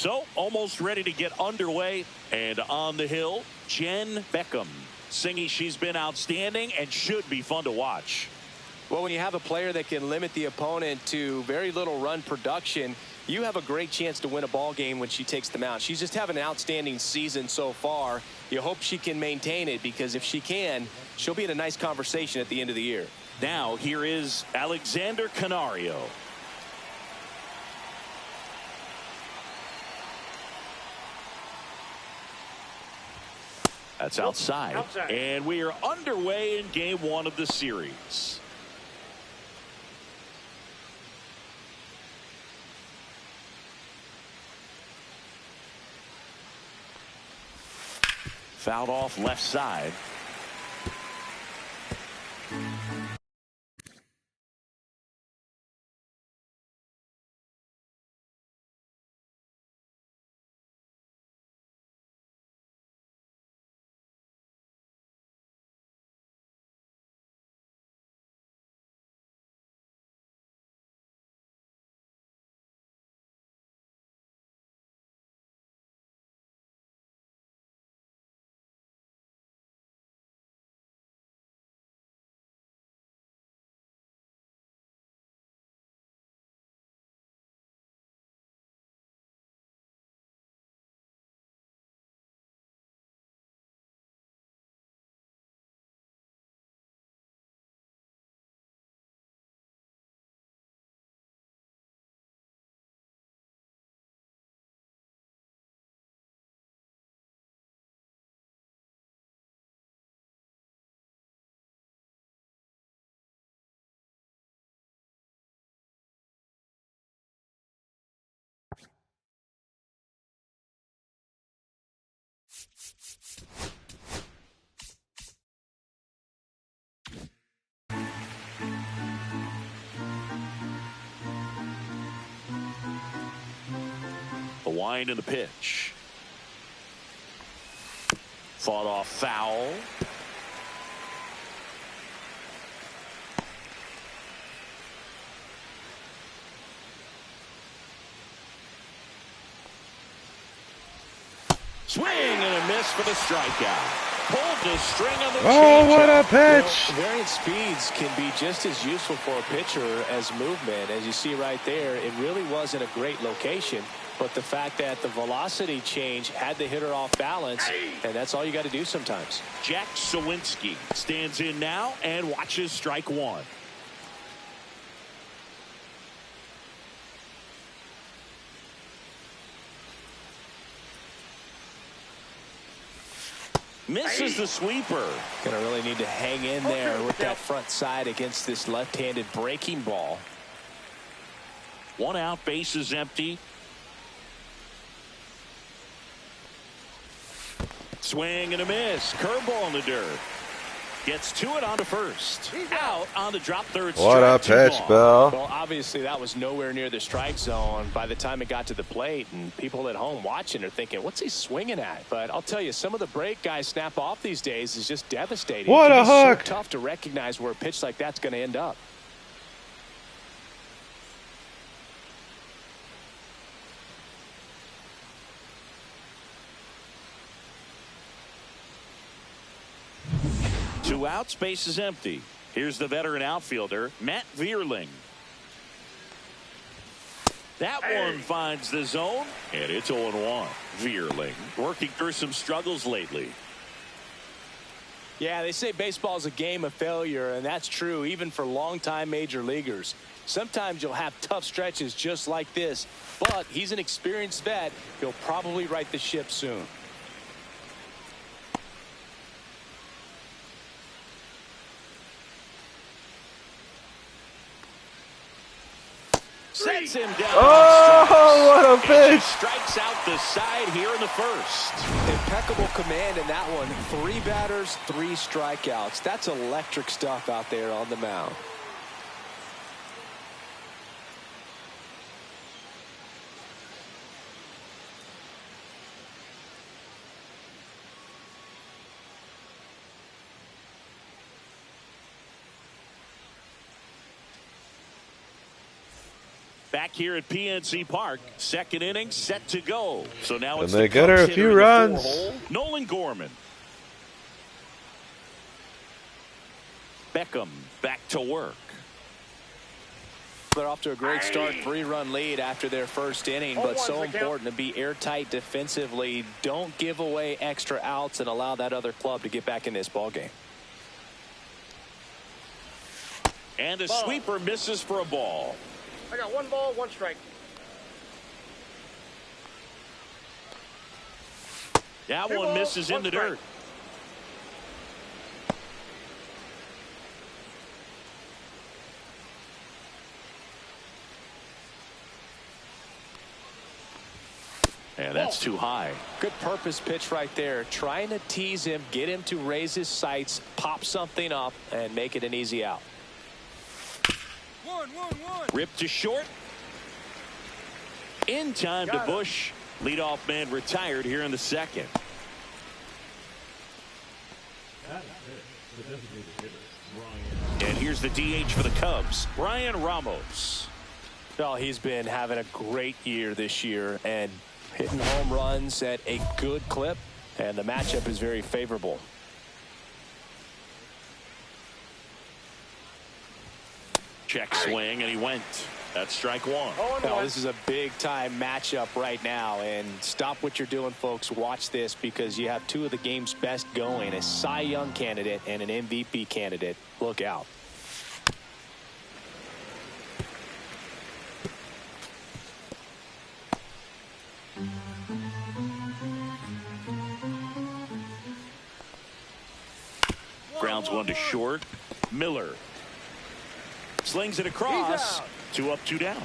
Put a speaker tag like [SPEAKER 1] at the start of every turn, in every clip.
[SPEAKER 1] So almost ready to get underway, and on the hill, Jen Beacom singing she's been outstanding and should be fun to watch.
[SPEAKER 2] Well, when you have a player that can limit the opponent to very little run production, you have a great chance to win a ball game when she takes the mound. She's just having an outstanding season so far. You hope she can maintain it, because if she can, she'll be in a nice conversation at the end of the year.
[SPEAKER 1] Now here is Alexander Canario. That's outside. And we are underway in game one of the series. Fouled off left side. The wind and the pitch. Fought off foul. Swing and a miss for the strikeout. Pulled the string on the
[SPEAKER 3] Oh, what a pitch!
[SPEAKER 2] You know, variant speeds can be just as useful for a pitcher as movement. As you see right there, it really wasn't a great location, but the fact that the velocity change had the hitter off balance, and that's all you got to do sometimes.
[SPEAKER 1] Jack Sawinski stands in now and watches strike one. Misses the sweeper.
[SPEAKER 2] Gonna really need to hang in there with that front side against this left-handed breaking ball.
[SPEAKER 1] One out, base is empty. Swing and a miss. Curveball in the dirt. Gets to it on to first. Out on the drop third.
[SPEAKER 3] What a pitch, Bill.
[SPEAKER 2] Well, obviously that was nowhere near the strike zone by the time it got to the plate, and people at home watching are thinking, what's he swinging at? But I'll tell you, some of the break guys snap off these days is just devastating.
[SPEAKER 3] What a hook.
[SPEAKER 2] It's so tough to recognize where a pitch like that's going to end up.
[SPEAKER 1] Two outs, base is empty. Here's the veteran outfielder, Matt Vierling. That one finds the zone, and it's 0-1. Vierling working through some struggles lately.
[SPEAKER 2] Yeah, they say baseball is a game of failure, and that's true even for longtime major leaguers. Sometimes you'll have tough stretches just like this, but he's an experienced vet. He'll probably right the ship soon.
[SPEAKER 1] Sets him down.
[SPEAKER 3] Oh, what a pitch.
[SPEAKER 1] Strikes out the side here in the first.
[SPEAKER 2] Impeccable command in that one. 3 batters, 3 strikeouts. That's electric stuff out there on the mound.
[SPEAKER 1] Back here at PNC Park, second inning set to go. So now it's
[SPEAKER 3] and they
[SPEAKER 1] the
[SPEAKER 3] get her
[SPEAKER 1] Cubs
[SPEAKER 3] a few
[SPEAKER 1] hitter in the
[SPEAKER 3] runs.
[SPEAKER 1] four-hole, Nolan Gorman. Beacom back to work.
[SPEAKER 2] They're off to a great start, 3-run lead after their first inning, but so important to be airtight defensively. Don't give away extra outs and allow that other club to get back in this ball game.
[SPEAKER 1] And a sweeper misses for a ball.
[SPEAKER 4] I got 1 ball, 1 strike.
[SPEAKER 1] That one misses in the dirt. And that's too high.
[SPEAKER 2] Good purpose pitch right there. Trying to tease him, get him to raise his sights, pop something up, and make it an easy out.
[SPEAKER 1] Ripped to short. In time to Bush. Leadoff man retired here in the second. And here's the DH for the Cubs, Brian Ramos.
[SPEAKER 2] Well, he's been having a great year this year and hitting home runs at a good clip, and the matchup is very favorable.
[SPEAKER 1] Check swing, and he went. That's strike one.
[SPEAKER 2] Now, this is a big-time matchup right now, and stop what you're doing, folks. Watch this, because you have two of the game's best going, a Cy Young candidate and an MVP candidate. Look out.
[SPEAKER 1] Grounds one to short. Miller slings it across. 2 up, 2 down.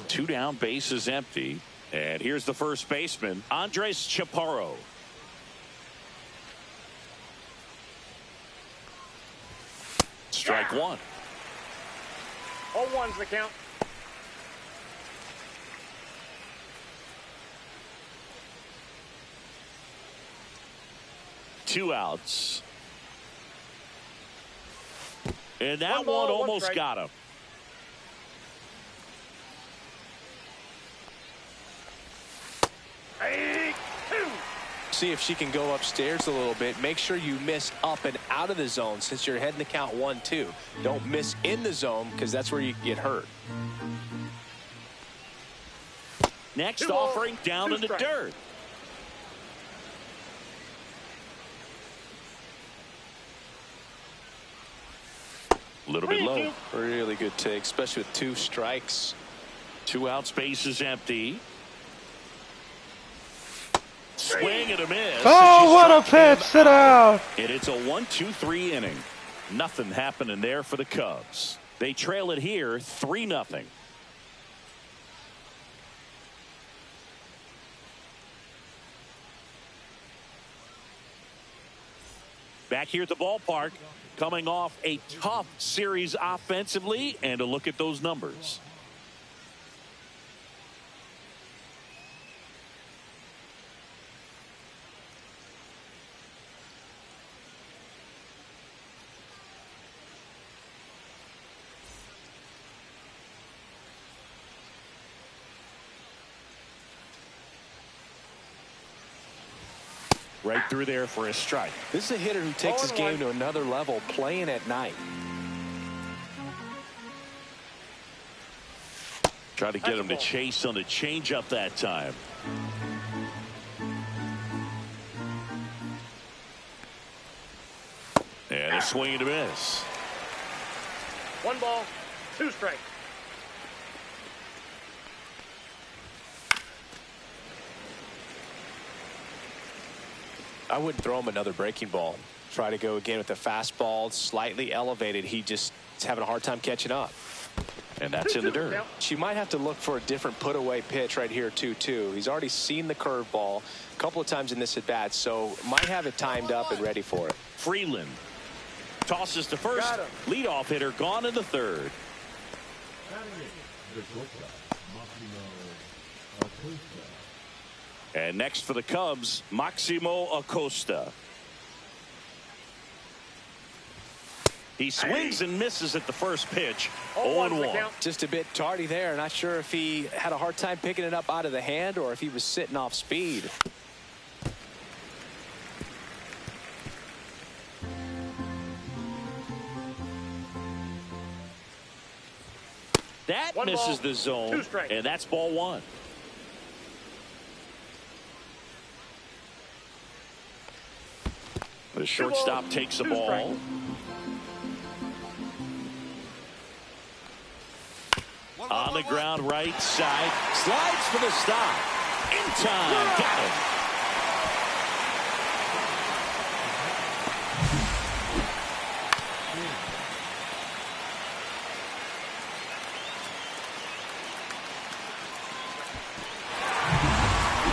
[SPEAKER 1] Two down, base is empty. And here's the first baseman, Andres Chaparro. Strike one.
[SPEAKER 4] 0-1's the count.
[SPEAKER 1] Two outs. And that one almost got him.
[SPEAKER 2] See if she can go upstairs a little bit. Make sure you miss up and out of the zone since you're heading to count 1-2. Don't miss in the zone, because that's where you get hurt.
[SPEAKER 1] Next offering down in the dirt. A little bit low.
[SPEAKER 2] Really good take, especially with 2 strikes.
[SPEAKER 1] 2 outs, base is empty. Swing and a miss.
[SPEAKER 3] Oh, what a pitch. Sit down.
[SPEAKER 1] And it's a 1-2-3 inning. Nothing happening there for the Cubs. They trail it here 3-0. Back here at the ballpark, coming off a tough series offensively, and a look at those numbers. Right through there for a strike.
[SPEAKER 2] This is a hitter who takes his game to another level, playing at night.
[SPEAKER 1] Try to get him to chase on the changeup that time. And a swing and a miss.
[SPEAKER 4] 1 ball, 2 strikes.
[SPEAKER 2] I wouldn't throw him another breaking ball. Try to go again with the fastball, slightly elevated. He just is having a hard time catching up.
[SPEAKER 1] And that's in the dirt.
[SPEAKER 2] She might have to look for a different put-away pitch right here, 2-2. He's already seen the curveball a couple of times in this at-bat, so might have it timed up and ready for it.
[SPEAKER 1] Freeland tosses to first. Leadoff hitter gone in the third. And next for the Cubs, Maximo Acosta. He swings and misses at the first pitch.
[SPEAKER 4] 0-1.
[SPEAKER 2] Just a bit tardy there. Not sure if he had a hard time picking it up out of the hand or if he was sitting off speed.
[SPEAKER 1] That misses the zone, and that's ball one. The shortstop takes the ball. On the ground, right side. Slides for the stop. In time. Got him.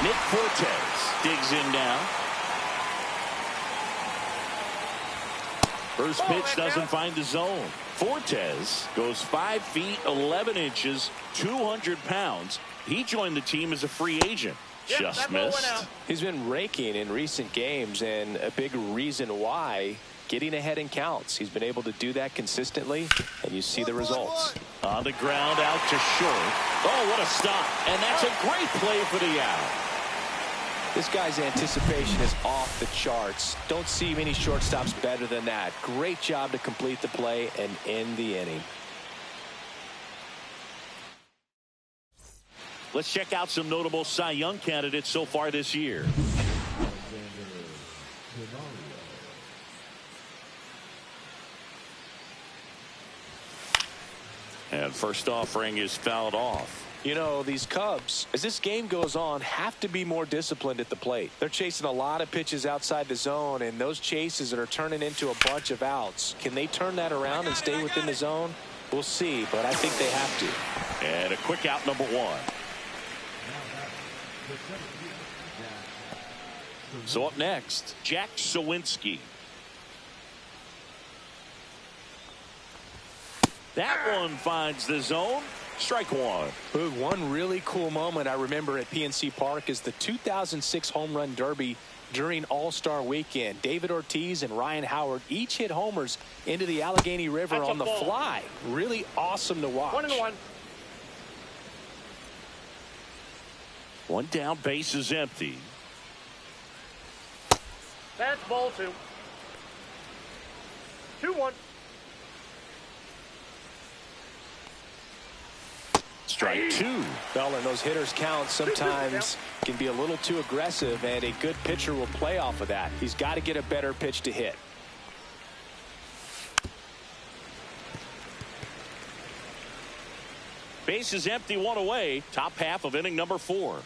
[SPEAKER 1] Nick Fortes digs in now. First pitch doesn't find the zone. Fortes goes 5 feet 11 inches, 200 pounds. He joined the team as a free agent. Just missed.
[SPEAKER 2] He's been raking in recent games, and a big reason why, getting ahead in counts. He's been able to do that consistently, and you see the results.
[SPEAKER 1] On the ground, out to short. Oh, what a stop. And that's a great play for the out.
[SPEAKER 2] This guy's anticipation is off the charts. Don't see many shortstops better than that. Great job to complete the play and end the inning.
[SPEAKER 1] Let's check out some notable Cy Young candidates so far this year. And first offering is fouled off.
[SPEAKER 2] You know, these Cubs, as this game goes on, have to be more disciplined at the plate. They're chasing a lot of pitches outside the zone, and those chases are turning into a bunch of outs. Can they turn that around and stay within the zone? We'll see, but I think they have to.
[SPEAKER 1] And a quick out, number one. So up next, Jack Sawinski. That one finds the zone. Strike one.
[SPEAKER 2] One really cool moment I remember at PNC Park is the 2006 Home Run Derby during All-Star Weekend. David Ortiz and Ryan Howard each hit homers into the Allegheny River on the fly. Really awesome to watch.
[SPEAKER 4] 1-1.
[SPEAKER 1] One down, base is empty.
[SPEAKER 4] That's ball two. 2-1.
[SPEAKER 1] Strike two.
[SPEAKER 2] Well, and those hitters count sometimes can be a little too aggressive, and a good pitcher will play off of that. He's got to get a better pitch to hit.
[SPEAKER 1] Base is empty, one away. Top half of inning number 4.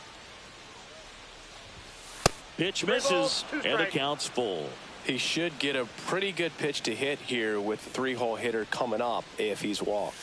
[SPEAKER 1] Pitch misses, and the count's full.
[SPEAKER 2] He should get a pretty good pitch to hit here with the 3-hole hitter coming up if he's walked.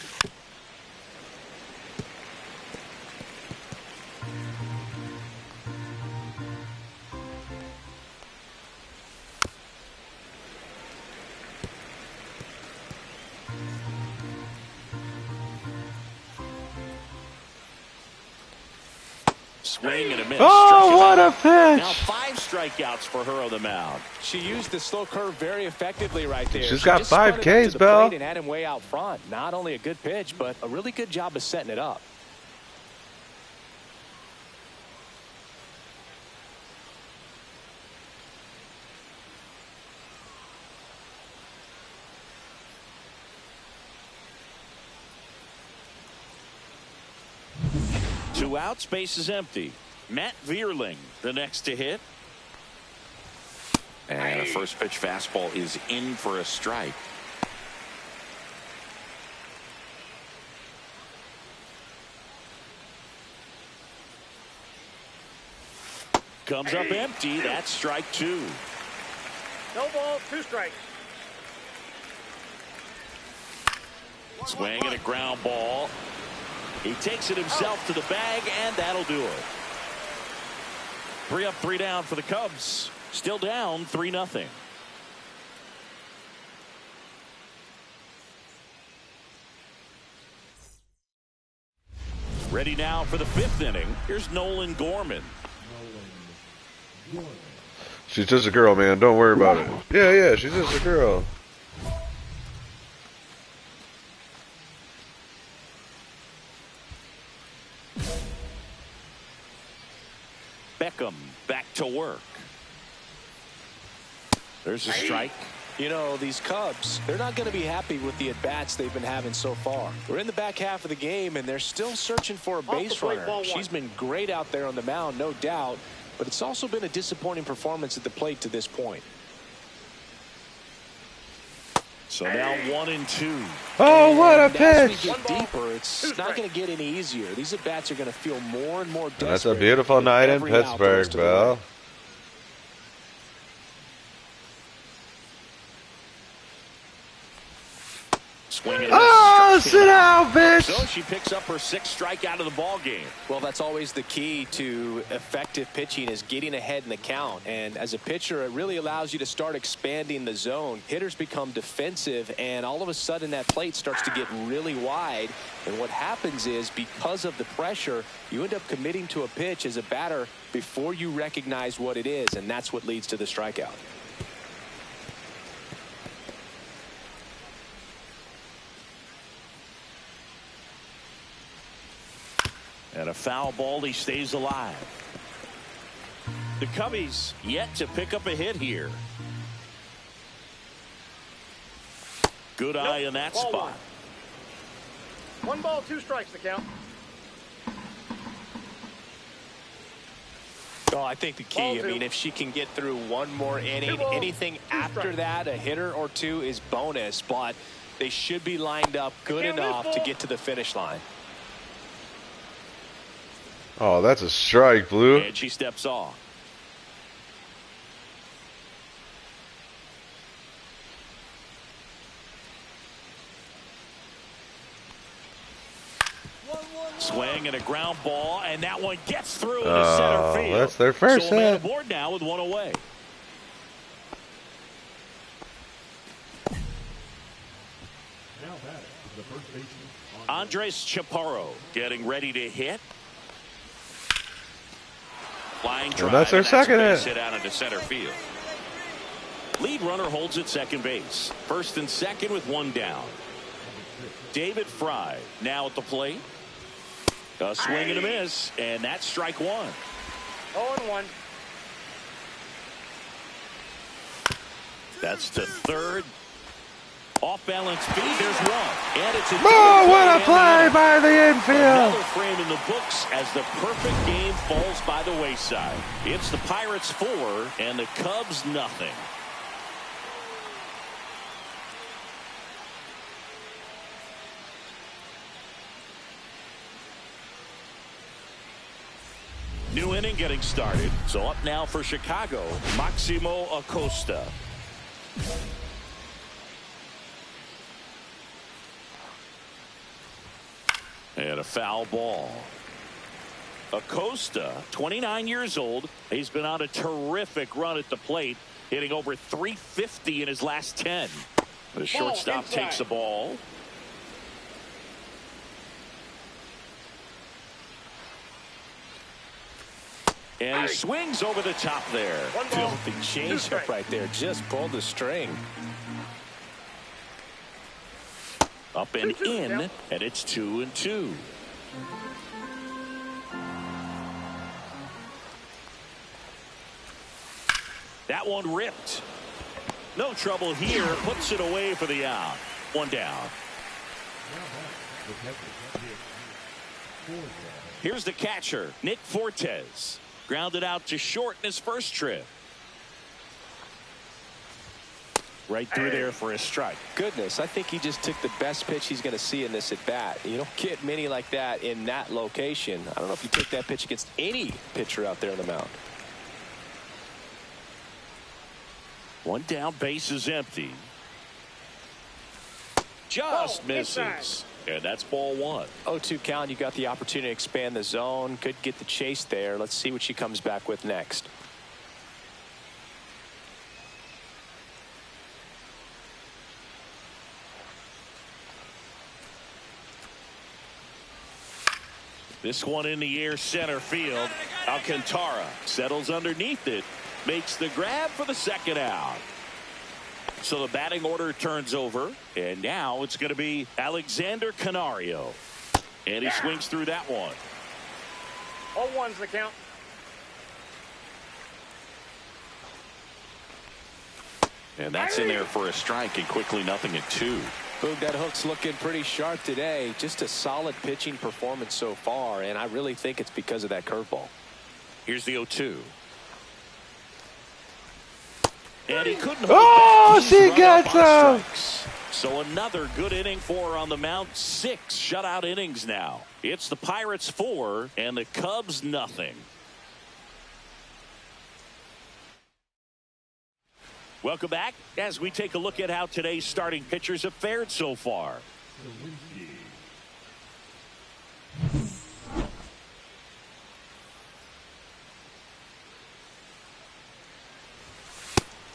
[SPEAKER 1] Swing and a miss.
[SPEAKER 3] Oh, what a pitch!
[SPEAKER 1] Now 5 strikeouts for her on the mound.
[SPEAKER 2] She used the slow curve very effectively right there.
[SPEAKER 3] She's got
[SPEAKER 2] just
[SPEAKER 3] 5
[SPEAKER 2] spun it up
[SPEAKER 3] Ks,
[SPEAKER 2] to the
[SPEAKER 3] Bell.
[SPEAKER 2] plate and had him way out front. Not only a good pitch, but a really good job of setting it up.
[SPEAKER 1] Two outs, base is empty. Matt Vierling, the next to hit. And a first pitch fastball is in for a strike. Comes up empty. That's strike 2.
[SPEAKER 4] No ball, 2 strikes.
[SPEAKER 1] Swing and a ground ball. He takes it himself to the bag, and that'll do it. 3 up, 3 down for the Cubs. Still down 3-0. Ready now for the 5th inning. Here's Nolan Gorman.
[SPEAKER 3] She's just a girl, man. Don't worry about it. Yeah, she's just a girl.
[SPEAKER 1] work. There's a strike.
[SPEAKER 2] You know, these Cubs, they're not going to be happy with the at-bats they've been having so far. We're in the back half of the game, and they're still searching for a base runner. She's been great out there on the mound, no doubt, but it's also been a disappointing performance at the plate to this point.
[SPEAKER 1] So now 1-2.
[SPEAKER 3] Oh, what a
[SPEAKER 2] And as
[SPEAKER 3] pitch!
[SPEAKER 2] we get deeper, it's not going to get any easier. These at-bats are going to feel more and more desperate.
[SPEAKER 3] That's a beautiful night in
[SPEAKER 2] every out the
[SPEAKER 3] Pittsburgh,
[SPEAKER 2] rest of the way.
[SPEAKER 3] Bill.
[SPEAKER 1] Swinging.
[SPEAKER 3] Oh, sit down, bitch!
[SPEAKER 1] So she picks up her 6th strikeout of the ball game.
[SPEAKER 2] Well, that's always the key to effective pitching, is getting ahead in the count. And as a pitcher, it really allows you to start expanding the zone. Hitters become defensive, and all of a sudden that plate starts to get really wide. And what happens is, because of the pressure, you end up committing to a pitch as a batter before you recognize what it is, and that's what leads to the strikeout.
[SPEAKER 1] And a foul ball. He stays alive. The Cubbies yet to pick up a hit here. Good eye in that spot.
[SPEAKER 4] 1 ball, 2 strikes to count.
[SPEAKER 2] Oh, I think the key, I mean, if she can get through one more inning, anything after that, a hitter or two is bonus, but they should be lined up good enough to get to the finish line.
[SPEAKER 3] Oh, that's a strike, Blue.
[SPEAKER 1] And she steps off. Swing and a ground ball, and that one gets through into center field.
[SPEAKER 3] That's their first
[SPEAKER 1] so man
[SPEAKER 3] hit.
[SPEAKER 1] aboard now with 1 away. Andres Chaparro getting ready to hit. Flying drive.
[SPEAKER 3] And that's their second hit.
[SPEAKER 1] Hit out into center field. Lead runner holds at second base. First and second with 1 down. David Fry now at the plate. A swing and a miss, and that's strike 1.
[SPEAKER 4] 0-1.
[SPEAKER 1] That's the 3rd. Off balance feed. There's 1. And it's a
[SPEAKER 3] Oh, what a play by the infield.
[SPEAKER 1] Another frame in the books as the perfect game falls by the wayside. It's the Pirates 4 and the Cubs nothing. New inning getting started. So up now for Chicago, Maximo Acosta. And a foul ball. Acosta, 29 years old. He's been on a terrific run at the plate, hitting over 350 in his last 10. The shortstop takes the ball. And he swings over the top there.
[SPEAKER 2] Filthy changeup right there. Just pulled the string.
[SPEAKER 1] Up and in, and it's 2-2. That one ripped. No trouble here. Puts it away for the out. 1 down. Here's the catcher, Nick Fortes. Grounded out to short in his first trip. Right through there for a strike.
[SPEAKER 2] Goodness, I think he just took the best pitch he's going to see in this at bat. You don't get many like that in that location. I don't know if you take that pitch against any pitcher out there on the mound.
[SPEAKER 1] 1 down, base is empty. Just misses. And that's ball 1.
[SPEAKER 2] 0-2 count. You got the opportunity to expand the zone. Could get the chase there. Let's see what she comes back with next.
[SPEAKER 1] This one in the air, center field. Alcantara settles underneath it. Makes the grab for the 2nd out. So the batting order turns over. And now it's going to be Alexander Canario. And he swings through that one.
[SPEAKER 4] 0-1's the count.
[SPEAKER 1] And that's in there for a strike, and quickly 0-2.
[SPEAKER 2] Boog, that hook's looking pretty sharp today. Just a solid pitching performance so far, and I really think it's because of that curveball.
[SPEAKER 1] Here's the 0-2. And he couldn't hold
[SPEAKER 3] Oh,
[SPEAKER 1] back.
[SPEAKER 3] she gets him.
[SPEAKER 1] So another good inning for her on the mound. 6 shutout innings now. It's the Pirates 4 and the Cubs nothing. Welcome back as we take a look at how today's starting pitchers have fared so far.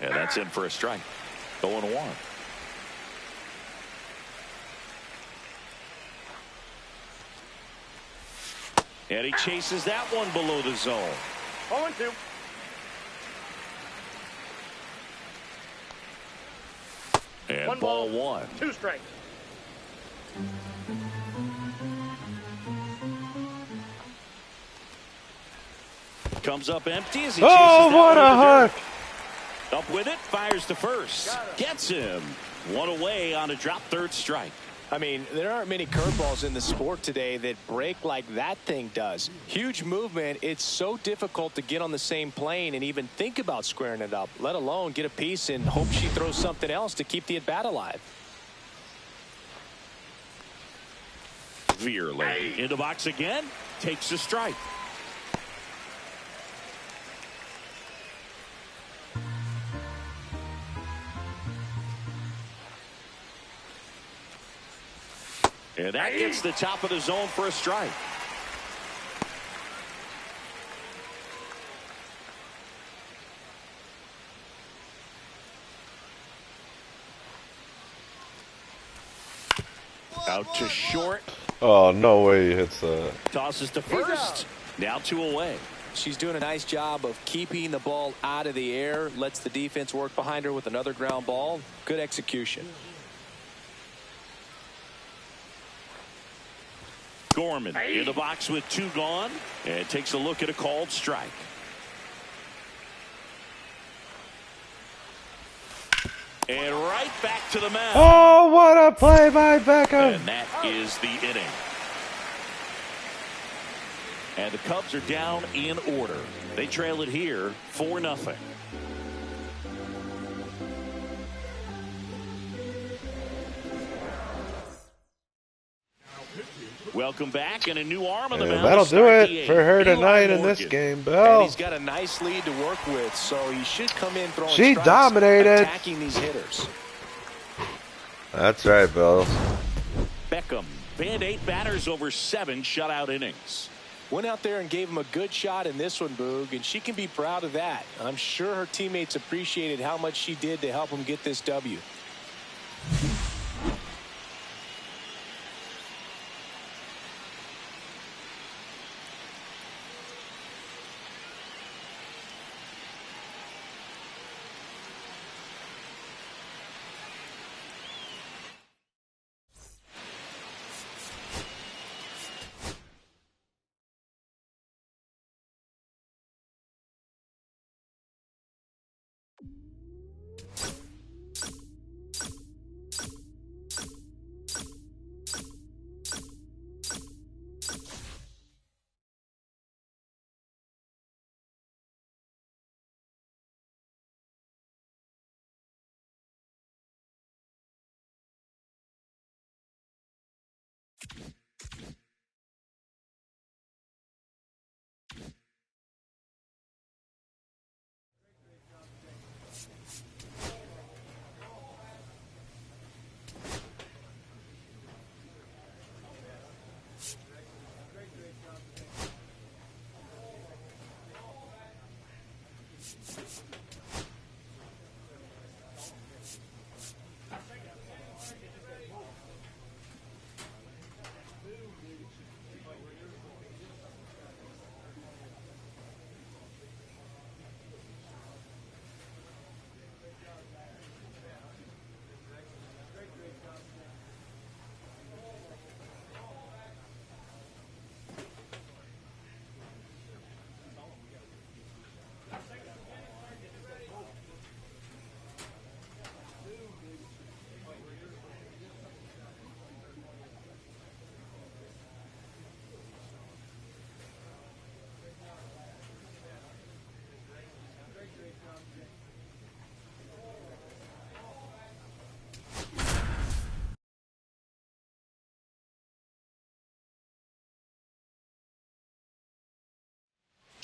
[SPEAKER 1] And that's in for a strike. 0-1. And he chases that one below the zone.
[SPEAKER 4] 0-2.
[SPEAKER 1] And
[SPEAKER 4] One
[SPEAKER 1] ball
[SPEAKER 4] ball,
[SPEAKER 1] 1.
[SPEAKER 4] 2 strikes.
[SPEAKER 1] Comes up empty as he chases
[SPEAKER 3] Oh,
[SPEAKER 1] that
[SPEAKER 3] what
[SPEAKER 1] one
[SPEAKER 3] a
[SPEAKER 1] to the dirt.
[SPEAKER 3] hook.
[SPEAKER 1] Up with it, fires to first. Gets him. One away on a drop third strike.
[SPEAKER 2] I mean, there aren't many curveballs in the sport today that break like that thing does. Huge movement. It's so difficult to get on the same plane and even think about squaring it up, let alone get a piece and hope she throws something else to keep the at-bat alive.
[SPEAKER 1] Veerley into box again. Takes a strike. And that gets the top of the zone for a strike. Out to short.
[SPEAKER 3] Oh, no way he hits that.
[SPEAKER 1] Tosses to first. Now 2 away.
[SPEAKER 2] She's doing a nice job of keeping the ball out of the air. Lets the defense work behind her with another ground ball. Good execution.
[SPEAKER 1] Gorman in the box with 2 gone, and takes a look at a called strike. And right back to the mound.
[SPEAKER 3] Oh, what a play by Beacom.
[SPEAKER 1] And that is the inning. And the Cubs are down in order. They trail it here 4-0. Welcome back, and a new arm on the mound.
[SPEAKER 3] That'll do it for her tonight in this game,
[SPEAKER 2] And
[SPEAKER 3] Bill.
[SPEAKER 2] he's got a nice lead to work with, so he should come in throwing
[SPEAKER 3] She
[SPEAKER 2] strikes,
[SPEAKER 3] dominated.
[SPEAKER 2] attacking these hitters.
[SPEAKER 3] That's right, Bill.
[SPEAKER 1] Beacom, band 8 batters over 7 shutout innings.
[SPEAKER 2] Went out there and gave him a good shot in this one, Boog, and she can be proud of that. I'm sure her teammates appreciated how much she did to help him get this W.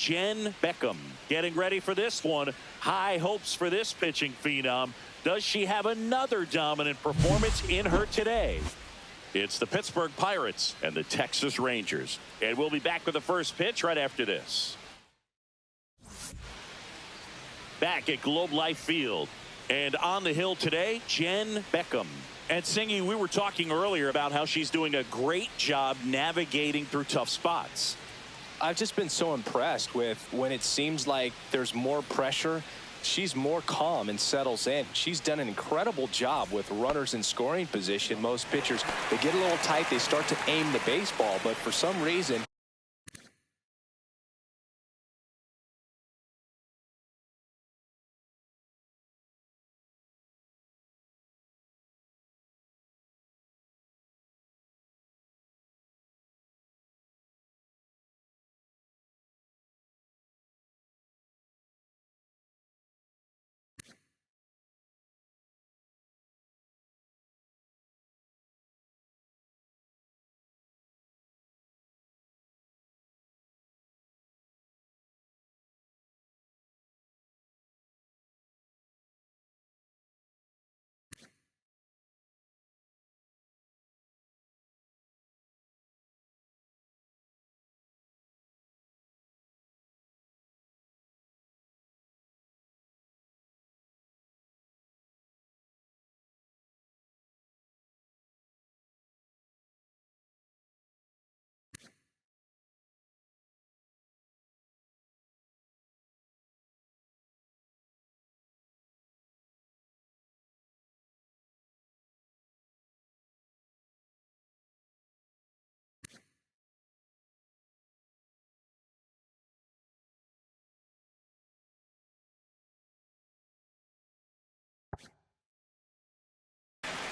[SPEAKER 1] Jen Beacom getting ready for this one. High hopes for this pitching phenom. Does she have another dominant performance in her today? It's the Pittsburgh Pirates and the Texas Rangers. And we'll be back with the first pitch right after this. Back at Globe Life Field. And on the hill today, Jen Beacom. And Singy, we were talking earlier about how she's doing a great job navigating through tough spots.
[SPEAKER 2] I've just been so impressed with when it seems like there's more pressure, she's more calm and settles in. She's done an incredible job with runners in scoring position. Most pitchers, they get a little tight, they start to aim the baseball, but for some reason,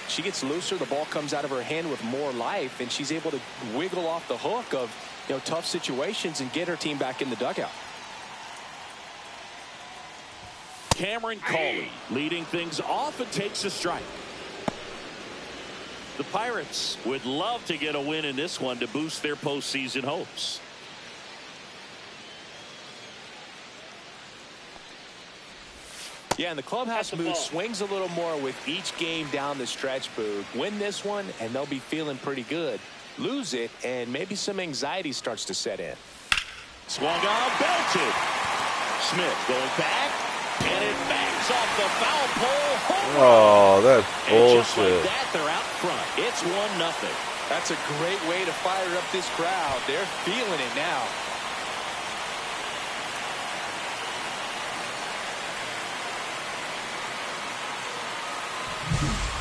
[SPEAKER 2] she gets looser, the ball comes out of her hand with more life, and she's able to wiggle off the hook of tough situations and get her team back in the dugout.
[SPEAKER 1] Cameron Cawley leading things off and takes a strike. The Pirates would love to get a win in this one to boost their postseason hopes.
[SPEAKER 2] Yeah, and the clubhouse mood swings a little more with each game down the stretch, Boog. Win this one, and they'll be feeling pretty good. Lose it, and maybe some anxiety starts to set in.
[SPEAKER 1] Swung on, belted. Smith going back, and it bangs off the foul pole.
[SPEAKER 3] Oh, that's
[SPEAKER 1] and just
[SPEAKER 3] bullshit.
[SPEAKER 1] like that, they're out front. It's 1-0.
[SPEAKER 2] That's a great way to fire up this crowd. They're feeling it now.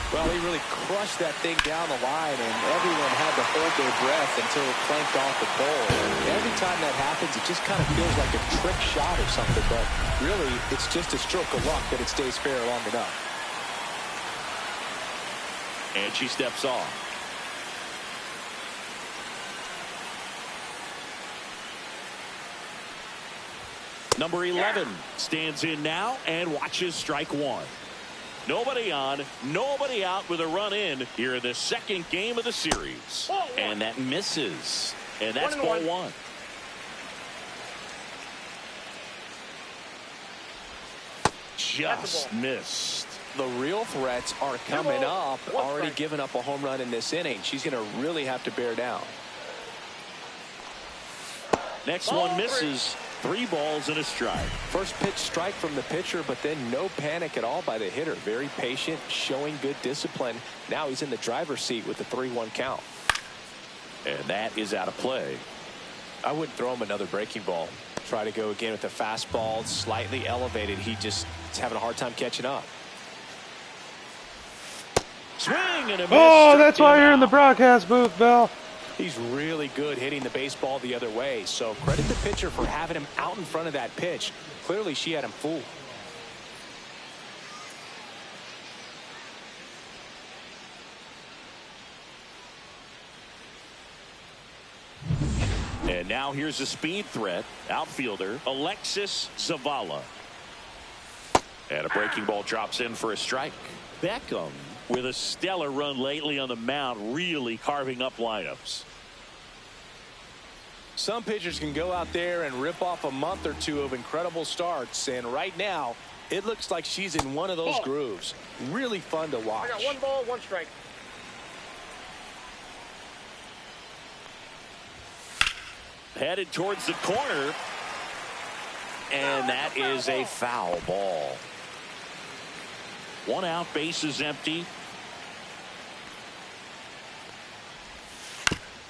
[SPEAKER 2] Well, he really crushed that thing down the line, and everyone had to hold their breath until it clanked off the pole. Every time that happens, it just kind of feels like a trick shot or something, but really, it's just a stroke of luck that it stays fair long enough.
[SPEAKER 1] And she steps off. Number 11 stands in now and watches strike one. Nobody on, nobody out with a run in here in the second game of the series. And that misses. And that's ball one. Just missed.
[SPEAKER 2] The real threats are coming up. Already given up a home run in this inning. She's going to really have to bear down.
[SPEAKER 1] Next one misses. 3 balls and a strike.
[SPEAKER 2] First pitch strike from the pitcher, but then no panic at all by the hitter. Very patient, showing good discipline. Now he's in the driver's seat with the 3-1 count.
[SPEAKER 1] And that is out of play.
[SPEAKER 2] I wouldn't throw him another breaking ball. Try to go again with the fastball, slightly elevated. He just is having a hard time catching up.
[SPEAKER 1] Swing and a miss.
[SPEAKER 3] Oh, that's why you're in the broadcast booth, Bill.
[SPEAKER 2] He's really good hitting the baseball the other way, so credit the pitcher for having him out in front of that pitch. Clearly, she had him fooled.
[SPEAKER 1] And now here's a speed threat. Outfielder Alexis Zavala. And a breaking ball drops in for a strike. Beacom with a stellar run lately on the mound, really carving up lineups.
[SPEAKER 2] Some pitchers can go out there and rip off a month or two of incredible starts, and right now it looks like she's in one of those grooves. Really fun to watch.
[SPEAKER 4] I got 1 ball, 1 strike.
[SPEAKER 1] Headed towards the corner, and that is a foul ball. 1 out, base is empty.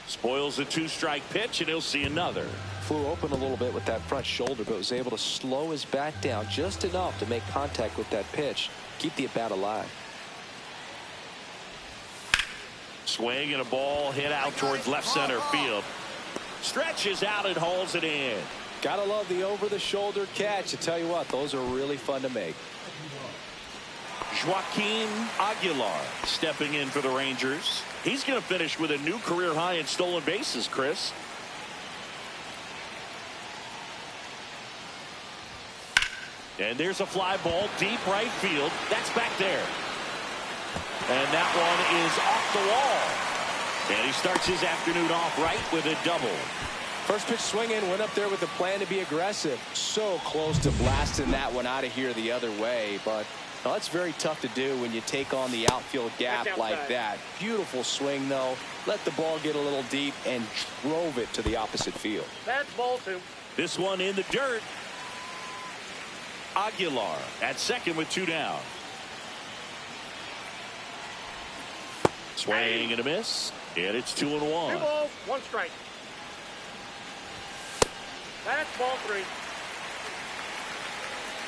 [SPEAKER 1] Spoils a 2-strike pitch, and he'll see another.
[SPEAKER 5] Flew open a little bit with that front shoulder, but was able to slow his back down just enough to make contact with that pitch. Keep the at-bat alive.
[SPEAKER 1] Swing and a ball hit out towards left center field. Stretches out and hauls it in.
[SPEAKER 2] Gotta love the over-the-shoulder catch. I tell you what, those are really fun to make.
[SPEAKER 1] Joaquin Aguilar stepping in for the Rangers. He's going to finish with a new career high in stolen bases, Chris. And there's a fly ball deep right field. That's back there. And that one is off the wall. And he starts his afternoon off right with a double.
[SPEAKER 2] First pitch swinging, went up there with a plan to be aggressive. So close to blasting that one out of here the other way, but well, that's very tough to do when you take on the outfield gap like that. Beautiful swing, though. Let the ball get a little deep and drove it to the opposite field.
[SPEAKER 4] That's ball 2.
[SPEAKER 1] This one in the dirt. Aguilar at second with 2 down. Swing and a miss. And it's 2-1.
[SPEAKER 4] 2 balls, 1 strike. That's ball 3.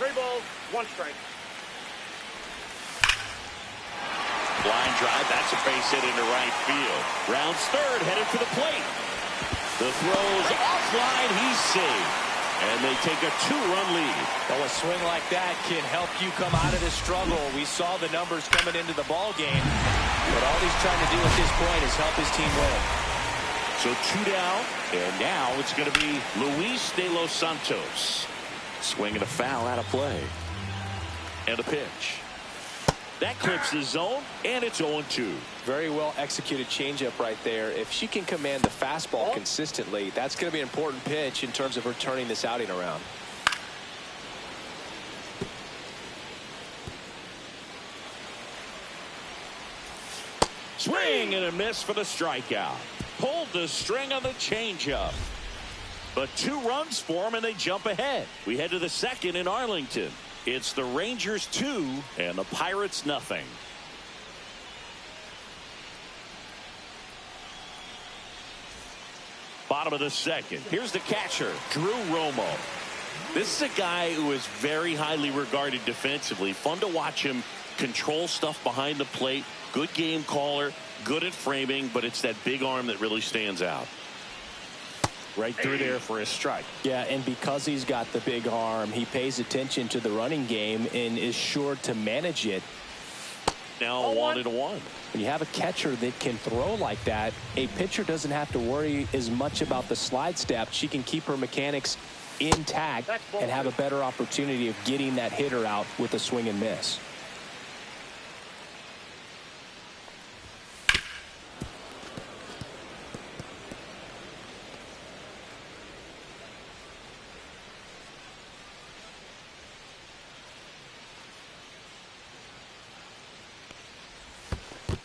[SPEAKER 4] 3 balls, 1 strike.
[SPEAKER 1] Line drive, that's a base hit into right field. Rounds third, headed for the plate. The throw's offline, he's safe. And they take a 2-run lead.
[SPEAKER 2] Well, a swing like that can help you come out of this struggle. We saw the numbers coming into the ball game, but all he's trying to do at this point is help his team win.
[SPEAKER 1] So 2 down, and now it's going to be Luis De Los Santos. Swinging a foul out of play. And a pitch. That clips the zone, and it's 0-2.
[SPEAKER 2] Very well executed changeup right there. If she can command the fastball consistently, that's going to be an important pitch in terms of her turning this outing around.
[SPEAKER 1] Swing and a miss for the strikeout. Pulled the string on the changeup. But 2 runs for them, and they jump ahead. We head to the second in Arlington. It's the Rangers 2 and the Pirates nothing. Bottom of the second. Here's the catcher, Drew Romo. This is a guy who is very highly regarded defensively. Fun to watch him control stuff behind the plate. Good game caller, good at framing, but it's that big arm that really stands out. Right through there for a strike.
[SPEAKER 2] Yeah, and because he's got the big arm, he pays attention to the running game and is sure to manage it.
[SPEAKER 1] Now 1-1.
[SPEAKER 2] When you have a catcher that can throw like that, a pitcher doesn't have to worry as much about the slide step. She can keep her mechanics intact and have a better opportunity of getting that hitter out with a swing and miss.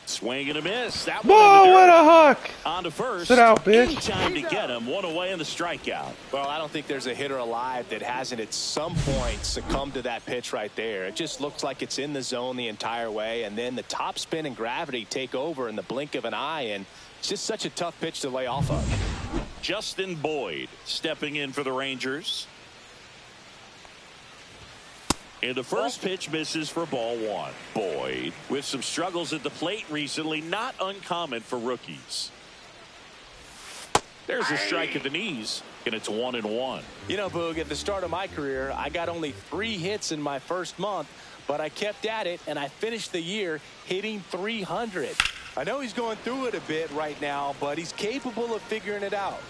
[SPEAKER 1] Swing and a miss. That
[SPEAKER 3] Whoa, what a hook!
[SPEAKER 1] On to first.
[SPEAKER 3] Sit out, bitch.
[SPEAKER 1] In time to get him. 1 away in the strikeout.
[SPEAKER 2] Well, I don't think there's a hitter alive that hasn't at some point succumbed to that pitch right there. It just looks like it's in the zone the entire way, and then the top spin and gravity take over in the blink of an eye, and it's just such a tough pitch to lay off of.
[SPEAKER 1] Justin Boyd stepping in for the Rangers. And the first pitch misses for ball 1. Boyd with some struggles at the plate recently, not uncommon for rookies. There's a strike at the knees, and it's 1-1.
[SPEAKER 2] You know, Boog, at the start of my career, I got only 3 hits in my first month, but I kept at it, and I finished the year hitting 300. I know he's going through it a bit right now, but he's capable of figuring it out.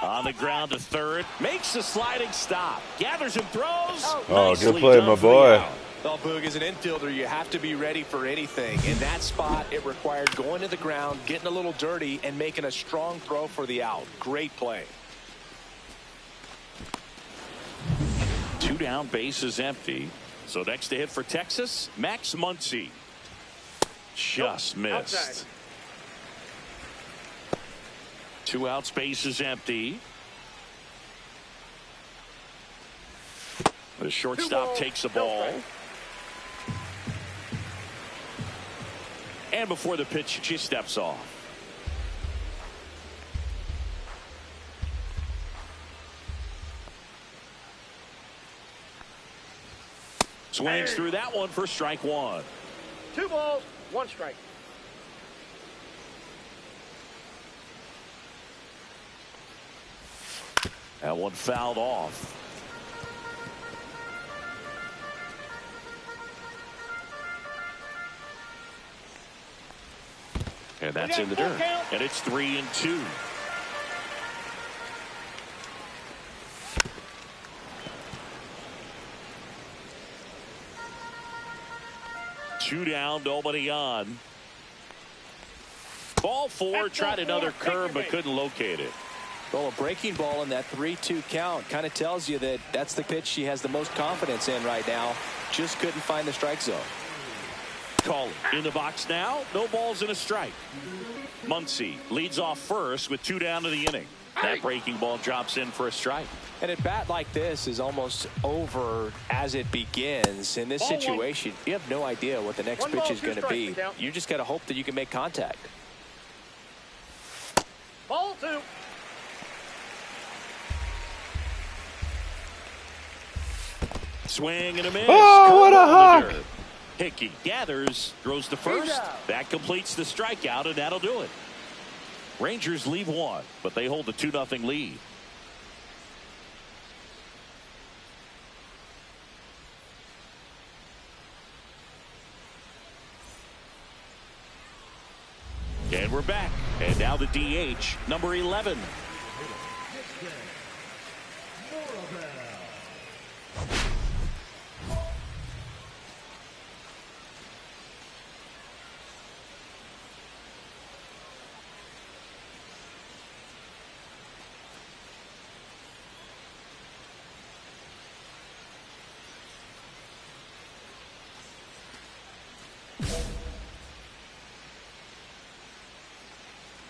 [SPEAKER 1] On the ground to third, makes the sliding stop, gathers and throws.
[SPEAKER 3] Oh, good play, my boy.
[SPEAKER 2] Well, Boog, as an infielder, you have to be ready for anything. In that spot, it required going to the ground, getting a little dirty, and making a strong throw for the out. Great play.
[SPEAKER 1] 2 down, bases empty. So next to hit for Texas, Max Muncy. Just missed.
[SPEAKER 4] Outside.
[SPEAKER 1] 2 outs, bases empty. The shortstop takes the ball. And before the pitch, she steps off. Swings through that one for strike 1.
[SPEAKER 4] 2 balls, 1 strike.
[SPEAKER 1] That one fouled off. And that's in the dirt. And it's 3-2. Two down, nobody on. Ball 4, tried another curve but couldn't locate it.
[SPEAKER 2] Well, a breaking ball in that 3-2 count kind of tells you that that's the pitch she has the most confidence in right now. Just couldn't find the strike zone.
[SPEAKER 1] Call it. In the box now, no balls and a strike. Muncy leads off first with 2 down to the inning. That breaking ball drops in for a strike.
[SPEAKER 2] And a bat like this is almost over as it begins. In this situation, you have no idea what the next pitch is going to be. You just got to hope that you can make contact.
[SPEAKER 4] Ball 2.
[SPEAKER 1] Swing and a miss.
[SPEAKER 3] Oh, what a hawk!
[SPEAKER 1] Hickey gathers, throws to first. That completes the strikeout, and that'll do it. Rangers leave 1, but they hold a 2-0 lead. And we're back. And now the DH, number 11.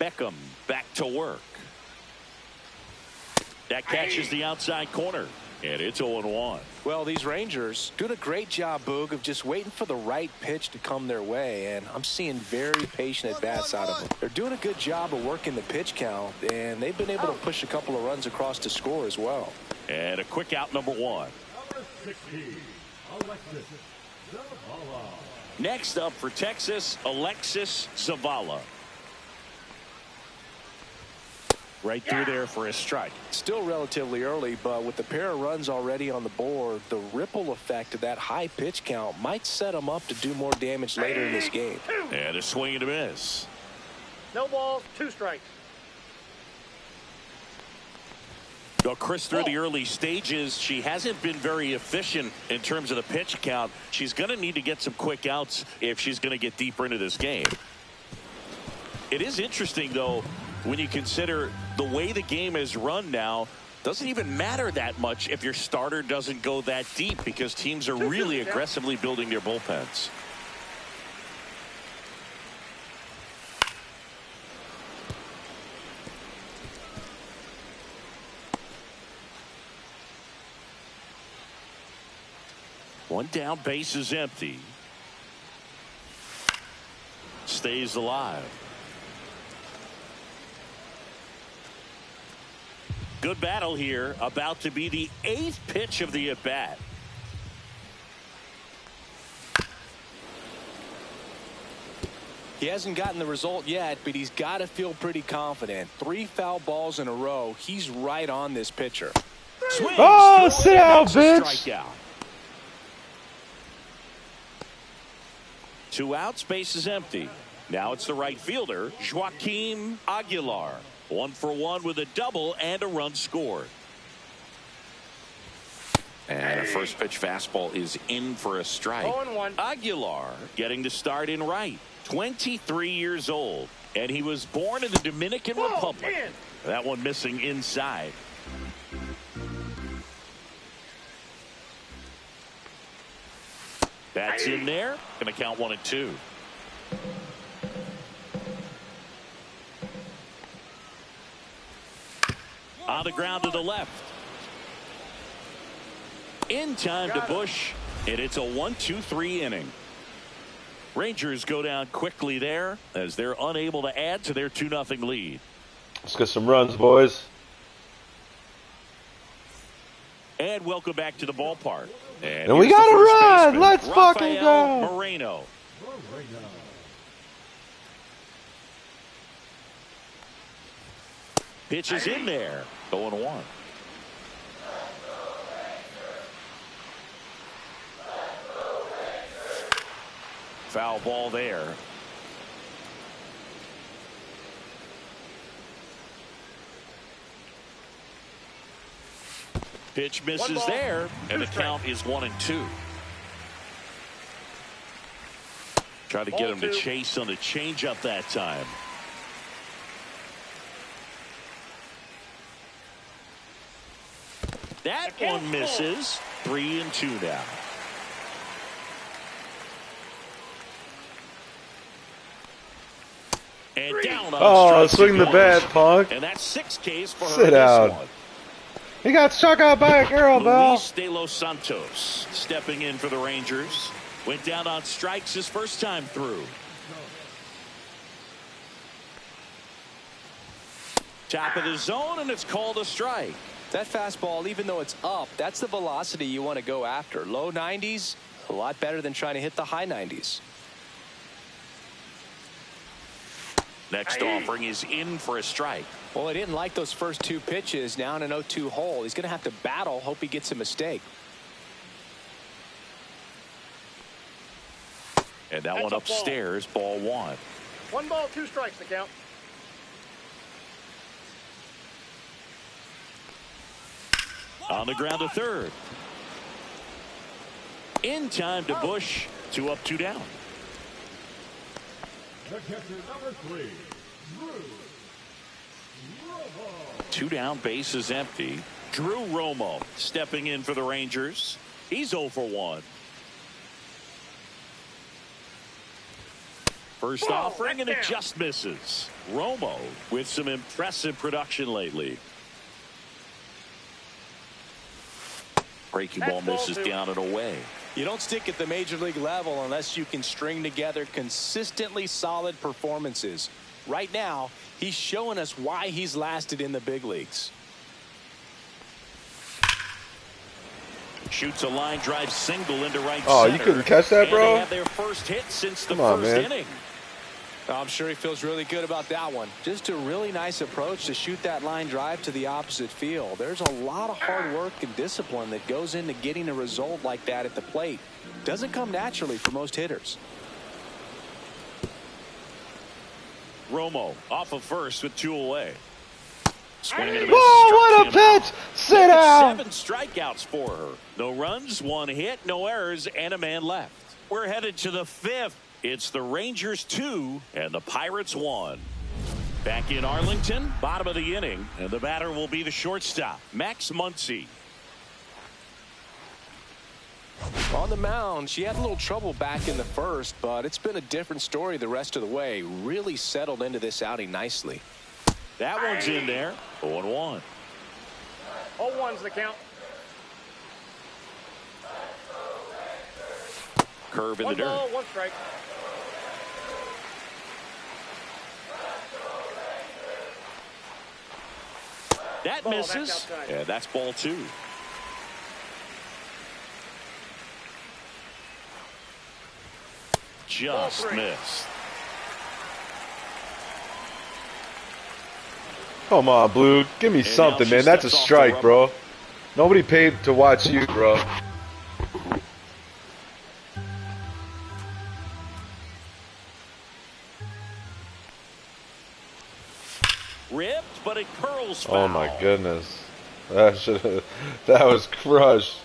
[SPEAKER 1] Beacom back to work. That catches the outside corner, and it's 0-1.
[SPEAKER 2] Well, these Rangers doing a great job, Boog, of just waiting for the right pitch to come their way, and I'm seeing very patient at-bats out of them. They're doing a good job of working the pitch count, and they've been able to push a couple of runs across to score as well.
[SPEAKER 1] And a quick out, number 1. Next up for Texas, Alexis Zavala. Right through there for a strike.
[SPEAKER 2] Still relatively early, but with the pair of runs already on the board, the ripple effect of that high pitch count might set them up to do more damage later in this game.
[SPEAKER 1] And a swing and a miss.
[SPEAKER 4] No balls, 2 strikes.
[SPEAKER 1] Well, Chris, through the early stages, she hasn't been very efficient in terms of the pitch count. She's going to need to get some quick outs if she's going to get deeper into this game. It is interesting, though, when you consider the way the game is run now. Doesn't even matter that much if your starter doesn't go that deep, because teams are really aggressively building their bullpens. One down, base is empty. Stays alive. Good battle here. About to be the 8th pitch of the at-bat.
[SPEAKER 2] He hasn't gotten the result yet, but he's got to feel pretty confident. 3 foul balls in a row. He's right on this pitcher.
[SPEAKER 1] Swings,
[SPEAKER 3] oh, sit down, bitch.
[SPEAKER 1] Strikeout. 2 outs, base is empty. Now it's the right fielder, Joaquim Aguilar. 1 for 1 with a double and a run scored. And a first pitch fastball is in for a strike.
[SPEAKER 4] 0-1.
[SPEAKER 1] Aguilar getting the start in right. 23 years old. And he was born in the Dominican Republic. That one missing inside. That's in there. Going to count 1-2. On the ground to the left. In time to Bush. And it's a 1-2-3 inning. Rangers go down quickly there as they're unable to add to their 2-0 lead.
[SPEAKER 3] Let's get some runs, boys.
[SPEAKER 1] And welcome back to the ballpark.
[SPEAKER 3] And we got to run. Let's fucking go.
[SPEAKER 1] Moreno. Pitch is in there. 0-1. Foul ball there. Pitch misses there, and the count is 1-2. Try to get him to chase on the changeup that time. That one misses. 3-2 now. And down on
[SPEAKER 3] swing the bat, punk.
[SPEAKER 1] And that's 6 Ks for
[SPEAKER 3] Sit down. He got struck out by a girl, Bell.
[SPEAKER 1] Luis de los Santos stepping in for the Rangers. Went down on strikes his first time through. Top of the zone, and it's called a strike.
[SPEAKER 2] That fastball, even though it's up, that's the velocity you want to go after. Low 90s, a lot better than trying to hit the high 90s.
[SPEAKER 1] Next offering is in for a strike.
[SPEAKER 2] Well, he didn't like those first 2 pitches. Now in an 0-2 hole. He's going to have to battle. Hope he gets a mistake.
[SPEAKER 1] And that one upstairs, ball 1.
[SPEAKER 4] 1 ball, 2 strikes to count.
[SPEAKER 1] On the ground to third. In time to Bush. 2 up, 2 down.
[SPEAKER 6] The catcher, number 3, Drew Romo.
[SPEAKER 1] 2 down, base is empty. Drew Romo stepping in for the Rangers. He's 0 for 1. First offering, and it just misses. Romo with some impressive production lately. Breaking ball misses down and away.
[SPEAKER 2] You don't stick at the major league level unless you can string together consistently solid performances. Right now, he's showing us why he's lasted in the big leagues.
[SPEAKER 1] Shoots a line drive single into right center.
[SPEAKER 3] Oh, you couldn't catch that, bro?
[SPEAKER 1] And they have their first hit since the first inning.
[SPEAKER 2] I'm sure he feels really good about that one. Just a really nice approach to shoot that line drive to the opposite field. There's a lot of hard work and discipline that goes into getting a result like that at the plate. Doesn't come naturally for most hitters.
[SPEAKER 1] Romo off of first with 2 away. Swinging and a miss.
[SPEAKER 3] Whoa, what a pitch! Sit down!
[SPEAKER 1] 7 strikeouts for her. No runs, 1 hit, no errors, and a man left. We're headed to the 5th. It's the Rangers 2 and the Pirates 1. Back in Arlington, bottom of the inning, and the batter will be the shortstop, Max Muncy.
[SPEAKER 2] On the mound, she had a little trouble back in the first, but it's been a different story the rest of the way. Really settled into this outing nicely.
[SPEAKER 1] That one's in there. 0-1.
[SPEAKER 4] 0-1's the count.
[SPEAKER 1] Curve in the
[SPEAKER 4] 1
[SPEAKER 1] dirt.
[SPEAKER 4] ball, 1 strike.
[SPEAKER 1] That misses. Yeah, that's ball 2. Just missed.
[SPEAKER 3] Come on, Blue. Give me something, man. That's a strike, bro. Nobody paid to watch you, bro.
[SPEAKER 1] Ripped, but it curls foul.
[SPEAKER 3] Oh my goodness. That was crushed.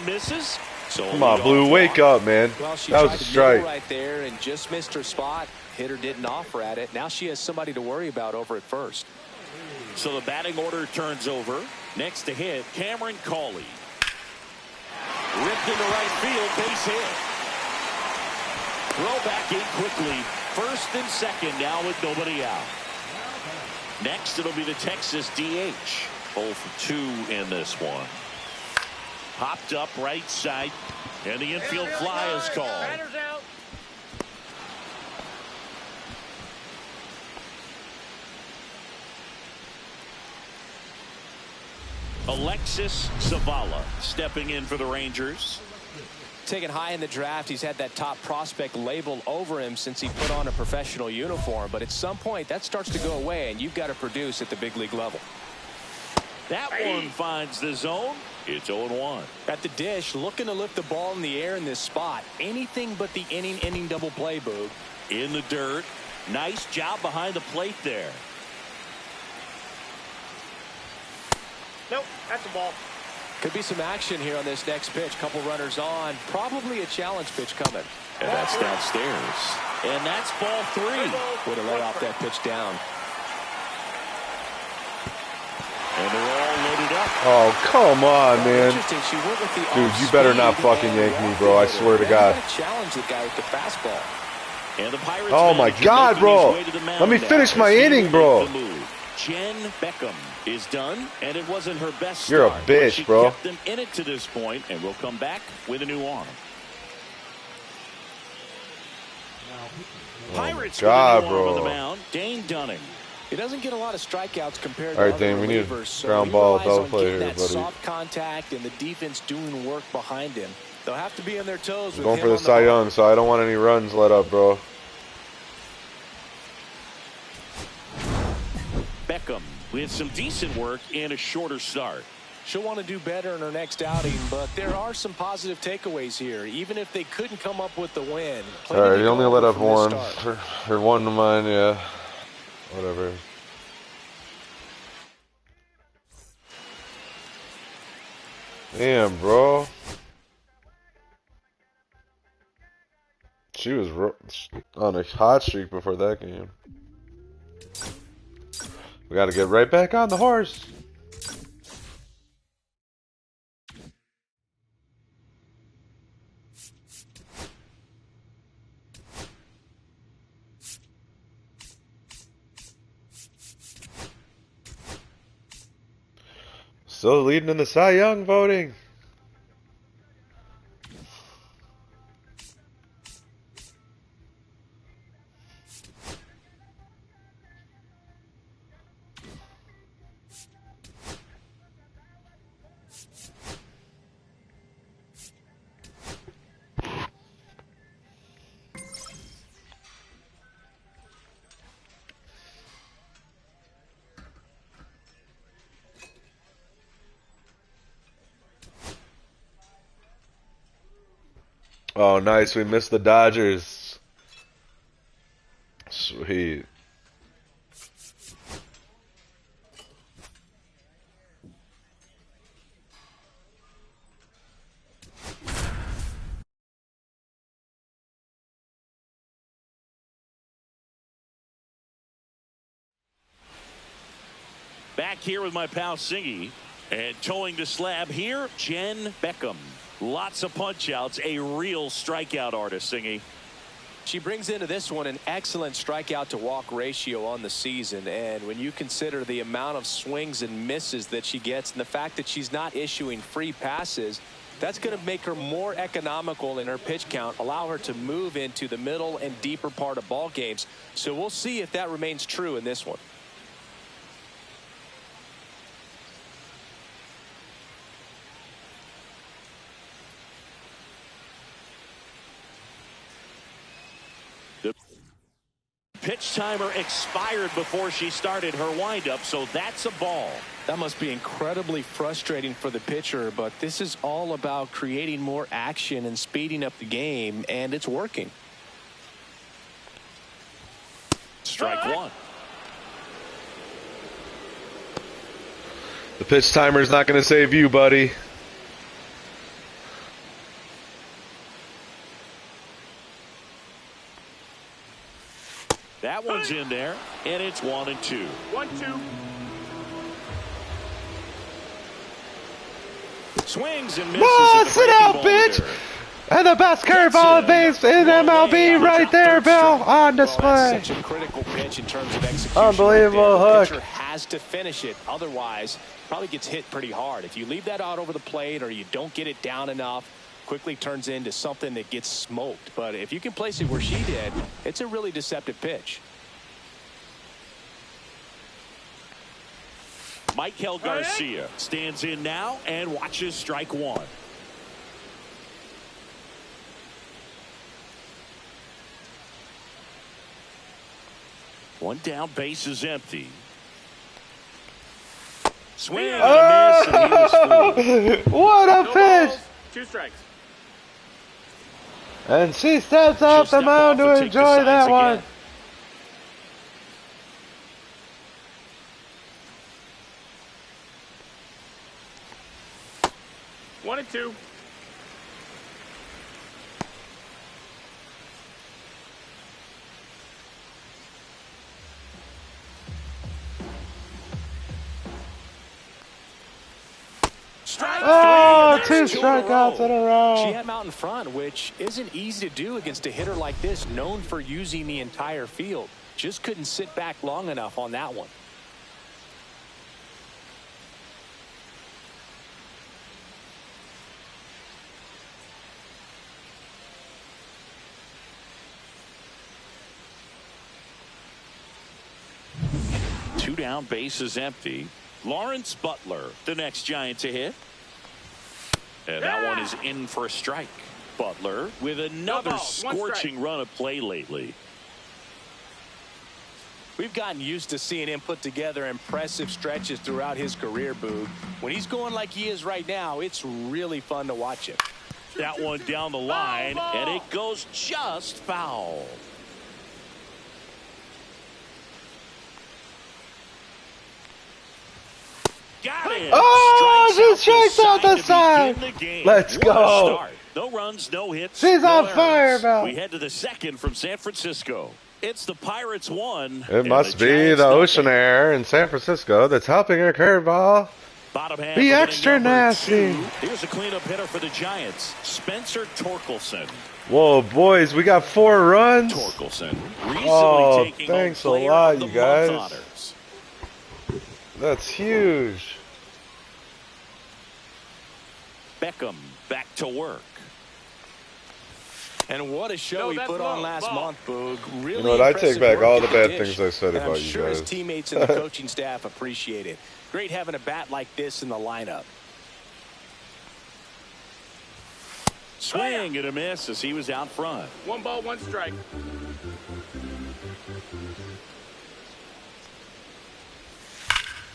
[SPEAKER 1] and misses. So
[SPEAKER 3] Come on, Blue, wake up, man.
[SPEAKER 2] Well, she
[SPEAKER 3] That was
[SPEAKER 2] tried
[SPEAKER 3] a
[SPEAKER 2] to
[SPEAKER 3] strike.
[SPEAKER 2] nibble right there and just missed her spot. Hitter didn't offer at it. Now she has somebody to worry about over at first.
[SPEAKER 1] So the batting order turns over. Next to hit, Cameron Cawley. Ripped into right field, base hit. Throw back in quickly. First and second now with nobody out. Next, it'll be the Texas DH. 0 for 2 in this one. Popped up right side, and the infield fly is called.
[SPEAKER 4] Batter's out.
[SPEAKER 1] Alexis Zavala stepping in for the Rangers.
[SPEAKER 2] Taken high in the draft, he's had that top prospect label over him since he put on a professional uniform. But at some point, that starts to go away, and you've got to produce at the big league level.
[SPEAKER 1] That one finds the zone. It's 0-1.
[SPEAKER 2] At the dish, looking to lift the ball in the air in this spot. Anything but the inning double play, Boog.
[SPEAKER 1] In the dirt. Nice job behind the plate there.
[SPEAKER 4] Nope, that's a ball.
[SPEAKER 2] Could be some action here on this next pitch. Couple runners on. Probably a challenge pitch coming.
[SPEAKER 1] And that's downstairs. And that's ball 3.
[SPEAKER 2] Way to lay off that pitch down.
[SPEAKER 1] And they're all loaded up.
[SPEAKER 3] Oh, come on, man.
[SPEAKER 2] Interesting. She went with the
[SPEAKER 3] Dude, you better not fucking yank me, bro. I swear to God.
[SPEAKER 2] Challenge the guy with the fastball.
[SPEAKER 1] And the Pirates
[SPEAKER 3] Oh, my God, bro. Let me finish my inning, bro.
[SPEAKER 1] Jen Beacom is done, and it wasn't her best
[SPEAKER 3] You're a
[SPEAKER 1] start,
[SPEAKER 3] bitch,
[SPEAKER 1] but she
[SPEAKER 3] bro.
[SPEAKER 1] kept them in it to this point, and we'll come back with a new arm. Pirates
[SPEAKER 3] God,
[SPEAKER 1] with a new arm on
[SPEAKER 3] bro.
[SPEAKER 1] the mound. Dane Dunning.
[SPEAKER 2] He doesn't get a lot of strikeouts compared
[SPEAKER 3] All
[SPEAKER 2] to
[SPEAKER 3] right,
[SPEAKER 2] other
[SPEAKER 3] Dane, we need a
[SPEAKER 2] relievers, so
[SPEAKER 3] ground
[SPEAKER 2] he
[SPEAKER 3] ball
[SPEAKER 2] relies
[SPEAKER 3] double
[SPEAKER 2] on
[SPEAKER 3] play
[SPEAKER 2] getting
[SPEAKER 3] here,
[SPEAKER 2] that
[SPEAKER 3] buddy.
[SPEAKER 2] soft contact and the defense doing work behind him. They'll have to be on their toes.
[SPEAKER 3] I'm
[SPEAKER 2] with
[SPEAKER 3] going
[SPEAKER 2] him
[SPEAKER 3] for the
[SPEAKER 2] on
[SPEAKER 3] Cy
[SPEAKER 2] ball.
[SPEAKER 3] Young, so I don't want any runs let up, bro.
[SPEAKER 1] Beacom with some decent work and a shorter start.
[SPEAKER 2] She'll want to do better in her next outing, but there are some positive takeaways here. Even if they couldn't come up with the win.
[SPEAKER 3] All right, he only let up
[SPEAKER 2] from this
[SPEAKER 3] one.
[SPEAKER 2] start.
[SPEAKER 3] Or one to mine, yeah. Whatever. Damn, bro. She was on a hot streak before that game. We got to get right back on the horse. Still leading in the Cy Young voting. Oh, nice. We missed the Dodgers. Sweet.
[SPEAKER 1] Back here with my pal Singy, and towing the slab here, Jen Beacom. Lots of punch outs, a real strikeout artist, Singy.
[SPEAKER 2] She brings into this one an excellent strikeout to walk ratio on the season, and when you consider the amount of swings and misses that she gets and the fact that she's not issuing free passes, that's going to make her more economical in her pitch count, allow her to move into the middle and deeper part of ball games. So we'll see if that remains true in this one.
[SPEAKER 1] Pitch timer expired before she started her windup, so that's a ball.
[SPEAKER 2] That must be incredibly frustrating for the pitcher, but this is all about creating more action and speeding up the game, and it's working.
[SPEAKER 1] Strike one.
[SPEAKER 3] The pitch timer's not going to save you, buddy.
[SPEAKER 1] That one's in there, and it's 1-2.
[SPEAKER 4] 1-2.
[SPEAKER 1] Swings and misses.
[SPEAKER 3] Sit out, bitch! And the best curveball base in MLB right there, Bill, on display.
[SPEAKER 2] That's such a critical pitch in terms of execution.
[SPEAKER 3] Unbelievable hook.
[SPEAKER 2] The pitcher has to finish it. Otherwise, probably gets hit pretty hard. If you leave that out over the plate or you don't get it down enough, quickly turns into something that gets smoked. But if you can place it where she did, it's a really deceptive pitch.
[SPEAKER 1] Michael Garcia stands in now and watches strike one. One down, base is empty. Swing and a miss, and he was fooled.
[SPEAKER 3] What a pitch!
[SPEAKER 4] Balls, 2 strikes.
[SPEAKER 3] And she steps off the mound to enjoy that one.
[SPEAKER 4] 1-2.
[SPEAKER 3] Oh, 2 strikeouts in a row.
[SPEAKER 2] She had him out in front, which isn't easy to do against a hitter like this, known for using the entire field. Just couldn't sit back long enough on that one.
[SPEAKER 1] Two down, base is empty. Lawrence Butler, the next Giant to hit. And that one is in for a strike. Butler with another scorching run of play lately.
[SPEAKER 2] We've gotten used to seeing him put together impressive stretches throughout his career, Boog. When he's going like he is right now, it's really fun to watch him.
[SPEAKER 1] That one down the line, and it goes just foul. Got it.
[SPEAKER 3] Oh, she strikes out the side. Let's go.
[SPEAKER 1] No runs, no hits.
[SPEAKER 3] She's on fire, Val.
[SPEAKER 1] We head to the second from San Francisco. It's the Pirates 1.
[SPEAKER 3] It must be the ocean air in San Francisco that's helping her curveball be extra nasty.
[SPEAKER 1] Here's a cleanup hitter for the Giants, Spencer Torkelson.
[SPEAKER 3] Whoa, boys, we got 4 runs.
[SPEAKER 1] Torkelson recently taking
[SPEAKER 3] thanks a
[SPEAKER 1] Player
[SPEAKER 3] lot,
[SPEAKER 1] of the
[SPEAKER 3] you guys.
[SPEAKER 1] Month honors.
[SPEAKER 3] That's huge.
[SPEAKER 1] Beacom back to work.
[SPEAKER 2] And what a show he put on last month, Boog. Really,
[SPEAKER 3] you know what? I take back all the bad
[SPEAKER 2] dish.
[SPEAKER 3] things I said
[SPEAKER 2] And
[SPEAKER 3] about
[SPEAKER 2] I'm
[SPEAKER 3] you
[SPEAKER 2] sure
[SPEAKER 3] guys.
[SPEAKER 2] his teammates and the coaching staff appreciate it. Great having a bat like this in the lineup.
[SPEAKER 1] Swing and a miss as he was out front.
[SPEAKER 4] 1 ball, 1 strike.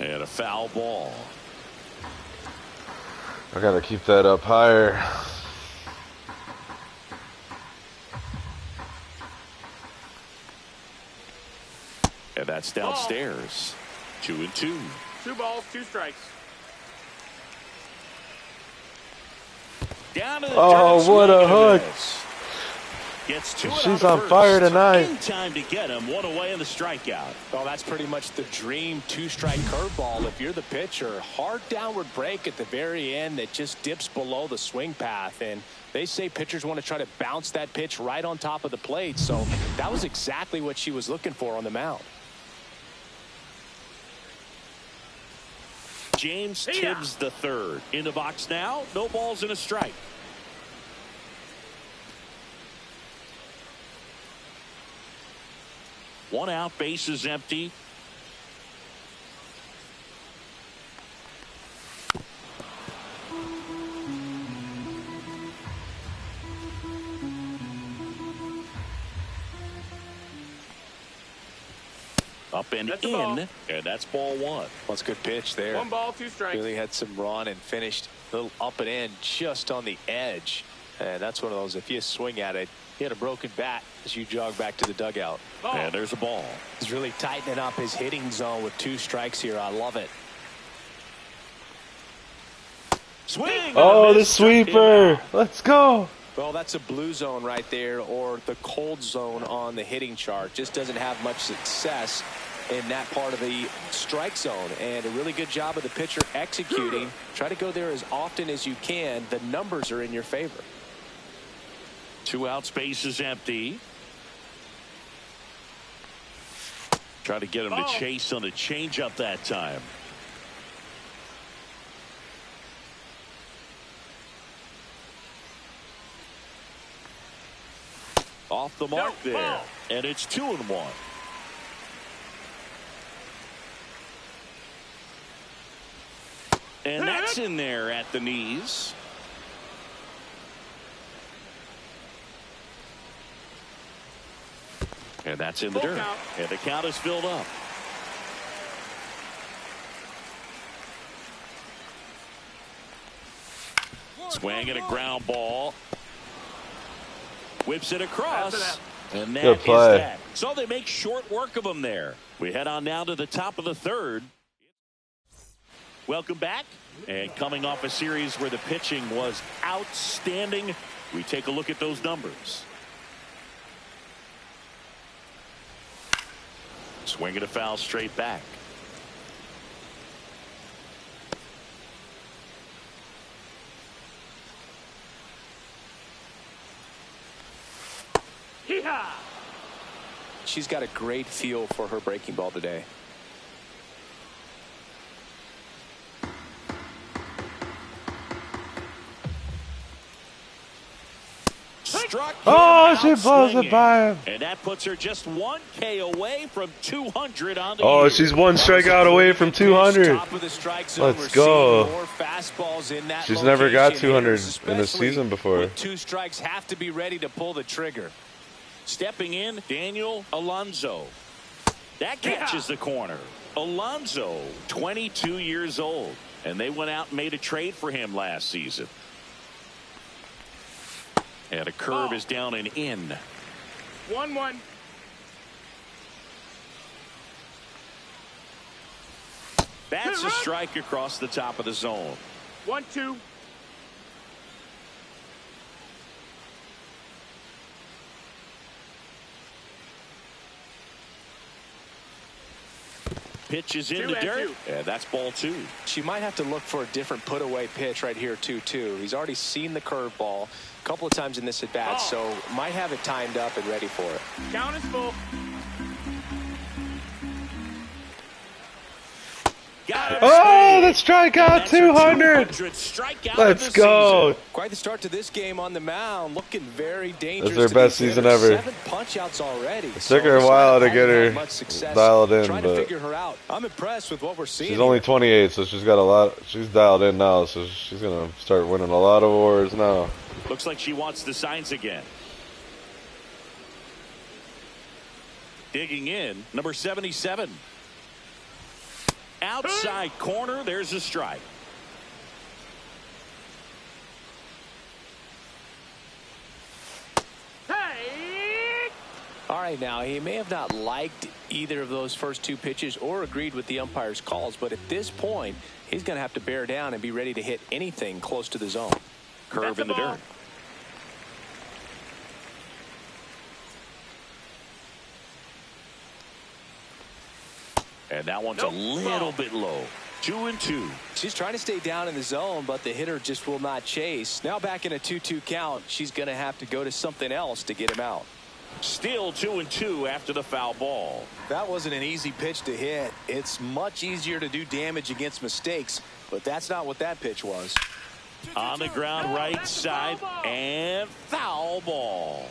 [SPEAKER 1] And a foul ball.
[SPEAKER 3] I gotta keep that up higher.
[SPEAKER 1] And that's downstairs. 2-2.
[SPEAKER 4] 2 balls, 2 strikes.
[SPEAKER 1] Down to the
[SPEAKER 3] Oh,
[SPEAKER 1] dirt,
[SPEAKER 3] what a hook.
[SPEAKER 1] Gets 2
[SPEAKER 3] She's on fire tonight.
[SPEAKER 1] In time to get him. 1 away in the strikeout.
[SPEAKER 2] Well, that's pretty much the dream 2-strike curveball. If you're the pitcher, hard downward break at the very end that just dips below the swing path. And they say pitchers want to try to bounce that pitch right on top of the plate. So that was exactly what she was looking for on the mound.
[SPEAKER 1] James Tibbs III in the box now. No balls and a strike. One out, base is empty. Up and in, and that's ball 1.
[SPEAKER 2] Well, it's a good pitch there.
[SPEAKER 4] 1 ball, 2 strikes.
[SPEAKER 2] Really had some run and finished a little up and in just on the edge. And that's one of those, if you swing at it, he had a broken bat as you jog back to the dugout.
[SPEAKER 1] And there's a ball.
[SPEAKER 2] He's really tightening up his hitting zone with 2 strikes here. I love it.
[SPEAKER 1] Swing.
[SPEAKER 3] Oh, the sweeper. Let's go.
[SPEAKER 2] Well, that's a blue zone right there, or the cold zone on the hitting chart. Just doesn't have much success in that part of the strike zone. And a really good job of the pitcher executing. Try to go there as often as you can. The numbers are in your favor.
[SPEAKER 1] 2 outs, base is empty. Try to get him to chase on a changeup that time. Off the mark there. And it's 2-1. And that's in there at the knees. And that's in the dirt. And the count is filled up. Swing and a ground ball. Whips it across. And that is that. So they make short work of them there. We head on now to the top of the third. Welcome back. And coming off a series where the pitching was outstanding, we take a look at those numbers. Swing and a foul straight back.
[SPEAKER 2] She's got a great feel for her breaking ball today.
[SPEAKER 1] Struck.
[SPEAKER 3] Oh, she blows it by him.
[SPEAKER 1] And that puts her just 1 K away from 200 on the
[SPEAKER 3] Oh,
[SPEAKER 1] year.
[SPEAKER 3] she's 1 strikeout away from 200. Let's go. She's never got 200 in a season before.
[SPEAKER 2] 2 strikes, have to be ready to pull the trigger.
[SPEAKER 1] Stepping in, Daniel Alonso. That catches the corner. Alonso, 22 years old. And they went out and made a trade for him last season. And a curve is down and in.
[SPEAKER 4] 1-1.
[SPEAKER 1] That's a strike across the top of the zone.
[SPEAKER 4] 1-2.
[SPEAKER 1] Pitch is in the dirt. Yeah, that's ball 2.
[SPEAKER 2] She might have to look for a different put away pitch right here 2-2. He's already seen the curveball a couple of times in this at bat, so might have it timed up and ready for it.
[SPEAKER 4] Count is full.
[SPEAKER 3] Oh, the strikeout 200. Let's go.
[SPEAKER 2] Quite the start to this game on the mound. Looking very dangerous.
[SPEAKER 3] That's their best season ever.
[SPEAKER 2] 7 punch outs already.
[SPEAKER 3] It took her a while to get her dialed in,
[SPEAKER 2] Trying to
[SPEAKER 3] but
[SPEAKER 2] figure her out. I'm impressed with what we're seeing.
[SPEAKER 3] she's only 28, so she's got a lot. She's dialed in now, so she's gonna start winning a lot of awards now.
[SPEAKER 1] Looks like she wants the signs again. Digging in, number 77. Outside corner, there's a strike.
[SPEAKER 4] Hey!
[SPEAKER 2] All right, now, he may have not liked either of those first 2 pitches or agreed with the umpire's calls, but at this point, he's going to have to bear down and be ready to hit anything close to the zone.
[SPEAKER 1] Curve in the dirt. And that one's a little bit low. 2-2.
[SPEAKER 2] She's trying to stay down in the zone, but the hitter just will not chase. Now back in a 2-2 count, she's going to have to go to something else to get him out.
[SPEAKER 1] Still 2-2 after the foul ball.
[SPEAKER 2] That wasn't an easy pitch to hit. It's much easier to do damage against mistakes, but that's not what that pitch was.
[SPEAKER 1] On the ground right side, and foul ball.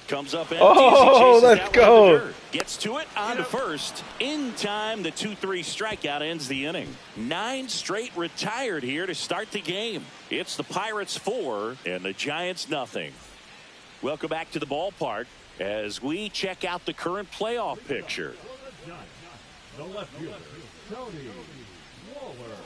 [SPEAKER 1] Comes up empty.
[SPEAKER 3] Oh, let's go.
[SPEAKER 1] Gets to it on to first. In time, the 2-3 strikeout ends the inning. 9 straight retired here to start the game. It's the Pirates 4 and the Giants nothing. Welcome back to the ballpark as we check out the current playoff picture.
[SPEAKER 6] The left fielder, Tony Waller.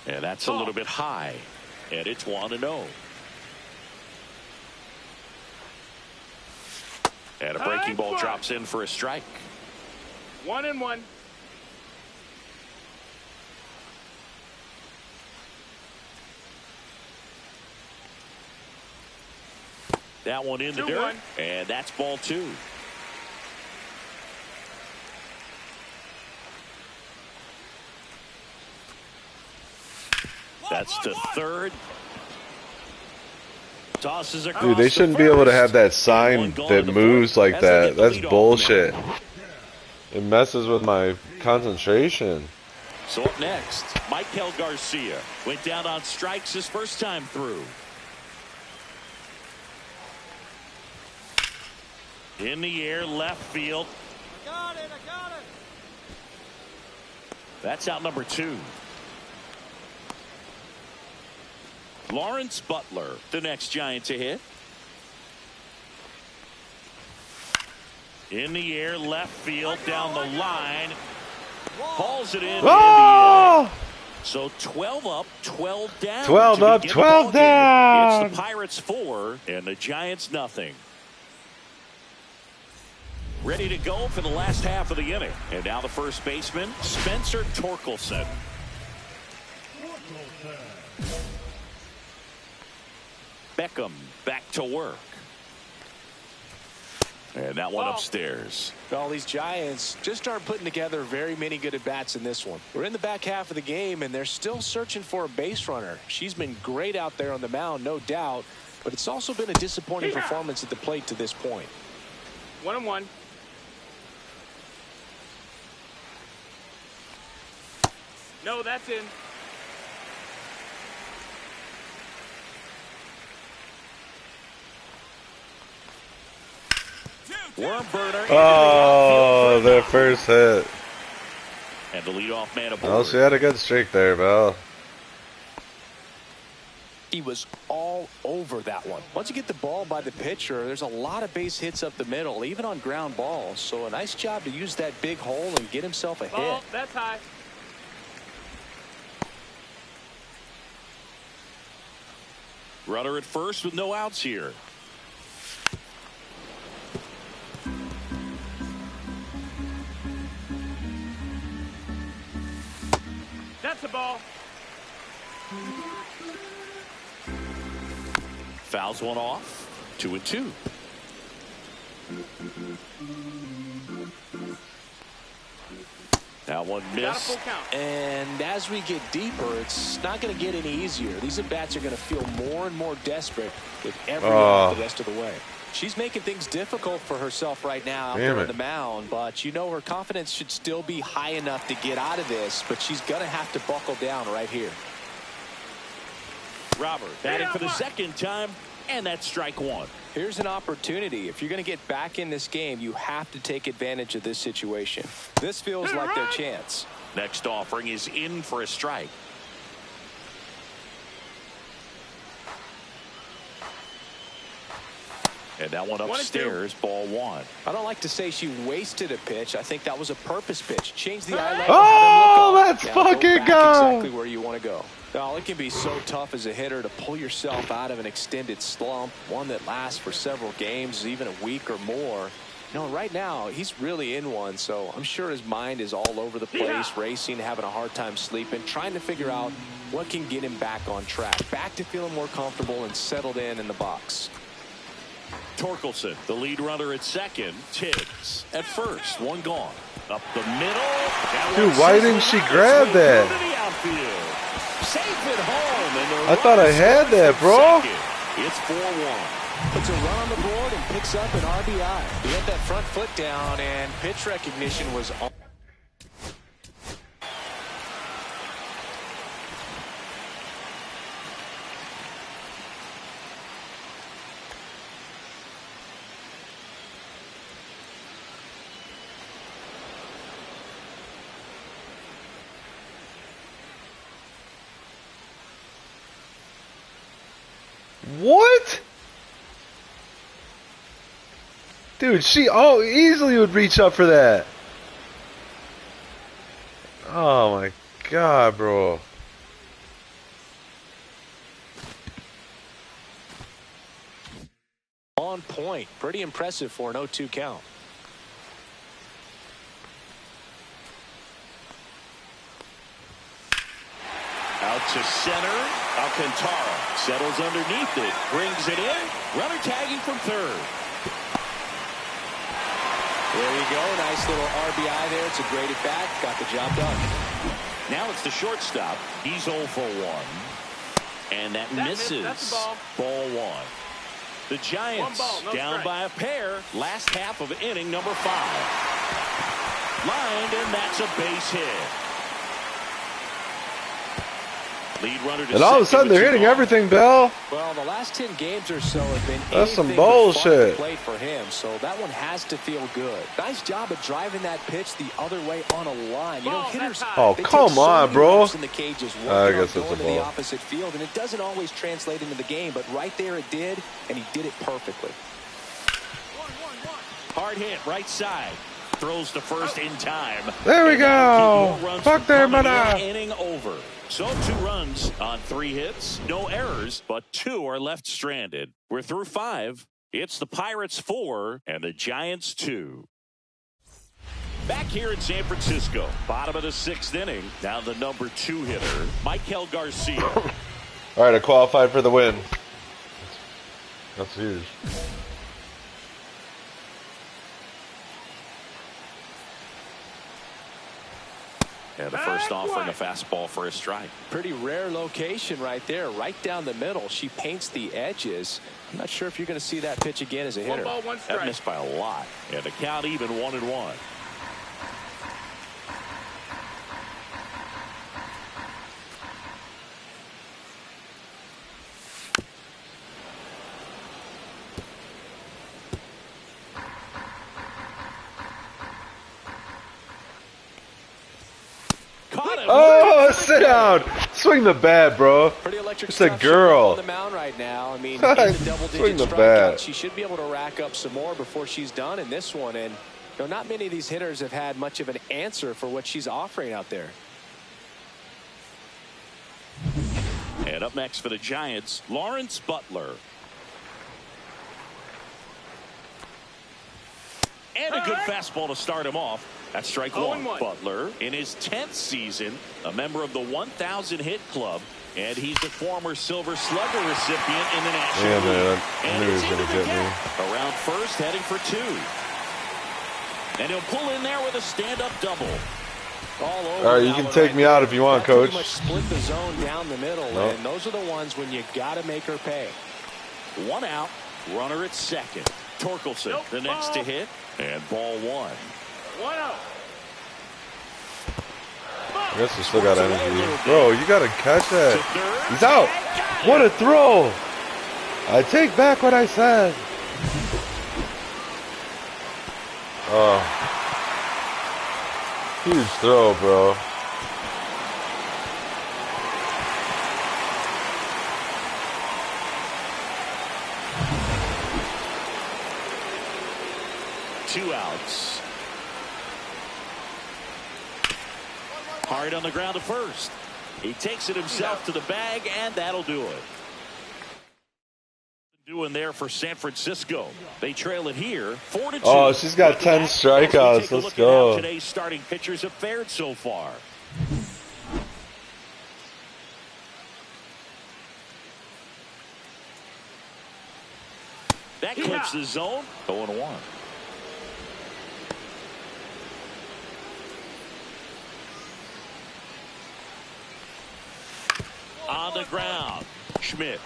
[SPEAKER 1] And that's a little bit high. And it's 1-0. And a breaking ball drops in for a strike.
[SPEAKER 4] 1-1.
[SPEAKER 1] That one in the dirt. And that's ball 2. That's to third. Tosses across.
[SPEAKER 3] Dude, they shouldn't be able to have that sign that moves like that. That's bullshit. It messes with my concentration.
[SPEAKER 1] So up next, Michael Garcia went down on strikes his first time through. In the air, left field.
[SPEAKER 4] I got it.
[SPEAKER 1] That's out number 2. Lawrence Butler, the next Giant to hit. In the air, left field, down the line. Hauls it in.
[SPEAKER 3] Oh!
[SPEAKER 1] So 12 up, 12 down.
[SPEAKER 3] 12 up, 12 down.
[SPEAKER 1] It's the Pirates 4 and the Giants nothing. Ready to go for the last half of the inning. And now the first baseman, Spencer Torkelson. Beacom back to work. And that one upstairs.
[SPEAKER 2] Well, these Giants just aren't putting together very many good at-bats in this one. We're in the back half of the game, and they're still searching for a base runner. She's been great out there on the mound, no doubt, but it's also been a disappointing performance at the plate to this point.
[SPEAKER 4] 1-1. No, that's in.
[SPEAKER 1] Worm burner.
[SPEAKER 3] Oh, their first hit.
[SPEAKER 1] And the leadoff man aboard.
[SPEAKER 3] Well, she had a good streak there, Val.
[SPEAKER 2] He was all over that one. Once you get the ball by the pitcher, there's a lot of base hits up the middle, even on ground balls. So a nice job to use that big hole and get himself a hit.
[SPEAKER 4] That's high.
[SPEAKER 1] Runner at first with no outs here.
[SPEAKER 4] That's the ball.
[SPEAKER 1] Fouls one off. 2-2. That one missed.
[SPEAKER 2] And as we get deeper, it's not going to get any easier. These at-bats are going to feel more and more desperate with every out the rest of the way. She's making things difficult for herself right now out there on the mound, but you know her confidence should still be high enough to get out of this, but she's going to have to buckle down right here.
[SPEAKER 1] Robert batting for the second time, and that's strike 1.
[SPEAKER 2] Here's an opportunity. If you're going to get back in this game, you have to take advantage of this situation. This feels like their chance.
[SPEAKER 1] Next offering is in for a strike. And that one upstairs, ball 1.
[SPEAKER 2] I don't like to say she wasted a pitch. I think that was a purpose pitch. Change the eye level.
[SPEAKER 3] Oh, let's fucking go.
[SPEAKER 2] Exactly where you want to go. Now, it can be so tough as a hitter to pull yourself out of an extended slump, one that lasts for several games, even a week or more. You know, right now, he's really in one, so I'm sure his mind is all over the place, racing, having a hard time sleeping, trying to figure out what can get him back on track, back to feeling more comfortable and settled in the box.
[SPEAKER 1] Torkelson, the lead runner at second. Tiggs at first. One gone. Up the middle.
[SPEAKER 3] Dude, why didn't she grab that?
[SPEAKER 1] Safe at home.
[SPEAKER 3] I thought I had that, bro.
[SPEAKER 1] It's 4-1.
[SPEAKER 2] Puts a run on the board and picks up an RBI. He had that front foot down, and pitch recognition was on.
[SPEAKER 3] What? Dude, she easily would reach up for that. Oh my god, bro.
[SPEAKER 2] on point. Pretty impressive for an 0-2 count.
[SPEAKER 1] Out to center. Alcantara settles underneath it. Brings it in. Runner tagging from third.
[SPEAKER 2] There you go. Nice little RBI there. It's a great at bat. Got the job done.
[SPEAKER 1] Now it's the shortstop. He's 0 for 1. And that misses.
[SPEAKER 4] That's the ball.
[SPEAKER 1] Ball 1. The Giants down
[SPEAKER 4] strike.
[SPEAKER 1] by a pair. Last half of inning number 5. Lined, and that's a base hit. Lead runner to
[SPEAKER 3] And all of a sudden they're hitting everything, Bill.
[SPEAKER 2] Well, the last 10 games or so have been
[SPEAKER 3] That's some
[SPEAKER 2] anything but
[SPEAKER 3] bullshit.
[SPEAKER 2] fun to play for him, so that one has to feel good. Nice job of driving that pitch the other way on a line. You know, hitters,
[SPEAKER 3] Oh,
[SPEAKER 2] they
[SPEAKER 3] come
[SPEAKER 2] take so
[SPEAKER 3] on,
[SPEAKER 2] many
[SPEAKER 3] bro.
[SPEAKER 2] reps in the cages,
[SPEAKER 3] I
[SPEAKER 2] working
[SPEAKER 3] guess
[SPEAKER 2] on
[SPEAKER 3] it's a
[SPEAKER 2] going to
[SPEAKER 3] ball.
[SPEAKER 2] the opposite field, and it doesn't always translate into the game, but right there it did, and he did it perfectly.
[SPEAKER 1] Hard hit, right side. Throws to first in time.
[SPEAKER 3] There we
[SPEAKER 1] And that'll
[SPEAKER 3] go.
[SPEAKER 1] keep more runs
[SPEAKER 3] Fuck
[SPEAKER 1] from
[SPEAKER 3] their
[SPEAKER 1] coming
[SPEAKER 3] mother.
[SPEAKER 1] in. Inning over. So 2 runs on 3 hits. No errors, but 2 are left stranded. We're through 5. It's the Pirates 4 and the Giants 2. Back here in San Francisco, bottom of the 6th inning. Now the number 2 hitter, Michael Garcia.
[SPEAKER 3] All right, I qualified for the win. That's huge.
[SPEAKER 1] And the first offering, a fastball for a strike.
[SPEAKER 2] Pretty rare location right there, right down the middle. She paints the edges. I'm not sure if you're going to see that pitch again as a hitter.
[SPEAKER 4] 1 ball, 1 strike.
[SPEAKER 1] That missed by a lot. And the count even 1-1.
[SPEAKER 3] Oh, sit down. Swing the bat, bro.
[SPEAKER 2] Pretty electric
[SPEAKER 3] It's a
[SPEAKER 2] stuff
[SPEAKER 3] girl.
[SPEAKER 2] on the mound right now. I mean, in the
[SPEAKER 3] Swing
[SPEAKER 2] double-digit
[SPEAKER 3] the
[SPEAKER 2] strikeouts,
[SPEAKER 3] bat.
[SPEAKER 2] she should be able to rack up some more before she's done in this one. And you know, not many of these hitters have had much of an answer for what she's offering out there.
[SPEAKER 1] And up next for the Giants, Lawrence Butler. And a good fastball to start him off. That's strike 1. Butler in his 10th season, a member of the 1,000 hit club, and he's a former Silver Slugger recipient in the National
[SPEAKER 3] Yeah,
[SPEAKER 1] League.
[SPEAKER 3] man. I
[SPEAKER 1] And
[SPEAKER 3] knew he
[SPEAKER 1] it's
[SPEAKER 3] was gonna
[SPEAKER 1] into the
[SPEAKER 3] get me.
[SPEAKER 1] gap. Around first, heading for 2. And he'll pull in there with a stand-up double.
[SPEAKER 2] All over.
[SPEAKER 3] All right, you can take me out if you want,
[SPEAKER 2] That pretty
[SPEAKER 3] Coach.
[SPEAKER 2] much split the zone down the middle,
[SPEAKER 3] Nope.
[SPEAKER 2] and those are the ones when you got to make her pay.
[SPEAKER 1] 1 out, runner at second. Torkelson, the next to hit, and ball 1.
[SPEAKER 4] 1-0.
[SPEAKER 3] I guess we still got energy. Bro, you got to catch that. He's out. What a throw. I take back what I said. Oh. Huge throw, bro.
[SPEAKER 1] Two outs. Hard on the ground to first. He takes it himself to the bag, and that'll do it. Doing there for San Francisco. They trail it here 4-2.
[SPEAKER 3] Oh, she's got 10 strikeouts. Let's go.
[SPEAKER 1] Today's starting pitchers have fared so far. That clips the zone. 0-1. On the ground, Schmidt.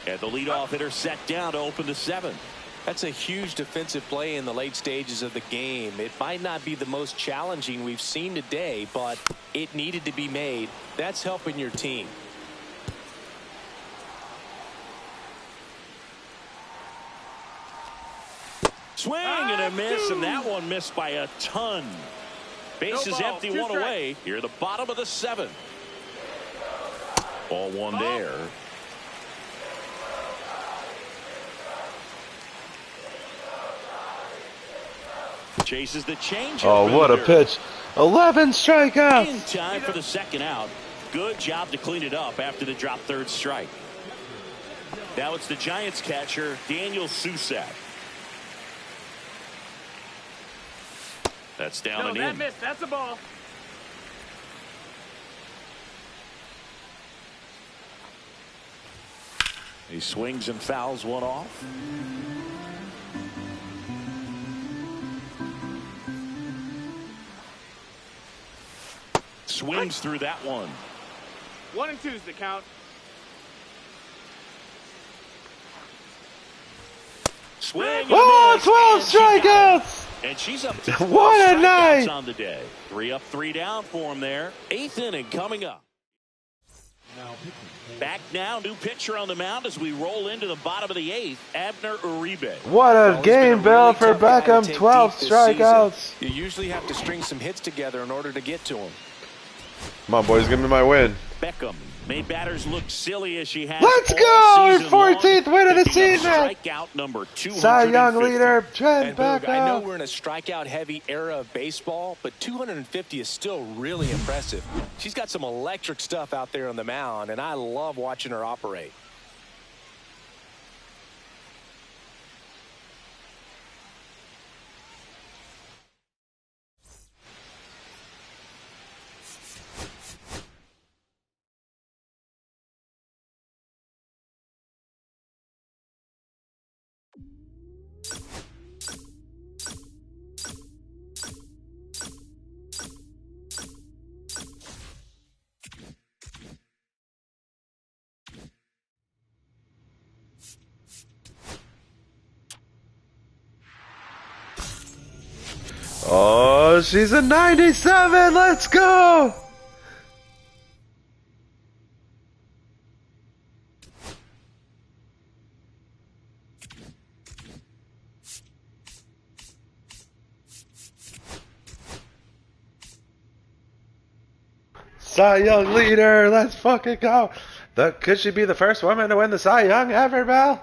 [SPEAKER 1] And the leadoff hitter set down to open the 7th.
[SPEAKER 2] That's a huge defensive play in the late stages of the game. It might not be the most challenging we've seen today, but it needed to be made. That's helping your team.
[SPEAKER 1] Swing and a miss, and that one missed by a ton. Bases empty, 1 away. Here, the bottom of the 7th. Ball 1 there. Chases the change.
[SPEAKER 3] Oh, what a pitch. 11 strikeouts.
[SPEAKER 1] In time for the 2nd out. Good job to clean it up after the drop 3rd strike. Now it's the Giants catcher, Daniel Susak. That's down
[SPEAKER 4] No,
[SPEAKER 1] and
[SPEAKER 4] that
[SPEAKER 1] in.
[SPEAKER 4] missed. That's a ball.
[SPEAKER 1] He swings and fouls one off. Swings through that one.
[SPEAKER 4] 1 and 2's the count.
[SPEAKER 1] Swing.
[SPEAKER 3] Oh, 12 strikeouts.
[SPEAKER 1] And she's up to 12
[SPEAKER 3] What a
[SPEAKER 1] strikeouts
[SPEAKER 3] night
[SPEAKER 1] on the day. 3 up, 3 down for him there. 8th inning coming up.
[SPEAKER 6] Now pitching.
[SPEAKER 1] Back now, new pitcher on the mound as we roll into the bottom of the 8th, Abner Uribe.
[SPEAKER 3] What a
[SPEAKER 2] Well, he's been
[SPEAKER 3] game, Bill,
[SPEAKER 2] really
[SPEAKER 3] for
[SPEAKER 2] tough guy to
[SPEAKER 3] Beacom.
[SPEAKER 2] take
[SPEAKER 3] 12
[SPEAKER 2] deep this
[SPEAKER 3] strikeouts.
[SPEAKER 2] season. You usually have to string some hits together in order to get to him.
[SPEAKER 3] Come on, boys, give me my win.
[SPEAKER 1] Beckham made batters look silly as she has.
[SPEAKER 3] Let's
[SPEAKER 1] all
[SPEAKER 3] go!
[SPEAKER 1] season
[SPEAKER 3] 14th
[SPEAKER 1] long,
[SPEAKER 3] win of the
[SPEAKER 1] picking up
[SPEAKER 3] season.
[SPEAKER 1] Strikeout number 250.
[SPEAKER 3] Cy Young leader, Trent
[SPEAKER 2] And Boog, I know
[SPEAKER 3] Beckham.
[SPEAKER 2] we're in a strikeout-heavy era of baseball, but 250 is still really impressive. She's got some electric stuff out there on the mound, and I love watching her operate.
[SPEAKER 3] Oh, she's a 97. Let's go. Cy Young leader. Let's fucking go. Could she be the first woman to win the Cy Young ever, Bell?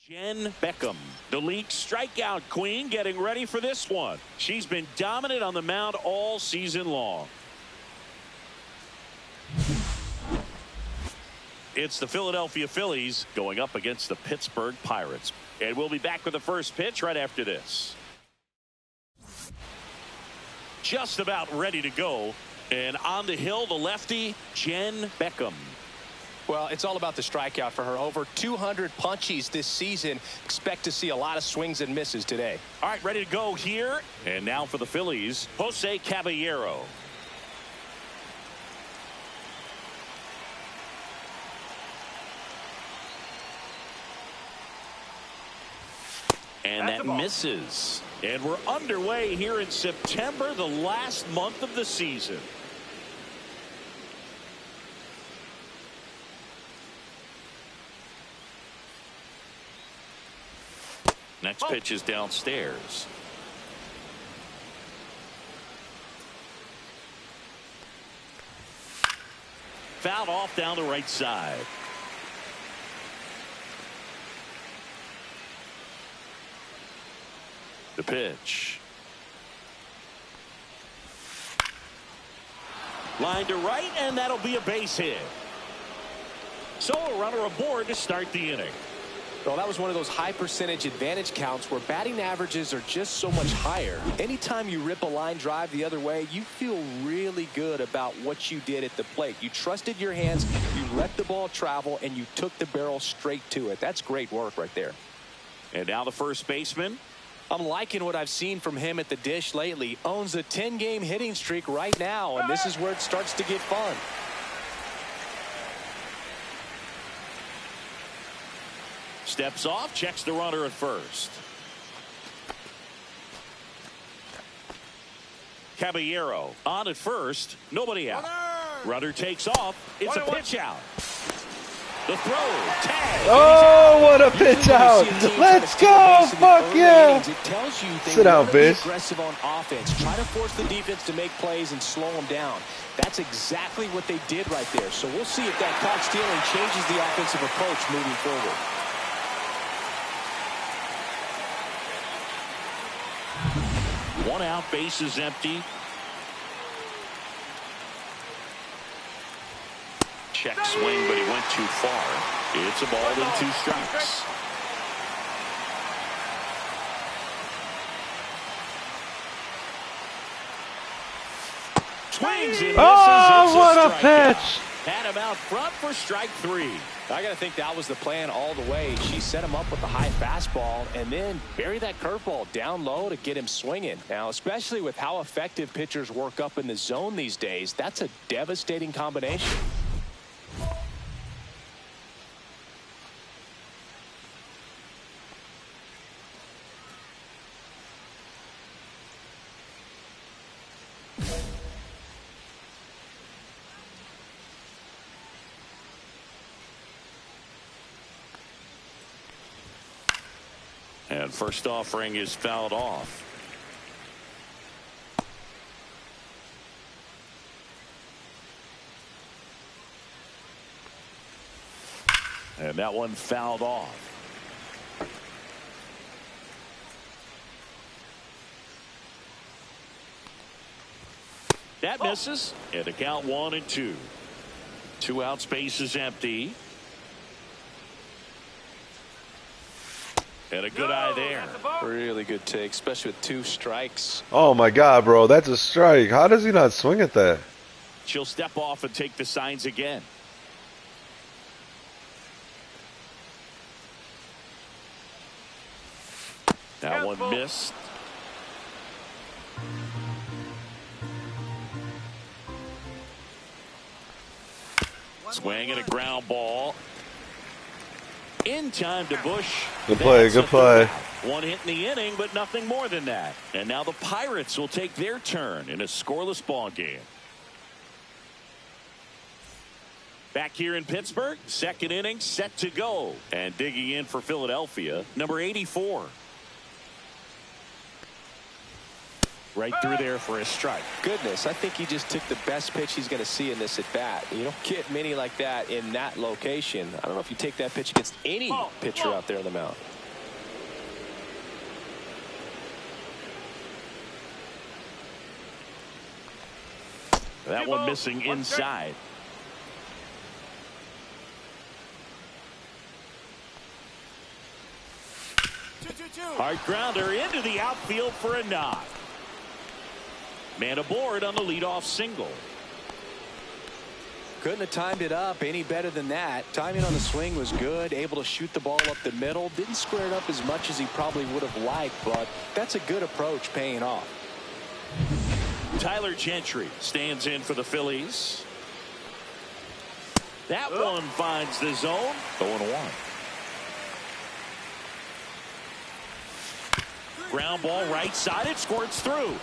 [SPEAKER 1] Beacom, the league strikeout queen, getting ready for this one. She's been dominant on the mound all season long. It's the Philadelphia Phillies going up against the Pittsburgh Pirates. And we'll be back with the first pitch right after this. Just about ready to go. And on the hill, the lefty, Beacom.
[SPEAKER 2] Well, it's all about the strikeout for her. Over 200 punchies this season. Expect to see a lot of swings and misses today.
[SPEAKER 1] All right, ready to go here. And now for the Phillies, Jose Caballero. And that misses. And we're underway here in September, the last month of the season. Next pitch is downstairs. Fouled off down the right side. The pitch. Line to right, and that'll be a base hit. So a runner aboard to start the inning.
[SPEAKER 2] Well, that was one of those high percentage advantage counts where batting averages are just so much higher. Anytime you rip a line drive the other way, you feel really good about what you did at the plate. You trusted your hands, you let the ball travel, and you took the barrel straight to it. That's great work right there.
[SPEAKER 1] And now the first baseman.
[SPEAKER 2] I'm liking what I've seen from him at the dish lately. Owns a 10-game hitting streak right now, and this is where it starts to get fun.
[SPEAKER 1] Steps off, checks the runner at first. Caballero on at first, nobody out. Runner takes off. It's a pitch out. The throw, tag.
[SPEAKER 3] Oh, what a pitch out. Let's go. Fuck yeah. Sit down, bitch.
[SPEAKER 2] Aggressive on offense. Try to force the defense to make plays and slow them down. That's exactly what they did right there. So we'll see if that caught stealing changes the offensive approach moving forward.
[SPEAKER 1] One out, base is empty. Check swing, but he went too far. It's a ball and 2 strikes. Swings and misses.
[SPEAKER 3] Oh, what a pitch.
[SPEAKER 1] Had him out front for strike 3.
[SPEAKER 2] I got to think that was the plan all the way. She set him up with a high fastball and then bury that curveball down low to get him swinging. Now, especially with how effective pitchers work up in the zone these days, that's a devastating combination.
[SPEAKER 1] And first offering is fouled off. And that one fouled off. That misses. And the count 1-2. 2 outs, base is empty. And a good eye there.
[SPEAKER 2] Really good take, especially with 2 strikes.
[SPEAKER 3] Oh my God, bro, that's a strike. How does he not swing at that?
[SPEAKER 1] She'll step off and take the signs again. That one missed. Swing and a ground ball. In time to Bush.
[SPEAKER 3] Good play, good play.
[SPEAKER 1] One hit in the inning, but nothing more than that. And now the Pirates will take their turn in a scoreless ball game. Back here in Pittsburgh, second inning set to go. And digging in for Philadelphia, number 84. Right through there for a strike.
[SPEAKER 2] Goodness, I think he just took the best pitch he's going to see in this at bat. You don't get many like that in that location. I don't know if you take that pitch against any pitcher out there on the mound.
[SPEAKER 1] That one missing inside. Hard grounder into the outfield for a knock. Man aboard on the leadoff single.
[SPEAKER 2] Couldn't have timed it up any better than that. Timing on the swing was good. Able to shoot the ball up the middle. Didn't square it up as much as he probably would have liked, but that's a good approach paying off.
[SPEAKER 1] Tyler Gentry stands in for the Phillies. That one finds the zone. 0-1. Ground ball right side. It squirts through.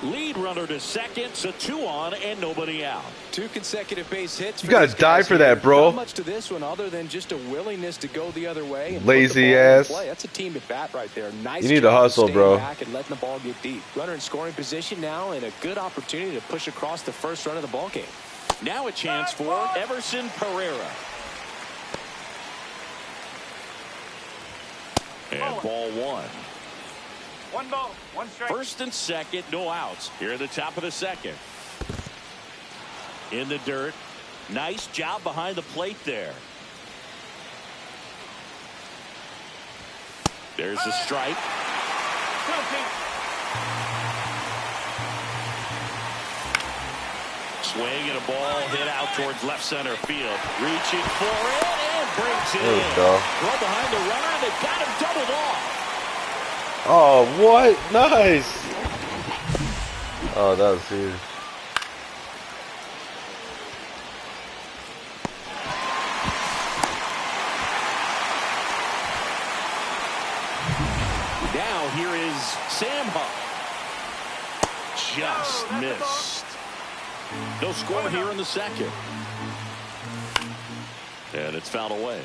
[SPEAKER 1] Lead runner to second, so 2 on and nobody out.
[SPEAKER 2] 2 consecutive base hits.
[SPEAKER 3] You gotta die for that, bro.
[SPEAKER 2] Not much to this one other than just a willingness to go the other way. And
[SPEAKER 3] lazy ass.
[SPEAKER 2] That's a team at bat right there. Nice.
[SPEAKER 3] You need to hustle, bro.
[SPEAKER 2] Back and letting the ball get deep. Runner in scoring position now, and a good opportunity to push across the first run of the ball game.
[SPEAKER 1] Now a chance for Everson Pereira. And ball 1.
[SPEAKER 4] 1 ball, 1 strike.
[SPEAKER 1] First and second, no outs. Here at the top of the second. In the dirt. Nice job behind the plate there. There's the strike. Swing and a ball hit out towards left center field. Reaching for it and brings it in. Throw behind the runner, and they've got him doubled off.
[SPEAKER 3] Oh, what? Nice. Oh, that was huge.
[SPEAKER 1] Now here is Sam Huff. Just missed. No score here in the second. And it's fouled away.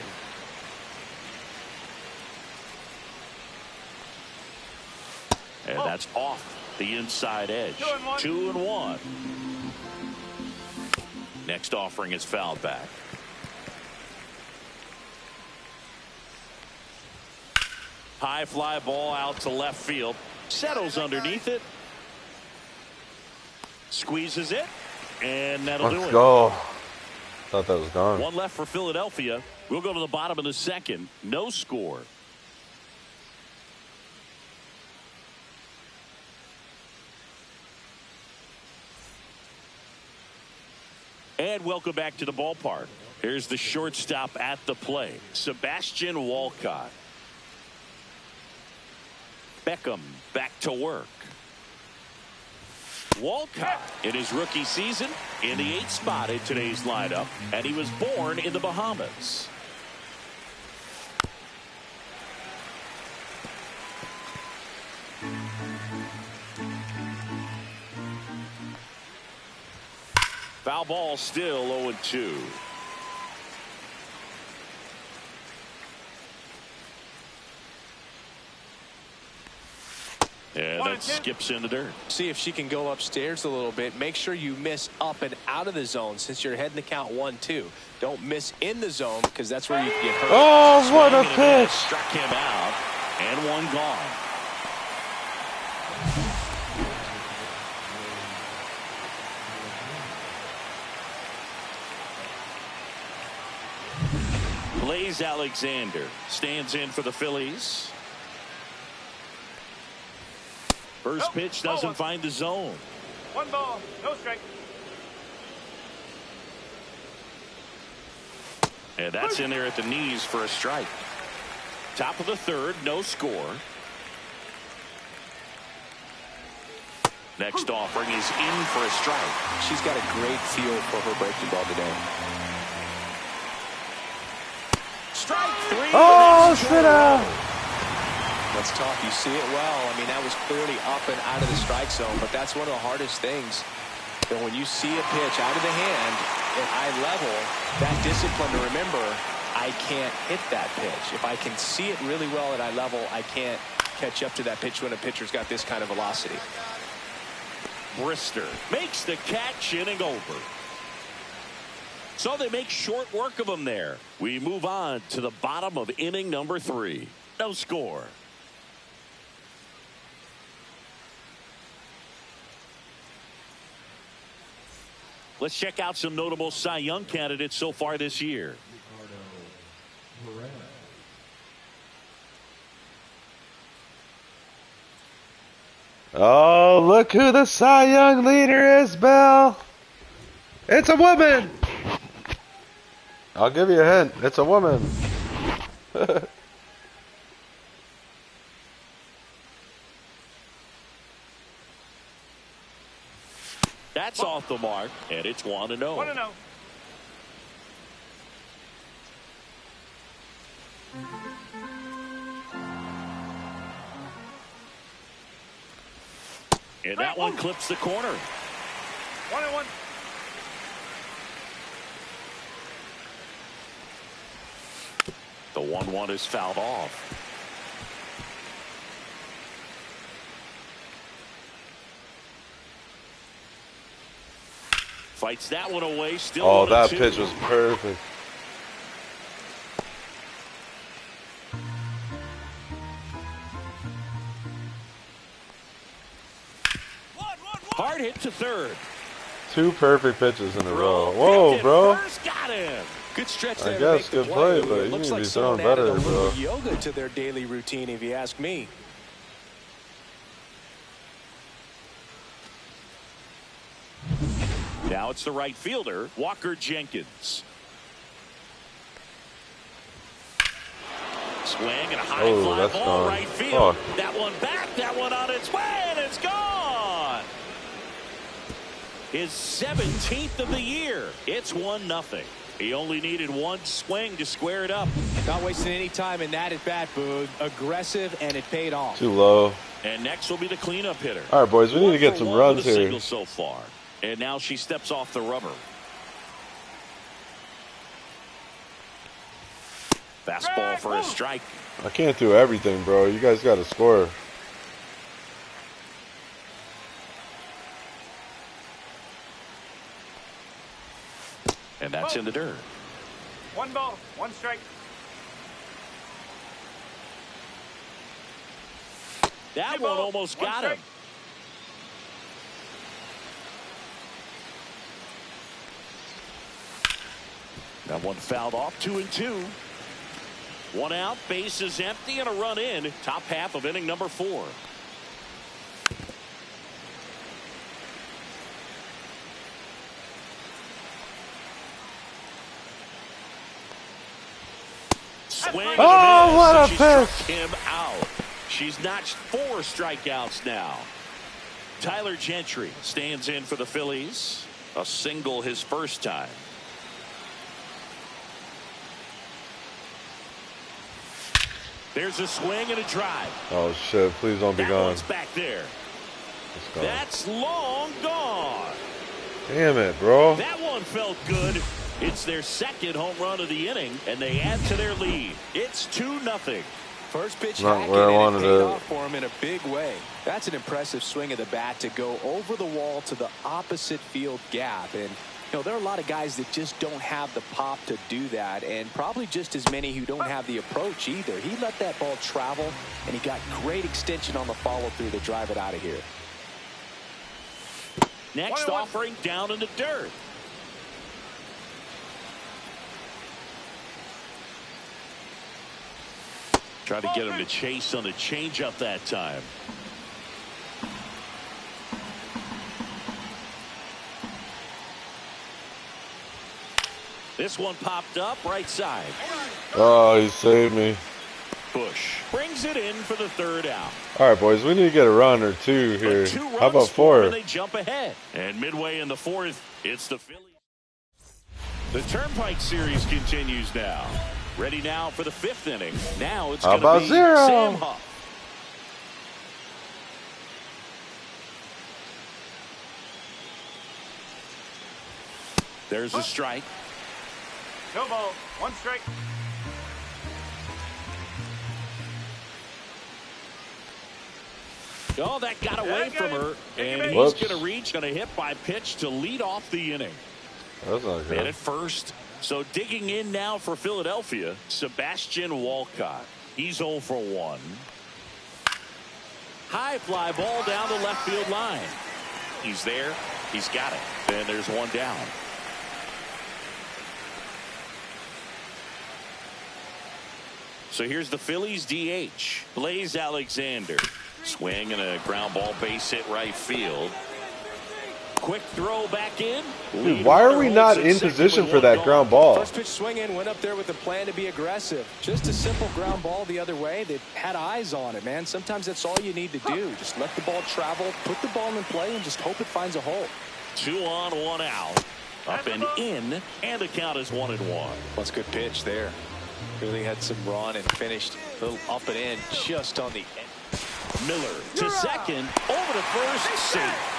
[SPEAKER 1] And that's off the inside edge. 2-1. Next offering is fouled back. High fly ball out to left field. Settles underneath it. Squeezes it. And that'll do it.
[SPEAKER 3] Let's go. Thought that was gone.
[SPEAKER 1] 1 left for Philadelphia. We'll go to the bottom of the second. No score. And welcome back to the ballpark. Here's the shortstop at the plate, Sebastian Walcott. Beacom back to work. Walcott in his rookie season in the 8th spot in today's lineup, and he was born in the Bahamas. Foul ball, still 0-2. And that skips in the dirt.
[SPEAKER 2] See if she can go upstairs a little bit. Make sure you miss up and out of the zone since you're heading the count 1-2. Don't miss in the zone because that's where you get hurt.
[SPEAKER 3] Oh, what a pitch.
[SPEAKER 1] Struck him out, and 1 gone. Blaze Alexander stands in for the Phillies. First pitch doesn't find the zone.
[SPEAKER 4] 1 ball, no strike.
[SPEAKER 1] And that's in there at the knees for a strike. Top of the third, no score. Next offering is in for a strike.
[SPEAKER 2] She's got a great feel for her breaking ball today.
[SPEAKER 1] Strike 3.
[SPEAKER 3] Oh, sit down.
[SPEAKER 2] That's tough. You see it well. I mean, that was clearly up and out of the strike zone, but that's one of the hardest things. That when you see a pitch out of the hand at eye level, that discipline to remember, I can't hit that pitch. If I can see it really well at eye level, I can't catch up to that pitch when a pitcher's got this kind of velocity.
[SPEAKER 1] Brister makes the catch, inning over. So they make short work of him there. We move on to the bottom of inning number 3. No score. Let's check out some notable Cy Young candidates so far this year.
[SPEAKER 3] Oh, look who the Cy Young leader is, Bill. It's a woman. I'll give you a hint. It's a woman.
[SPEAKER 1] That's off the mark, and it's 1-0.
[SPEAKER 4] 1-0.
[SPEAKER 1] And that one clips the corner.
[SPEAKER 4] 1-1.
[SPEAKER 1] The 1-1 is fouled off. Fights that one away. Still.
[SPEAKER 3] Oh, that
[SPEAKER 1] 1-2.
[SPEAKER 3] pitch was perfect.
[SPEAKER 1] Hard hit to third.
[SPEAKER 3] 2 perfect pitches in a row. Whoa, bro.
[SPEAKER 1] First, got him.
[SPEAKER 2] Good stretch
[SPEAKER 3] I
[SPEAKER 2] there.
[SPEAKER 3] guess
[SPEAKER 2] to make
[SPEAKER 3] good
[SPEAKER 2] the
[SPEAKER 3] play,
[SPEAKER 2] play,
[SPEAKER 3] but
[SPEAKER 2] it
[SPEAKER 3] you
[SPEAKER 2] looks
[SPEAKER 3] need to
[SPEAKER 2] like
[SPEAKER 3] be
[SPEAKER 2] someone
[SPEAKER 3] throwing better,
[SPEAKER 2] added a little
[SPEAKER 3] bro.
[SPEAKER 2] yoga to their daily routine, if you ask me.
[SPEAKER 1] Now it's the right fielder, Walker Jenkins. Swing and a high fly
[SPEAKER 3] that's
[SPEAKER 1] ball
[SPEAKER 3] gone.
[SPEAKER 1] right field.
[SPEAKER 3] Fuck.
[SPEAKER 1] That one back, that one on its way, and it's gone. His 17th of the year. It's 1-0. He only needed one swing to square it up.
[SPEAKER 2] Not wasting any time in that at bat, Boog. Aggressive, and it paid off.
[SPEAKER 3] Too low.
[SPEAKER 1] And next will be the cleanup hitter.
[SPEAKER 3] All right, boys, we need to get
[SPEAKER 1] 1 for
[SPEAKER 3] some
[SPEAKER 1] 1
[SPEAKER 3] runs
[SPEAKER 1] with a
[SPEAKER 3] here.
[SPEAKER 1] single so far. And now she steps off the rubber. Fastball for a strike.
[SPEAKER 3] I can't do everything, bro. You guys got to score.
[SPEAKER 1] And that's in the dirt.
[SPEAKER 4] 1 ball, 1 strike.
[SPEAKER 1] That
[SPEAKER 4] Two
[SPEAKER 1] one
[SPEAKER 4] ball,
[SPEAKER 1] almost
[SPEAKER 4] 1
[SPEAKER 1] got
[SPEAKER 4] strike.
[SPEAKER 1] him. That one fouled off. 2-2. 1 out, bases empty, and a run in. Top half of inning number 4. Swing and
[SPEAKER 3] Oh,
[SPEAKER 1] a miss,
[SPEAKER 3] what
[SPEAKER 1] and
[SPEAKER 3] a
[SPEAKER 1] she struck
[SPEAKER 3] pitch.
[SPEAKER 1] him out. She's notched 4 strikeouts now. Tyler Gentry stands in for the Phillies. A single his first time. There's a swing and a drive.
[SPEAKER 3] Oh, shit. Please don't be
[SPEAKER 1] That
[SPEAKER 3] gone.
[SPEAKER 1] one's back there.
[SPEAKER 3] It's gone.
[SPEAKER 1] That's long gone.
[SPEAKER 3] Damn it, bro.
[SPEAKER 1] That one felt good. It's their 2nd home run of the inning, and they add to their lead. It's 2-0.
[SPEAKER 2] First pitch
[SPEAKER 3] Not
[SPEAKER 2] hacking,
[SPEAKER 3] where I
[SPEAKER 2] and
[SPEAKER 3] wanted
[SPEAKER 2] it paid
[SPEAKER 3] it.
[SPEAKER 2] off for him in a big way. That's an impressive swing of the bat to go over the wall to the opposite field gap. And, you know, there are a lot of guys that just don't have the pop to do that, and probably just as many who don't have the approach either. He let that ball travel, and he got great extension on the follow-through to drive it out of here.
[SPEAKER 1] Next
[SPEAKER 4] 1-1.
[SPEAKER 1] offering down in the dirt. Try to get him to chase on the changeup that time. This one popped up right side.
[SPEAKER 3] Oh, he saved me.
[SPEAKER 1] Bush brings it in for the 3rd out.
[SPEAKER 3] All right, boys, we need to get a run or 2 here.
[SPEAKER 1] But 2 runs
[SPEAKER 3] How about
[SPEAKER 1] for 'em,
[SPEAKER 3] 4?
[SPEAKER 1] and they jump ahead. And midway in the 4th, it's the Phillies. The Turnpike Series continues now. Ready now for the 5th inning. Now it's
[SPEAKER 3] How
[SPEAKER 1] going to
[SPEAKER 3] about
[SPEAKER 1] be
[SPEAKER 3] 0?
[SPEAKER 1] Sam Huff. There's a strike.
[SPEAKER 4] 2 ball, 1 strike.
[SPEAKER 1] Oh, that got away from her. And he's
[SPEAKER 3] Whoops.
[SPEAKER 1] going to reach on a hit by pitch to lead off the inning.
[SPEAKER 3] That's not
[SPEAKER 1] And
[SPEAKER 3] good.
[SPEAKER 1] at first, so digging in now for Philadelphia, Sebastian Walcott. He's 0 for 1. High fly ball down the left field line. He's there. He's got it. And there's one down. So here's the Phillies DH. Blaze Alexander. Swing and a ground ball base hit right field. Quick throw back in.
[SPEAKER 3] Dude, why are we not in position for that ground ball?
[SPEAKER 2] First pitch swing in, went up there with a plan to be aggressive. Just a simple ground ball the other way. They had eyes on it, man. Sometimes that's all you need to do. Just let the ball travel, put the ball in play, and just hope it finds a hole.
[SPEAKER 1] 2 on, 1 out. Up and in, and the count is 1-1.
[SPEAKER 2] That's a good pitch there. Really had some run and finished a little up and in just on the end.
[SPEAKER 1] Miller to second, over to first, safe.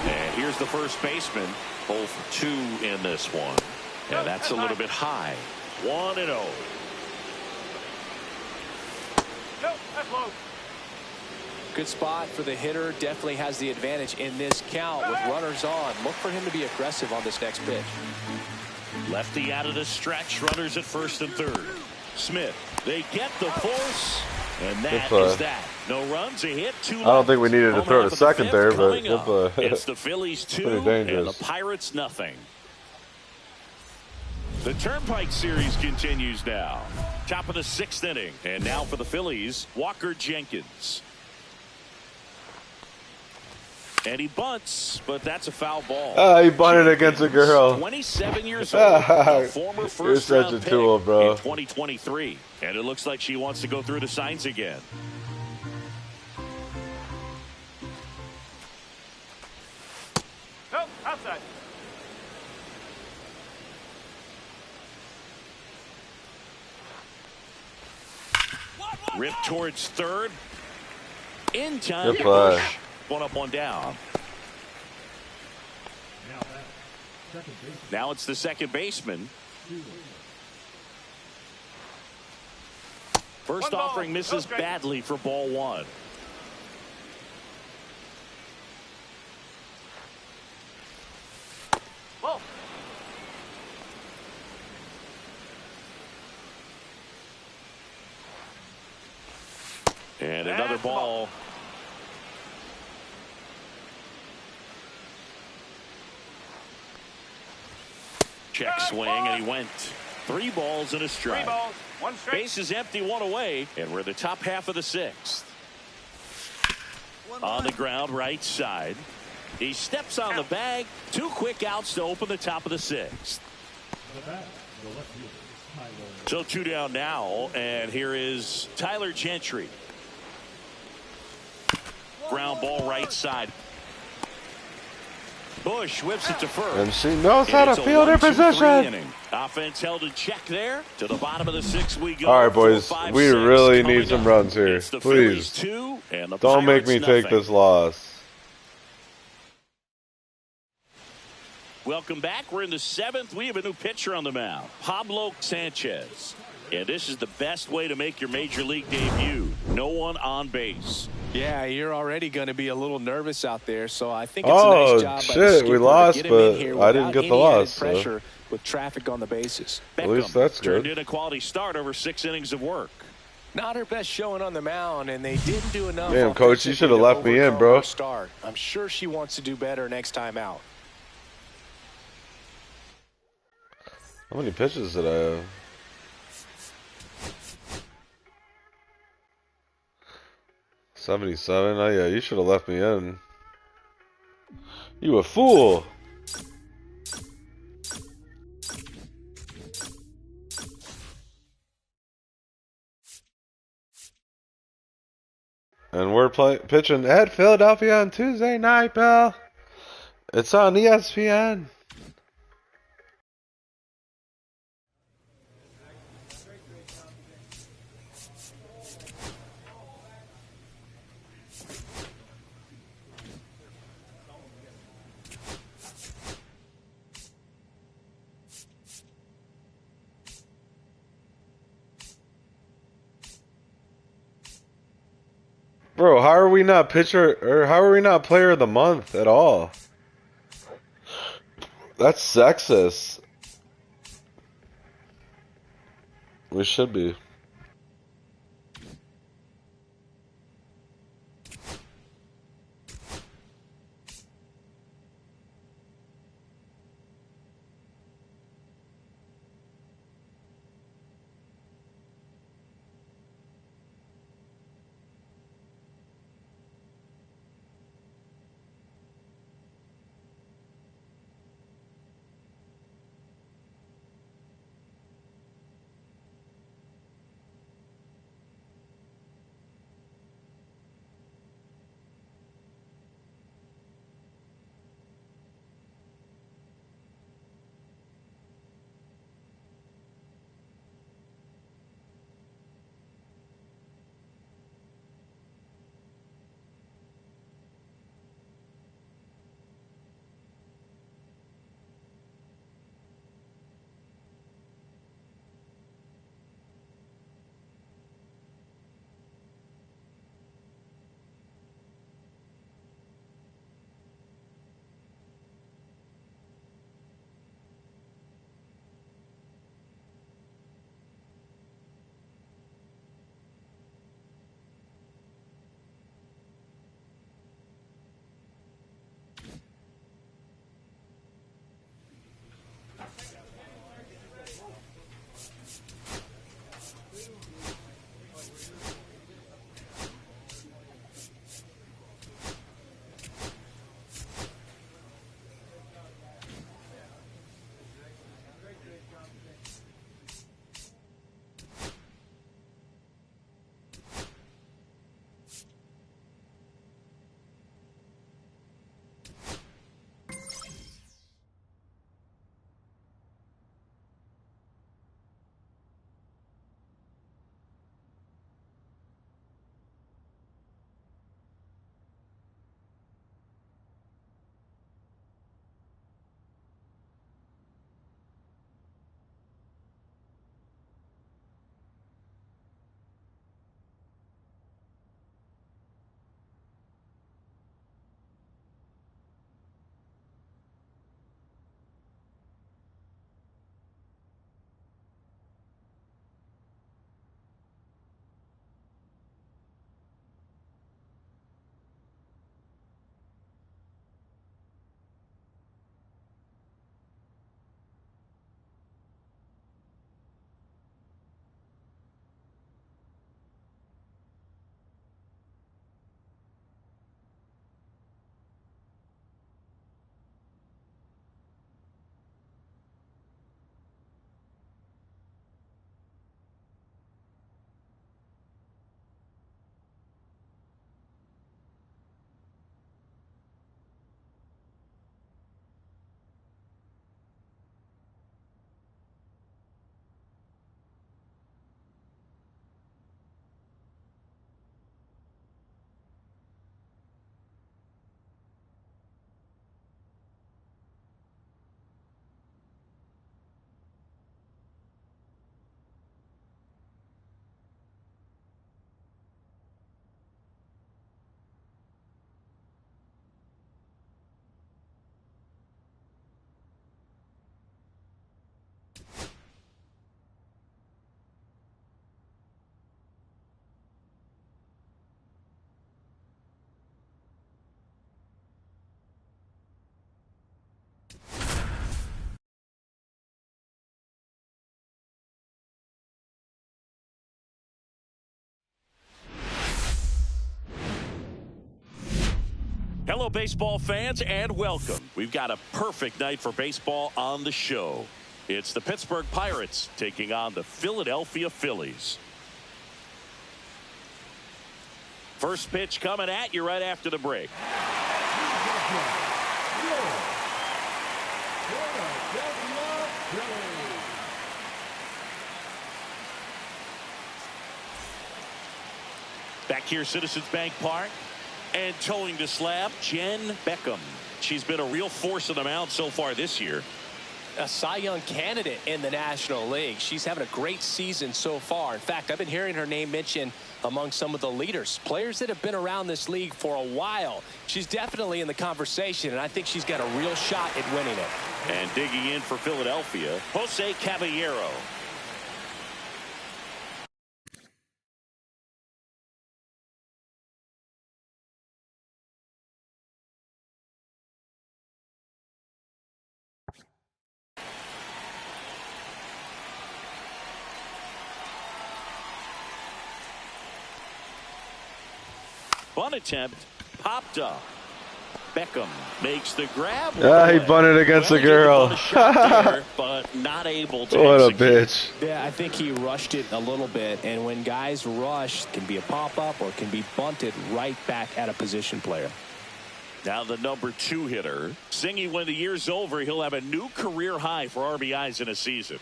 [SPEAKER 1] And here's the first baseman, 0 for 2 in this one. And that's a little bit high. 1-0.
[SPEAKER 4] Nope, that's low.
[SPEAKER 2] Good spot for the hitter. Definitely has the advantage in this count with runners on. Look for him to be aggressive on this next pitch.
[SPEAKER 1] Lefty out of the stretch, runners at first and third. Smith, they get the force, and that is that. No runs, a hit, 2 left.
[SPEAKER 3] I don't think we needed to throw to second there, but
[SPEAKER 1] it's the Phillies 2 and the Pirates nothing. The Turnpike Series continues now. Top of the 6th inning, and now for the Phillies, Walker Jenkins. And he bunts, but that's a foul ball.
[SPEAKER 3] He bunted against a girl.
[SPEAKER 1] 27 years old, a former first-round pick
[SPEAKER 3] tool, bro.
[SPEAKER 1] in 2023. And it looks like she wants to go through the signs again.
[SPEAKER 4] Nope, outside.
[SPEAKER 1] Rip towards third. In time.
[SPEAKER 3] Good play.
[SPEAKER 1] One up, one down. Now it's the second baseman. First offering misses badly for ball 1.
[SPEAKER 4] Whoa.
[SPEAKER 1] And another ball. Check swing, and he went 3 balls and a strike.
[SPEAKER 4] 3 balls, 1 strike.
[SPEAKER 1] Base is empty, 1 away, and we're the top half of the 6th. On the ground, right side. He steps on the bag. 2 quick outs to open the top of the 6th. So 2 down now, and here is Tyler Gentry. Ground ball right side. Bush whips it to first.
[SPEAKER 3] And she knows how to field her position.
[SPEAKER 1] Offense held in check there. To the bottom of the 6th we go.
[SPEAKER 3] All right, boys. We really need some runs here. Please. Don't make me take this loss.
[SPEAKER 1] Welcome back. We're in the 7th. We have a new pitcher on the mound, Pablo Sanchez. And this is the best way to make your major league debut. No one on base.
[SPEAKER 2] Yeah, you're already going to be a little nervous out there, so I think it's a nice job by the skipper
[SPEAKER 3] we lost,
[SPEAKER 2] to get him
[SPEAKER 3] but
[SPEAKER 2] in here
[SPEAKER 3] I didn't get the loss.
[SPEAKER 2] Pressure with traffic on the bases.
[SPEAKER 3] At least that's good.
[SPEAKER 1] Turned in a quality start over 6 innings of work.
[SPEAKER 2] Not her best showing on the mound, and they didn't do enough.
[SPEAKER 3] Damn, coach, you should have left me in, bro.
[SPEAKER 2] Start. I'm sure she wants to do better next time out.
[SPEAKER 3] How many pitches did I have? $77. Oh yeah, you should have left me in. You a fool. And we're pitching at Philadelphia on Tuesday night, Bill. It's on ESPN. Bro, how are we not pitcher or how are we not player of the month at all? That's sexist. We should be.
[SPEAKER 1] Hello, baseball fans, and welcome. We've got a perfect night for baseball on the show. It's the Pittsburgh Pirates taking on the Philadelphia Phillies. First pitch coming at you right after the break. Back here, Citizens Bank Park. And towing the slab, Jen Beacom. She's been a real force on the mound so far this year.
[SPEAKER 2] A Cy Young candidate in the National League. She's having a great season so far. In fact, I've been hearing her name mentioned among some of the leaders, players that have been around this league for a while. She's definitely in the conversation, and I think she's got a real shot at winning it.
[SPEAKER 1] And digging in for Philadelphia, Jose Caballero. Bunt attempt popped up. Beacom makes the grab.
[SPEAKER 3] He bunted against the girl.
[SPEAKER 1] There, but not able to
[SPEAKER 3] What
[SPEAKER 1] execute.
[SPEAKER 3] a bitch.
[SPEAKER 2] Yeah, I think he rushed it a little bit, and when guys rush, it can be a pop-up or it can be bunted right back at a position player.
[SPEAKER 1] Now the number 2 hitter. Singy, when the year's over, he'll have a new career high for RBIs in a season.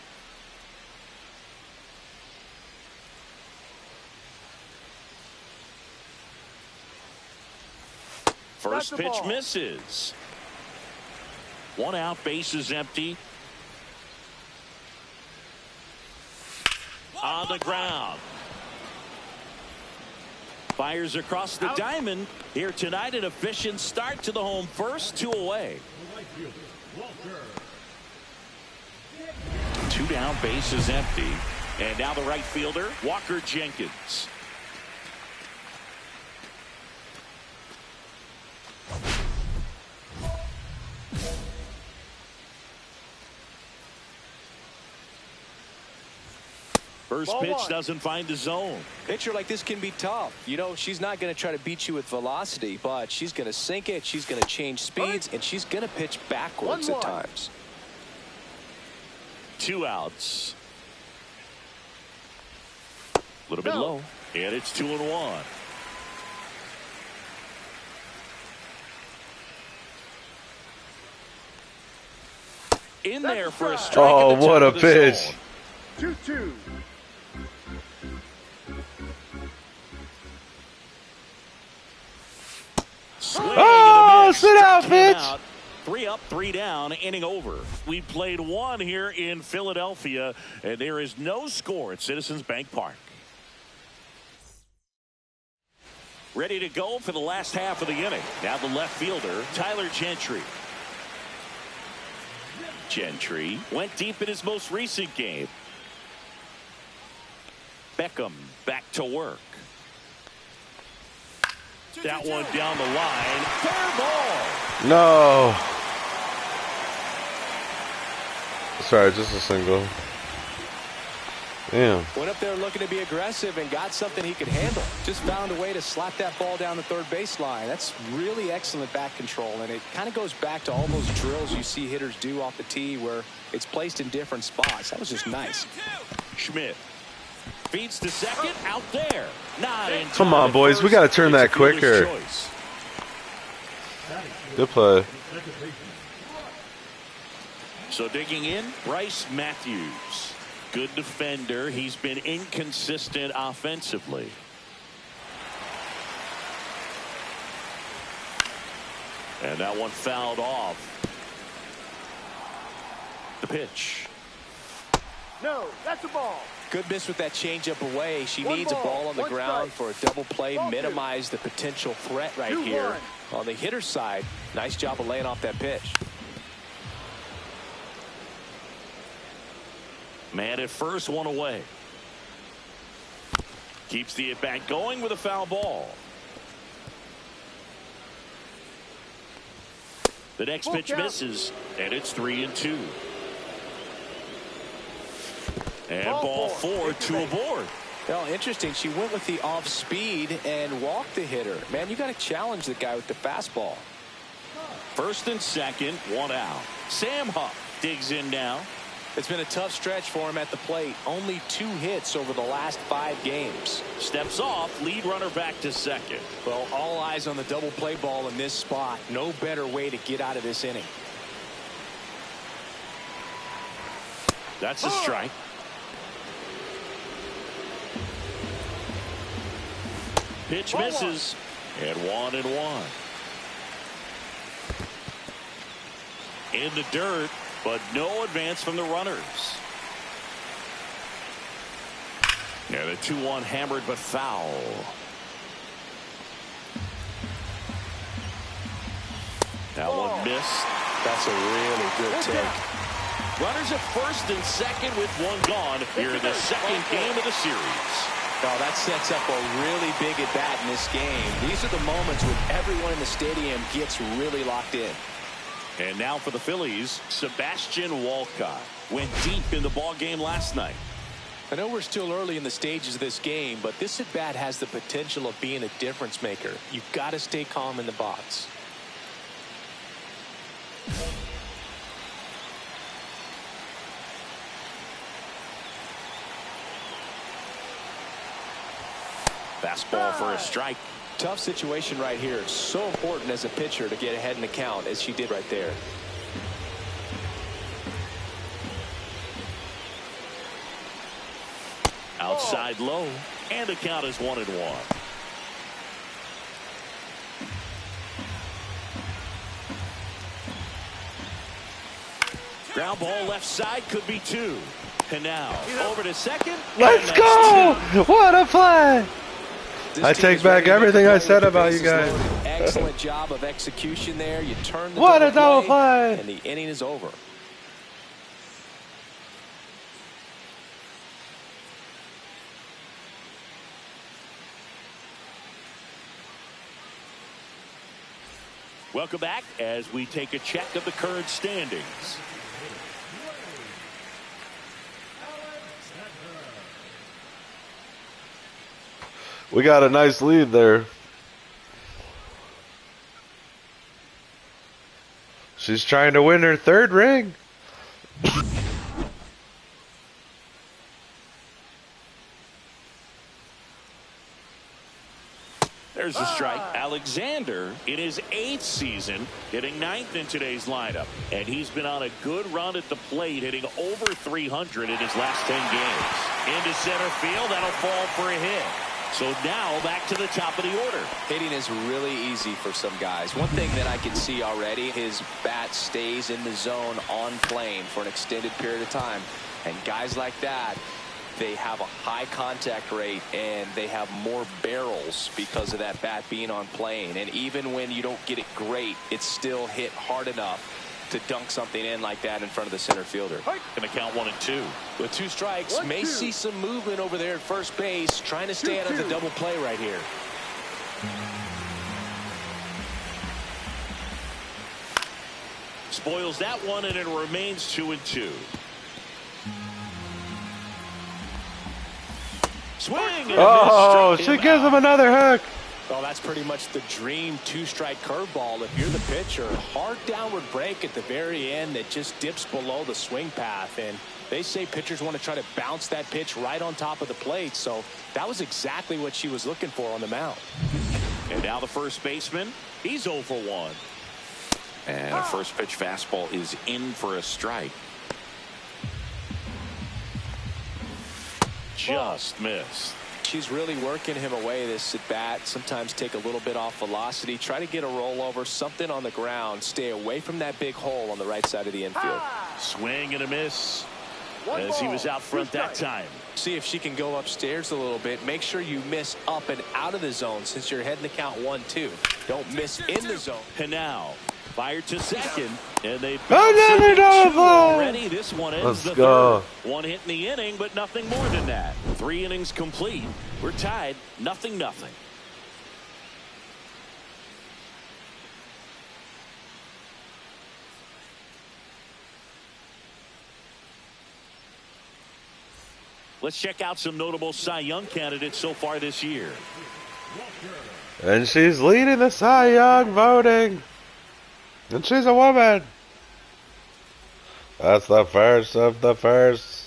[SPEAKER 1] First pitch misses. 1 out, bases empty. On the ground. Fires across the diamond. Here tonight, an efficient start to the home first, 2 away. 2 down, bases empty. And now the right fielder, Walker Jenkins. First pitch doesn't find the zone.
[SPEAKER 2] Pitcher like this can be tough. You know, she's not going to try to beat you with velocity, but she's going to sink it. She's going to change speeds, and she's going to pitch backwards at times.
[SPEAKER 1] 2 outs. A little bit low. And it's 2-1. In there for a strike.
[SPEAKER 3] Oh, what a pitch.
[SPEAKER 4] 2-2.
[SPEAKER 3] Oh, sit out, bitch.
[SPEAKER 1] 3 up, 3 down, inning over. We played 1 here in Philadelphia, and there is no score at Citizens Bank Park. Ready to go for the last half of the inning. Now the left fielder, Tyler Gentry. Gentry went deep in his most recent game. Beacom back to work. That one down the line. Fair ball.
[SPEAKER 3] No. Sorry, just a single. Damn.
[SPEAKER 2] Went up there looking to be aggressive and got something he could handle. Just found a way to slap that ball down the third baseline. That's really excellent bat control, and it kind of goes back to all those drills you see hitters do off the tee where it's placed in different spots. That was just nice.
[SPEAKER 1] Schmidt feeds to second, out there. Not in.
[SPEAKER 3] Come on, boys. We got to turn that quicker. Good play.
[SPEAKER 1] So digging in, Bryce Matthews. Good defender. He's been inconsistent offensively. And that one fouled off. The pitch.
[SPEAKER 4] No, that's a ball.
[SPEAKER 2] Good miss with that changeup away. She needs a ball on the ground for a double play, minimize the potential threat right here. On the hitter's side, nice job of laying off that pitch.
[SPEAKER 1] Man at first, 1 away. Keeps the at-bat going with a foul ball. The next pitch misses, and it's 3-2. And ball 4, 2 aboard.
[SPEAKER 2] Well, interesting. She went with the off speed and walked the hitter. Man, you got to challenge the guy with the fastball.
[SPEAKER 1] First and second, one out. Sam Huff digs in now.
[SPEAKER 2] It's been a tough stretch for him at the plate. Only 2 hits over the last 5 games.
[SPEAKER 1] Steps off, lead runner back to second.
[SPEAKER 2] Well, all eyes on the double play ball in this spot. No better way to get out of this inning.
[SPEAKER 1] That's a strike. Pitch misses. And 1-1. In the dirt, but no advance from the runners. Yeah, the 2-1 hammered but foul. That one missed.
[SPEAKER 2] That's a really good take.
[SPEAKER 1] Runners at first and second with 1 gone here in the second game of the series.
[SPEAKER 2] Oh, that sets up a really big at bat in this game. These are the moments when everyone in the stadium gets really locked in.
[SPEAKER 1] And now for the Phillies, Sebastian Walcott went deep in the ball game last night.
[SPEAKER 2] I know we're still early in the stages of this game, but this at bat has the potential of being a difference maker. You've got to stay calm in the box.
[SPEAKER 1] Fastball for a strike.
[SPEAKER 2] Tough situation right here. It's so important as a pitcher to get ahead in the count as she did right there.
[SPEAKER 1] Outside low, and the count is 1-1. Ground ball left side, could be 2. And now over to second.
[SPEAKER 3] Let's go! What a play! I take back everything I said about you guys.
[SPEAKER 2] Excellent job of execution there. You turn the
[SPEAKER 3] What a double play!
[SPEAKER 2] and the inning is over.
[SPEAKER 1] Welcome back as we take a check of the current standings.
[SPEAKER 3] We got a nice lead there. She's trying to win her 3rd ring.
[SPEAKER 1] There's a strike. Alexander in his 8th season, hitting 9th in today's lineup. And he's been on a good run at the plate, hitting over 300 in his last 10 games. Into center field, that'll fall for a hit. So now back to the top of the order.
[SPEAKER 2] Hitting is really easy for some guys. One thing that I can see already, his bat stays in the zone on plane for an extended period of time. And guys like that, they have a high contact rate and they have more barrels because of that bat being on plane. And even when you don't get it great, it's still hit hard enough to dunk something in like that in front of the center fielder.
[SPEAKER 1] Going to count 1-2.
[SPEAKER 2] With 2 strikes, may see some movement over there at first base, trying to stay out of the double play right here.
[SPEAKER 1] Spoils that one, and it remains 2-2. Swing. And
[SPEAKER 3] Oh, she gives him another hook.
[SPEAKER 2] Well, that's pretty much the dream 2-strike curveball. If you're the pitcher, hard downward break at the very end that just dips below the swing path. And they say pitchers want to try to bounce that pitch right on top of the plate. So that was exactly what she was looking for on the mound.
[SPEAKER 1] And now the first baseman, he's 0 for 1. And a first pitch fastball is in for a strike. Just missed.
[SPEAKER 2] She's really working him away this at bat. Sometimes take a little bit off velocity, try to get a rollover, something on the ground, stay away from that big hole on the right side of the infield.
[SPEAKER 1] Swing and a miss as he was out front that time.
[SPEAKER 2] See if she can go upstairs a little bit. Make sure you miss up and out of the zone since you're heading to count 1-2. Don't miss in the zone.
[SPEAKER 1] And now fired to second, and they
[SPEAKER 3] Another double play.
[SPEAKER 1] already. This one ends
[SPEAKER 3] Let's
[SPEAKER 1] the
[SPEAKER 3] go.
[SPEAKER 1] 3rd. 1 hit in the inning, but nothing more than that. 3 innings complete. We're tied, 0-0. Let's check out some notable Cy Young candidates so far this year.
[SPEAKER 3] And she's leading the Cy Young voting. And she's a woman. That's the first of the first.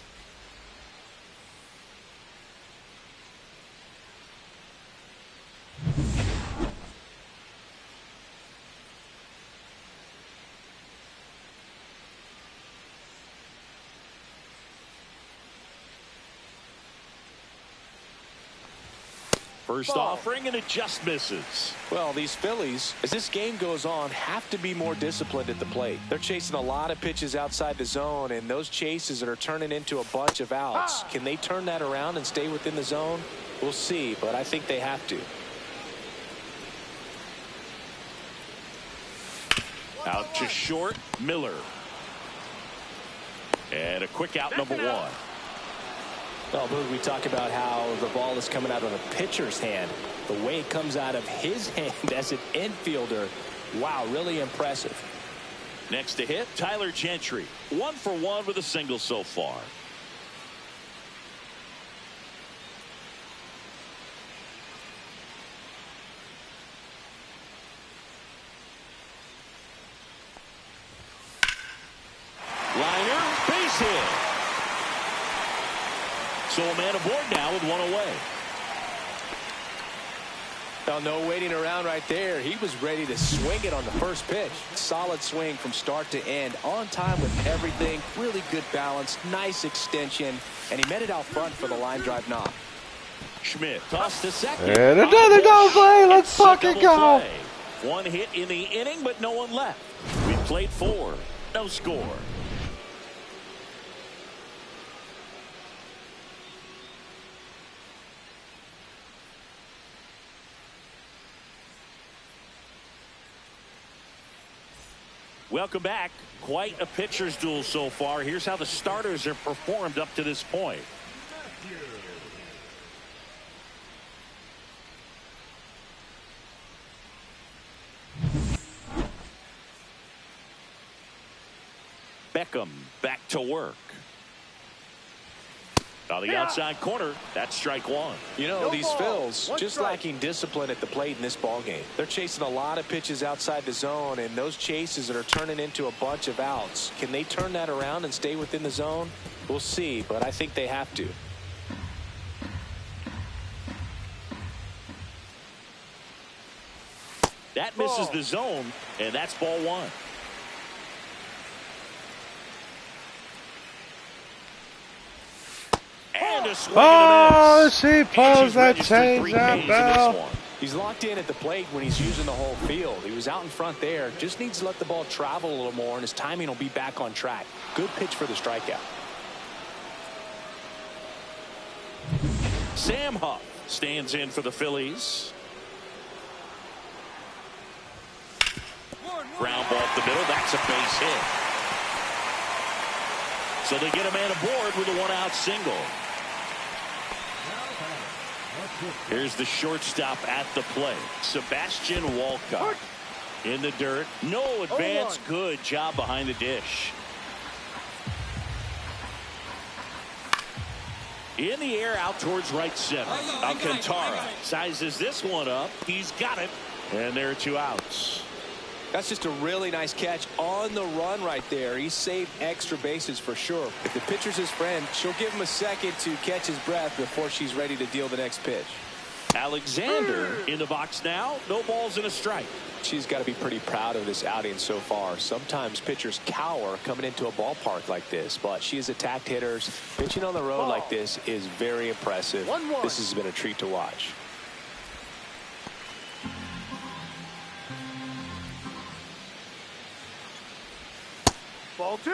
[SPEAKER 1] First offering, and it just misses.
[SPEAKER 2] Well, these Phillies, as this game goes on, have to be more disciplined at the plate. They're chasing a lot of pitches outside the zone, and those chases that are turning into a bunch of outs. Can they turn that around and stay within the zone? We'll see, but I think they have to.
[SPEAKER 1] Out to short, Miller. And a quick out, number one.
[SPEAKER 2] Well, Boog, we talk about how the ball is coming out of the pitcher's hand. The way it comes out of his hand as an infielder, wow, really impressive.
[SPEAKER 1] Next to hit, Tyler Gentry. 1 for 1 with a single so far. Liner, base hit. So a man aboard now with one away.
[SPEAKER 2] Well, no waiting around right there. He was ready to swing it on the first pitch. Solid swing from start to end. On time with everything. Really good balance. Nice extension. And he met it out front for the line drive knock.
[SPEAKER 1] Schmidt tossed to second.
[SPEAKER 3] And another double play. Let's fucking go.
[SPEAKER 1] Play. One hit in the inning, but no one left. We played 4. No score. Welcome back. Quite a pitcher's duel so far. Here's how the starters have performed up to this point. Beacom back to work. On the outside corner, that's strike one.
[SPEAKER 2] You know, these Phils just lacking discipline at the plate in this ball game. They're chasing a lot of pitches outside the zone, and those chases that are turning into a bunch of outs. Can they turn that around and stay within the zone? We'll see, but I think they have to.
[SPEAKER 1] That misses the zone, and that's ball one. And a swing and a miss.
[SPEAKER 3] She pulls that change out, Bell.
[SPEAKER 2] He's locked in at the plate when he's using the whole field. He was out in front there. Just needs to let the ball travel a little more, and his timing will be back on track. Good pitch for the strikeout.
[SPEAKER 1] Sam Huff stands in for the Phillies. Ground ball up the middle. That's a base hit. So they get a man aboard with a one-out single. Here's the shortstop at the plate, Sebastian Walcott. In the dirt. No advance. Good job behind the dish. In the air out towards right center. Alcantara sizes this one up. He's got it. And there are 2 outs.
[SPEAKER 2] That's just a really nice catch on the run right there. He saved extra bases for sure. If the pitcher's his friend, she'll give him a second to catch his breath before she's ready to deal the next pitch.
[SPEAKER 1] Alexander in the box now. No balls and a strike.
[SPEAKER 2] She's got to be pretty proud of this outing so far. Sometimes pitchers cower coming into a ballpark like this, but she has attacked hitters. Pitching on the road like this is very impressive. This has been a treat to watch.
[SPEAKER 4] Ball 2.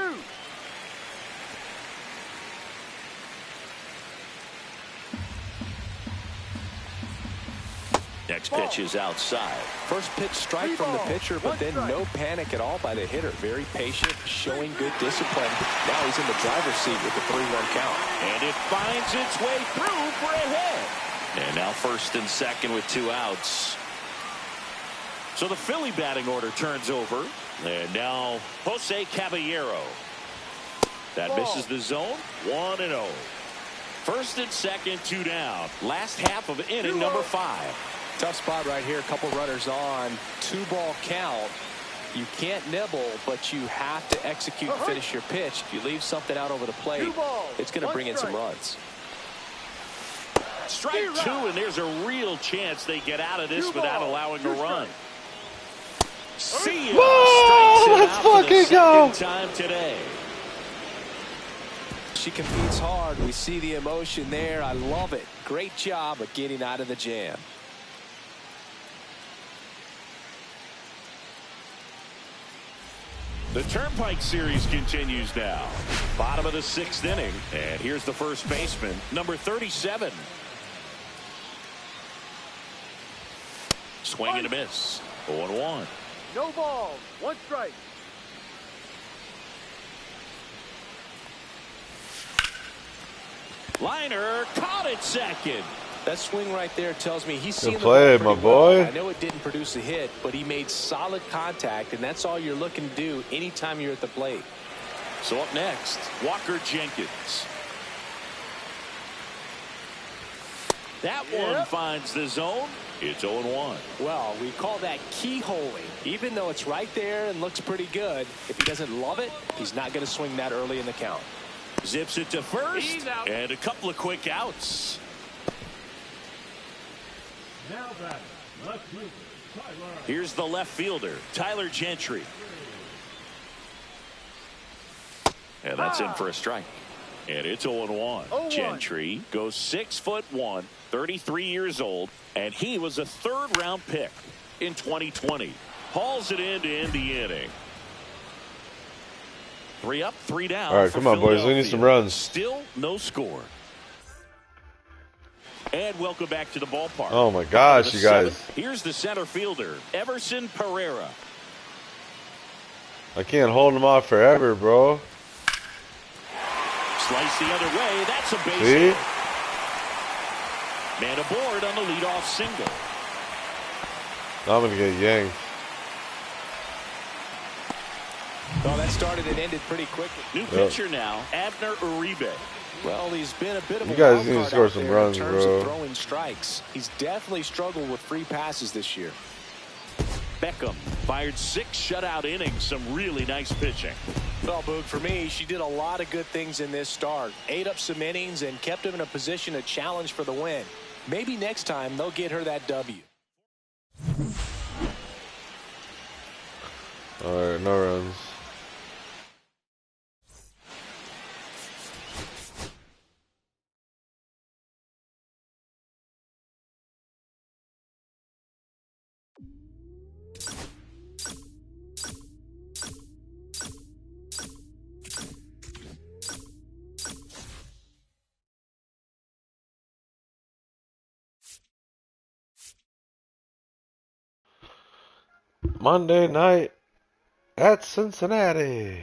[SPEAKER 1] Next pitch is outside.
[SPEAKER 2] First pitch strike from the pitcher, but then no panic at all by the hitter. Very patient, showing good discipline. Now he's in the driver's seat with the 3-1 count.
[SPEAKER 1] And it finds its way through for a hit. And now first and second with 2 outs. So the Philly batting order turns over. And now Jose Caballero. That misses the zone. 1-0. First and second, 2 down. Last half of inning number 5.
[SPEAKER 2] Tough spot right here. A couple runners on. 2-ball count. You can't nibble, but you have to execute and finish your pitch. If you leave something out over the plate, it's going to bring in some runs.
[SPEAKER 1] Strike two, and there's a real chance they get out of this without allowing a run. See ya.
[SPEAKER 3] Whoa, let's fucking go.
[SPEAKER 1] Time today.
[SPEAKER 2] She competes hard. We see the emotion there. I love it. Great job of getting out of the jam.
[SPEAKER 1] The Turnpike Series continues now. Bottom of the 6th inning. And here's the first baseman, number 37. Swing and a miss. 0-1.
[SPEAKER 4] No balls. 1 strike.
[SPEAKER 1] Liner caught at second.
[SPEAKER 2] That swing right there tells me he's seen the
[SPEAKER 3] play,
[SPEAKER 2] ball
[SPEAKER 3] my
[SPEAKER 2] pretty well.
[SPEAKER 3] boy.
[SPEAKER 2] I know it didn't produce a hit, but he made solid contact, and that's all you're looking to do anytime you're at the plate.
[SPEAKER 1] So up next, Walker Jenkins. That one finds the zone. It's 0-1.
[SPEAKER 2] Well, we call that keyholing. Even though it's right there and looks pretty good, if he doesn't love it, he's not going to swing that early in the count.
[SPEAKER 1] Zips it to first, and a couple of quick outs.
[SPEAKER 6] Now batting, left fielder, Tyler.
[SPEAKER 1] Here's the left fielder, Tyler Gentry. And that's in for a strike. And it's 0-1.
[SPEAKER 4] 0-1.
[SPEAKER 1] Gentry goes 6'1", 33 years old, and he was a 3rd-round pick in 2020. Hauls it in to end the inning. 3 up, 3 down.
[SPEAKER 3] All right, come on, boys. We need some runs.
[SPEAKER 1] Still no score. And welcome back to the ballpark.
[SPEAKER 3] Oh, my gosh, you guys.
[SPEAKER 1] Here's the center fielder, Everson Pereira.
[SPEAKER 3] I can't hold him off forever, bro.
[SPEAKER 1] Slice the other way. That's a base
[SPEAKER 3] See?
[SPEAKER 1] hit. Man aboard on the leadoff single.
[SPEAKER 3] I'm going to get yanked.
[SPEAKER 2] Oh, that started and ended pretty quickly.
[SPEAKER 1] New pitcher now, Abner Uribe.
[SPEAKER 2] Well, he's been a bit of
[SPEAKER 3] You
[SPEAKER 2] a
[SPEAKER 3] guys
[SPEAKER 2] wild
[SPEAKER 3] need to
[SPEAKER 2] card
[SPEAKER 3] score
[SPEAKER 2] out
[SPEAKER 3] some
[SPEAKER 2] there
[SPEAKER 3] runs,
[SPEAKER 2] in terms
[SPEAKER 3] bro.
[SPEAKER 2] of throwing strikes. He's definitely struggled with free passes this year.
[SPEAKER 1] Beacom fired 6 shutout innings. Some really nice pitching.
[SPEAKER 2] Well, Boog, for me, she did a lot of good things in this start. Ate up some innings and kept him in a position to challenge for the win. Maybe next time they'll get her that W.
[SPEAKER 3] All right, no runs. Monday night at Cincinnati.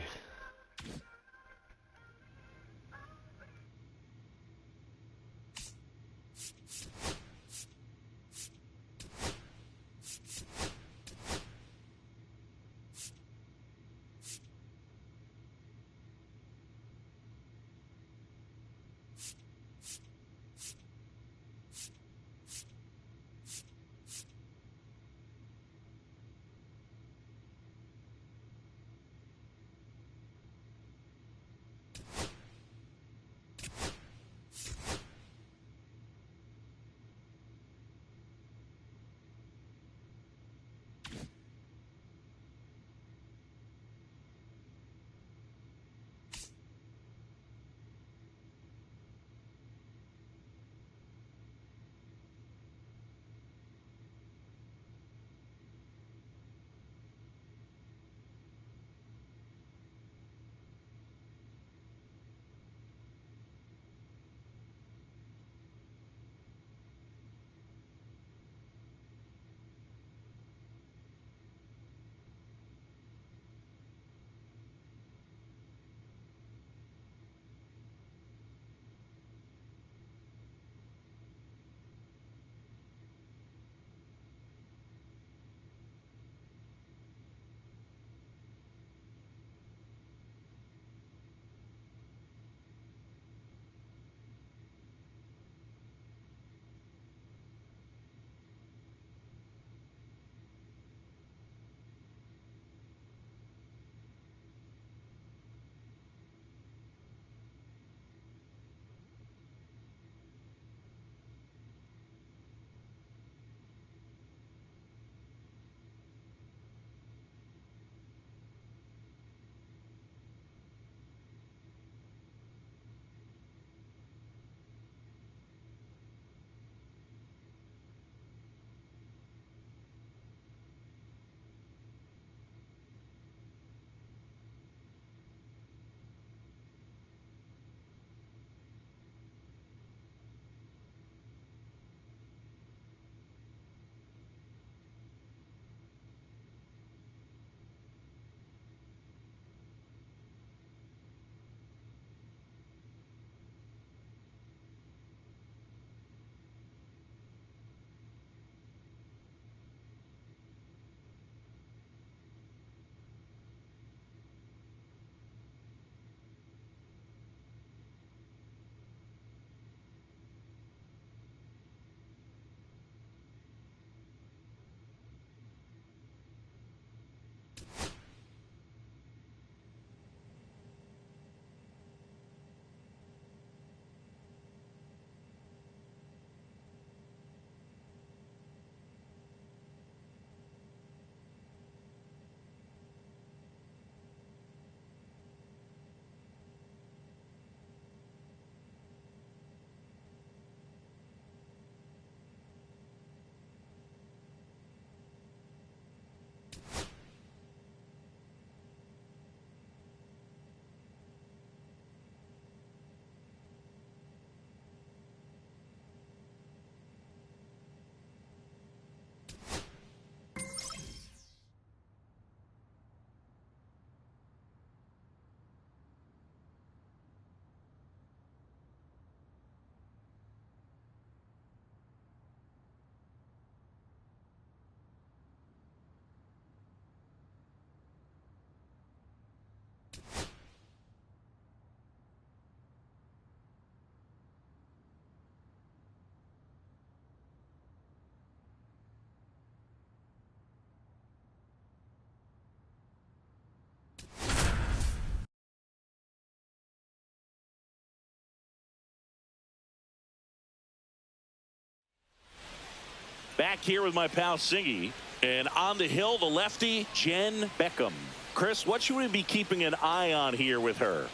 [SPEAKER 1] Back here with my pal Singy. And on the hill, the lefty, Jen Beacom. Chris, what should we be keeping an eye on here with her?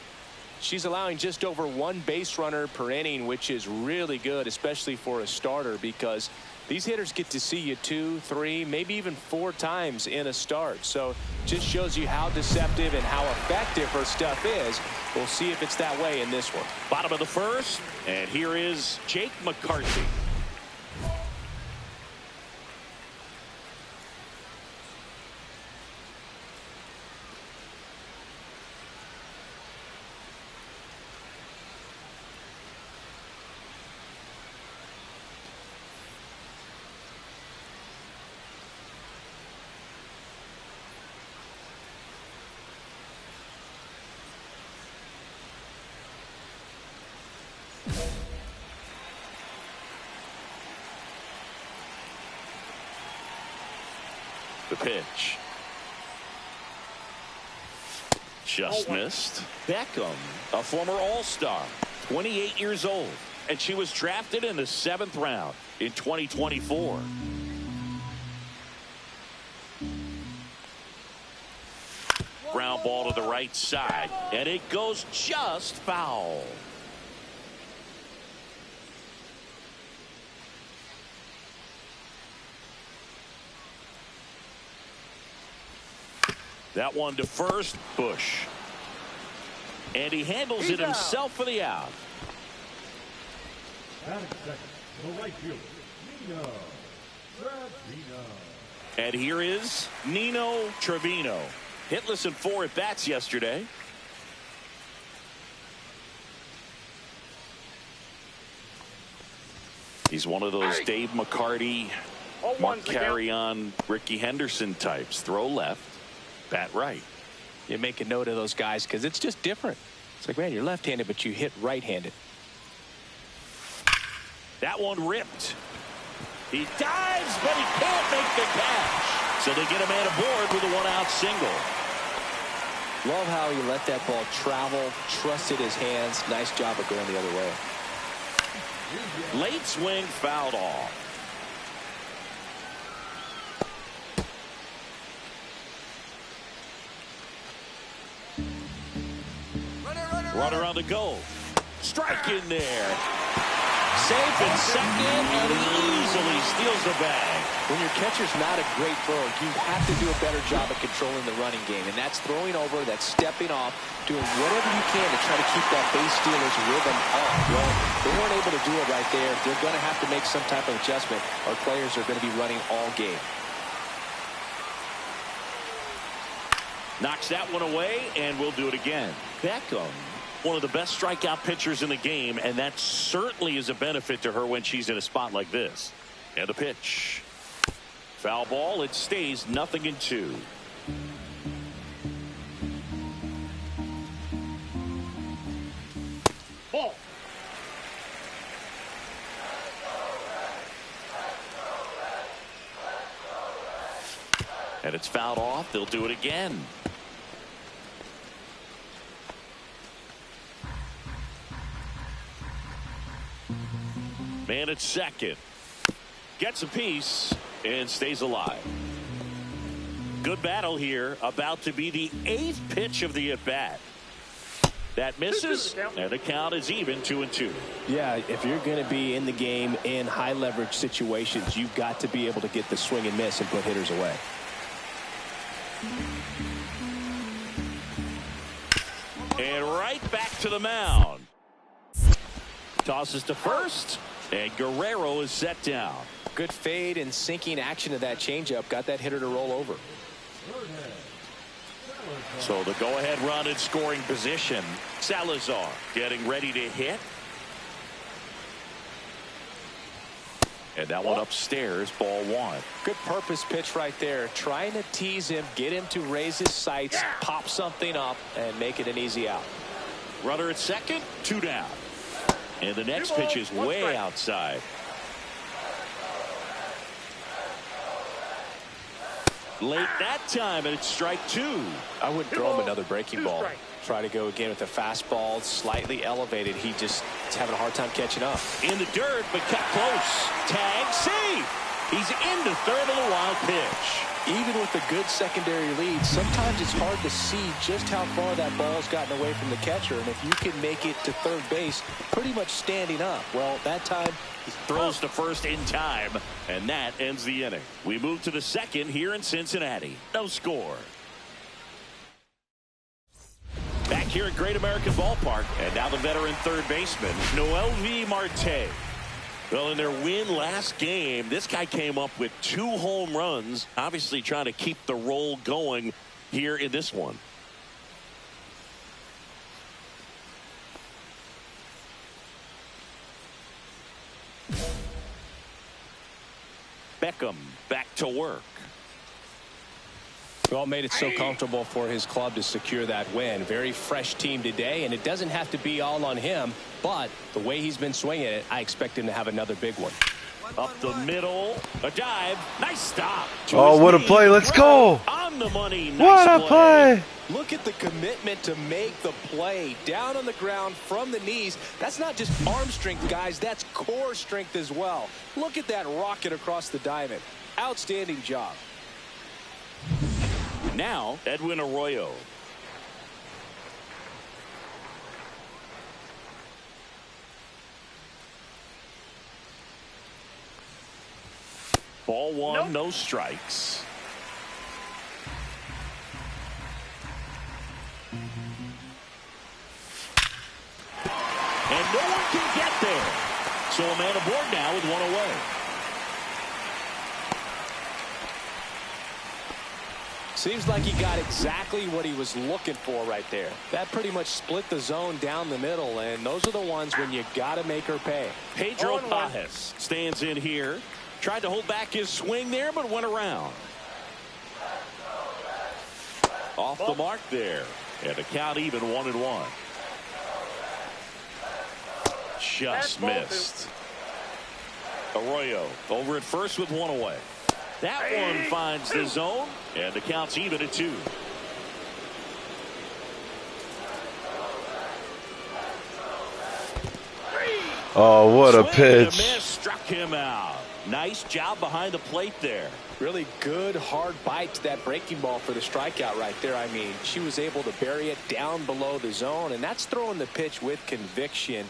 [SPEAKER 2] She's allowing just over 1 base runner per inning, which is really good, especially for a starter, because these hitters get to see you 2, 3, maybe even 4 times in a start. So just shows you how deceptive and how effective her stuff is. We'll see if it's that way in this one.
[SPEAKER 1] Bottom of the first, and here is Jake McCarthy. The pitch. Just missed. Beacom, a former All-Star, 28 years old, and she was drafted in the 7th round in 2024. Ground ball to the right side, and it goes just foul. That one to first, Bush. And he handles it himself for the out.
[SPEAKER 6] Batting second, the right fielder, Nino Trevino.
[SPEAKER 1] And here is Nino Trevino. Hitless in 4 at-bats yesterday. He's one of those Dave McCarty, Mark Carrion, Ricky Henderson types. Throw left. Bat right.
[SPEAKER 2] You make a note of those guys because it's just different. It's like, man, you're left-handed, but you hit right-handed.
[SPEAKER 1] That one ripped. He dives, but he can't make the catch. So they get a man aboard with a 1-out single.
[SPEAKER 5] Love how he let that ball travel, trusted his hands. Nice job of going the other way.
[SPEAKER 1] Late swing, fouled off. Runner on the go. Strike in there. Safe in second, and he easily steals the bag.
[SPEAKER 5] When your catcher's not a great thrower, you have to do a better job of controlling the running game. And that's throwing over, that's stepping off, doing whatever you can to try to keep that base stealer's rhythm up. Well, they weren't able to do it right there. They're going to have to make some type of adjustment. Our players are going to be running all game.
[SPEAKER 1] Knocks that one away, and we'll do it again. Beacom, one of the best strikeout pitchers in the game, and that certainly is a benefit to her when she's in a spot like this. And the pitch. Foul ball. It stays 0-2.
[SPEAKER 4] Ball.
[SPEAKER 1] And it's fouled off. They'll do it again. Man at second. Gets a piece and stays alive. Good battle here. About to be the 8th pitch of the at-bat. That misses, and the count is even 2-2.
[SPEAKER 2] Yeah, if you're going to be in the game in high leverage situations, you've got to be able to get the swing and miss and put hitters away.
[SPEAKER 1] And right back to the mound. Tosses to first, and Guerrero is set down.
[SPEAKER 2] Good fade and sinking action of that changeup got that hitter to roll over.
[SPEAKER 1] So the go-ahead run in scoring position. Salazar getting ready to hit. And that one upstairs, ball 1.
[SPEAKER 2] Good purpose pitch right there. Trying to tease him, get him to raise his sights, pop something up, and make it an easy out.
[SPEAKER 1] Runner at second, 2 down. And the next pitch is way outside. Late that time, and it's strike 2.
[SPEAKER 2] I wouldn't throw him another breaking ball. Try to go again with a fastball, slightly elevated. He just is having a hard time catching up.
[SPEAKER 1] In the dirt, but kept close. Tag, safe. He's into third on the wild pitch.
[SPEAKER 5] Even with a good secondary lead, sometimes it's hard to see just how far that ball's gotten away from the catcher. And if you can make it to third base pretty much standing up, well, that time
[SPEAKER 1] he throws to first in time, and that ends the inning. We move to the second here in Cincinnati. No score. Back here at Great American Ballpark, and now the veteran third baseman, Noelvi Marte. Well, in their win last game, this guy came up with 2 home runs, obviously trying to keep the roll going here in this one. Beacom back to work.
[SPEAKER 2] Well, made it so comfortable for his club to secure that win. Very fresh team today, and it doesn't have to be all on him, but the way he's been swinging it, I expect him to have another big one.
[SPEAKER 1] Up the middle, a dive, nice stop.
[SPEAKER 3] Oh, what a play, let's go.
[SPEAKER 1] On the money, nice
[SPEAKER 3] what a play.
[SPEAKER 2] Look at the commitment to make the play down on the ground from the knees. That's not just arm strength, guys, that's core strength as well. Look at that rocket across the diamond. Outstanding job.
[SPEAKER 1] Now, Edwin Arroyo. Ball one, no strikes. And no one can get there. So a man aboard now with one away.
[SPEAKER 2] Seems like he got exactly what he was looking for right there. That pretty much split the zone down the middle, and those are the ones when you got to make her pay.
[SPEAKER 1] Pedro Pajes stands in here. Tried to hold back his swing there, but went around. Off the mark there. And the count even 1-1. Just missed. Arroyo over at first with one away. That one finds the zone, and the count's even at 2.
[SPEAKER 3] Oh, what a
[SPEAKER 1] Swing and
[SPEAKER 3] pitch.
[SPEAKER 1] miss, struck him out. Nice job behind the plate there.
[SPEAKER 2] Really good hard bite to that breaking ball for the strikeout right there. I mean, she was able to bury it down below the zone, and that's throwing the pitch with conviction.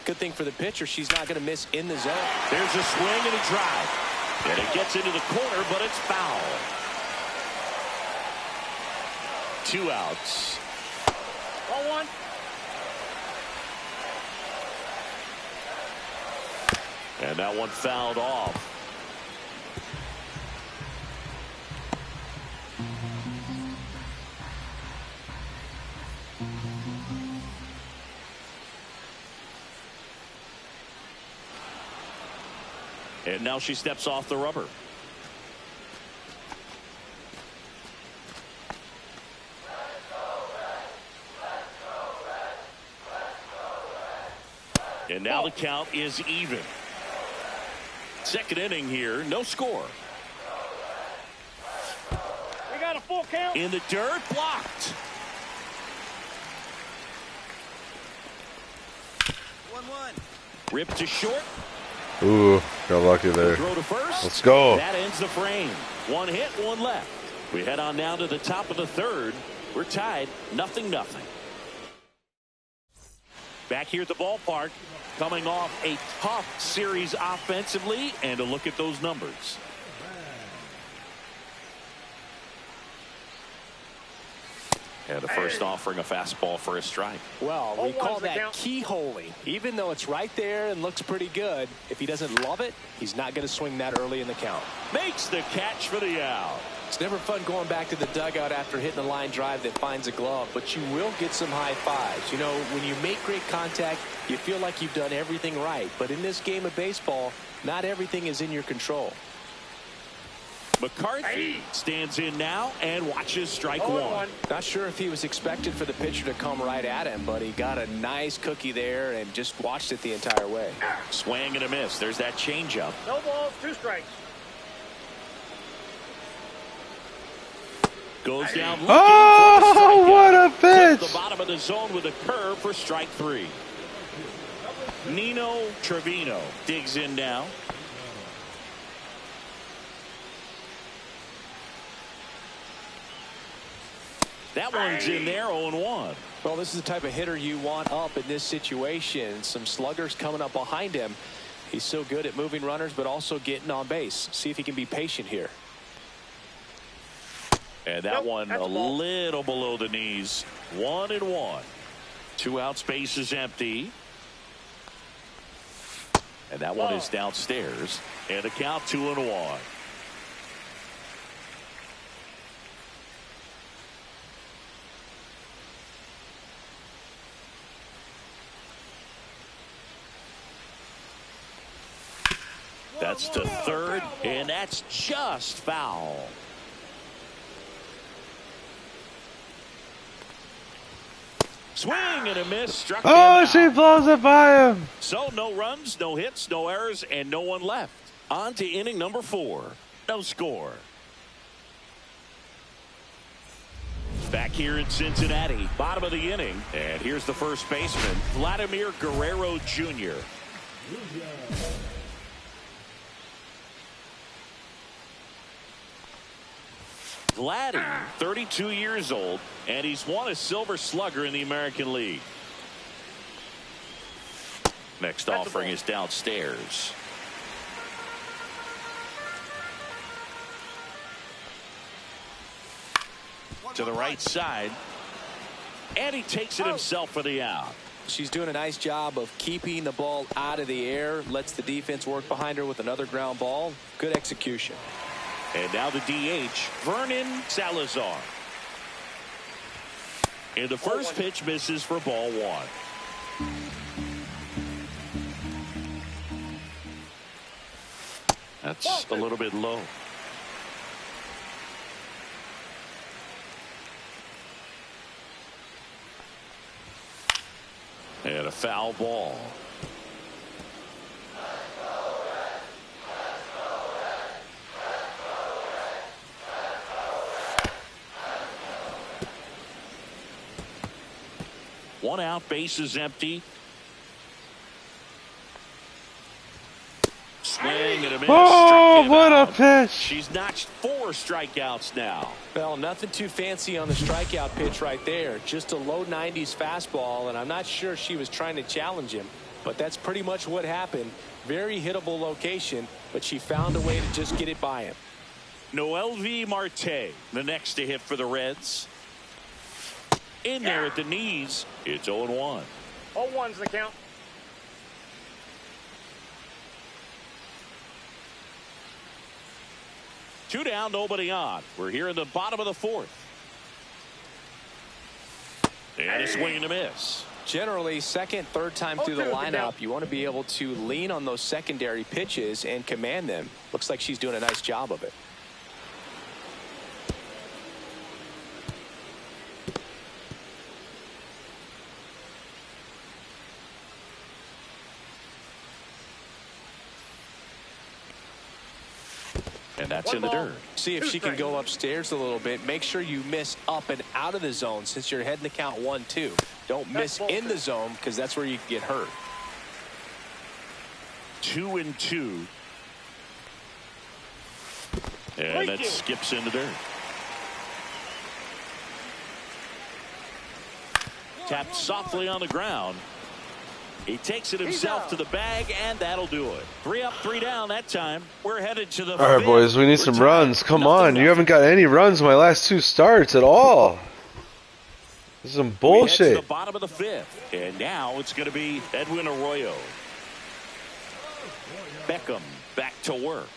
[SPEAKER 2] Good thing for the pitcher, she's not going to miss in the zone.
[SPEAKER 1] There's a swing and a drive. And it gets into the corner, but it's foul. 2 outs.
[SPEAKER 4] Ball one.
[SPEAKER 1] And that one fouled off. And now she steps off the rubber. And now the count is even. Second inning here, no score.
[SPEAKER 4] We got a full count.
[SPEAKER 1] In the dirt, blocked.
[SPEAKER 5] 1-1.
[SPEAKER 1] Ripped to short.
[SPEAKER 3] Ooh, got lucky there.
[SPEAKER 1] Throw to first.
[SPEAKER 3] Let's go.
[SPEAKER 1] That ends the frame. 1 hit, 1 left. We head on down to the top of the third. We're tied 0-0. Back here at the ballpark, coming off a tough series offensively, and a look at those numbers. And the first offering a fastball for a strike.
[SPEAKER 2] Well, we call that keyholing. Even though it's right there and looks pretty good, if he doesn't love it, he's not going to swing that early in the count.
[SPEAKER 1] Makes the catch for the out.
[SPEAKER 2] It's never fun going back to the dugout after hitting a line drive that finds a glove, but you will get some high fives. You know, when you make great contact, you feel like you've done everything right. But in this game of baseball, not everything is in your control.
[SPEAKER 1] McCarthy stands in now and watches strike one.
[SPEAKER 2] Not sure if he was expected for the pitcher to come right at him, but he got a nice cookie there and just watched it the entire way.
[SPEAKER 1] Swing and a miss. There's that changeup.
[SPEAKER 4] No balls, 2 strikes.
[SPEAKER 1] Goes down.
[SPEAKER 3] Oh, what a pitch.
[SPEAKER 1] The bottom of the zone with a curve for strike 3. Nino Trevino digs in now. That one's in there, 0-1.
[SPEAKER 2] Well, this is the type of hitter you want up in this situation. Some sluggers coming up behind him. He's so good at moving runners, but also getting on base. See if he can be patient here.
[SPEAKER 1] And that one a little below the knees. 1-1. 2 outs, base is empty. And that one is downstairs. And the count 2-1. That's to third, and that's just foul. Swing and a miss. Struck him out.
[SPEAKER 3] She blows it by him.
[SPEAKER 1] So no runs, no hits, no errors, and no one left. On to inning number 4. No score. Back here in Cincinnati, bottom of the inning. And here's the first baseman, Vladimir Guerrero Jr. Vladdy, 32 years old, and he's won a Silver Slugger in the American League. Next offering is downstairs. To the right side, and he takes it himself for the out.
[SPEAKER 2] She's doing a nice job of keeping the ball out of the air, lets the defense work behind her with another ground ball. Good execution.
[SPEAKER 1] And now the DH, Vernon Salazar. And the first pitch misses for ball 1. That's a little bit low. And a foul ball. One out, base is empty. Swing and a miss.
[SPEAKER 3] Oh, what a pitch.
[SPEAKER 1] She's notched 4 strikeouts now.
[SPEAKER 2] Well, nothing too fancy on the strikeout pitch right there. Just a low 90s fastball, and I'm not sure she was trying to challenge him, but that's pretty much what happened. Very hittable location, but she found a way to just get it by him.
[SPEAKER 1] Noelvi Marte, the next to hit for the Reds. In there at the knees. It's 0-1.
[SPEAKER 4] 0-1's the count.
[SPEAKER 1] Two down, nobody on. We're here in the bottom of the 4th. And a swing and a miss.
[SPEAKER 2] Generally, second, third time through the lineup, you want to be able to lean on those secondary pitches and command them. Looks like she's doing a nice job of it.
[SPEAKER 1] And that's in the dirt.
[SPEAKER 2] See if she can go upstairs a little bit. Make sure you miss up and out of the zone since you're heading to count 1-2. Don't miss in the zone because that's where you can get hurt.
[SPEAKER 1] 2-2. And that skips in the dirt. Tapped softly on the ground. He takes it himself to the bag, and that'll do it. 3 up, 3 down that time. We're headed to the
[SPEAKER 3] All right, boys, we need some runs. Come on. You haven't got any runs in my last 2 starts at all. This is some bullshit.
[SPEAKER 1] We head to the bottom of the 5th, and now it's going to be Edwin Arroyo. Beacom back to work.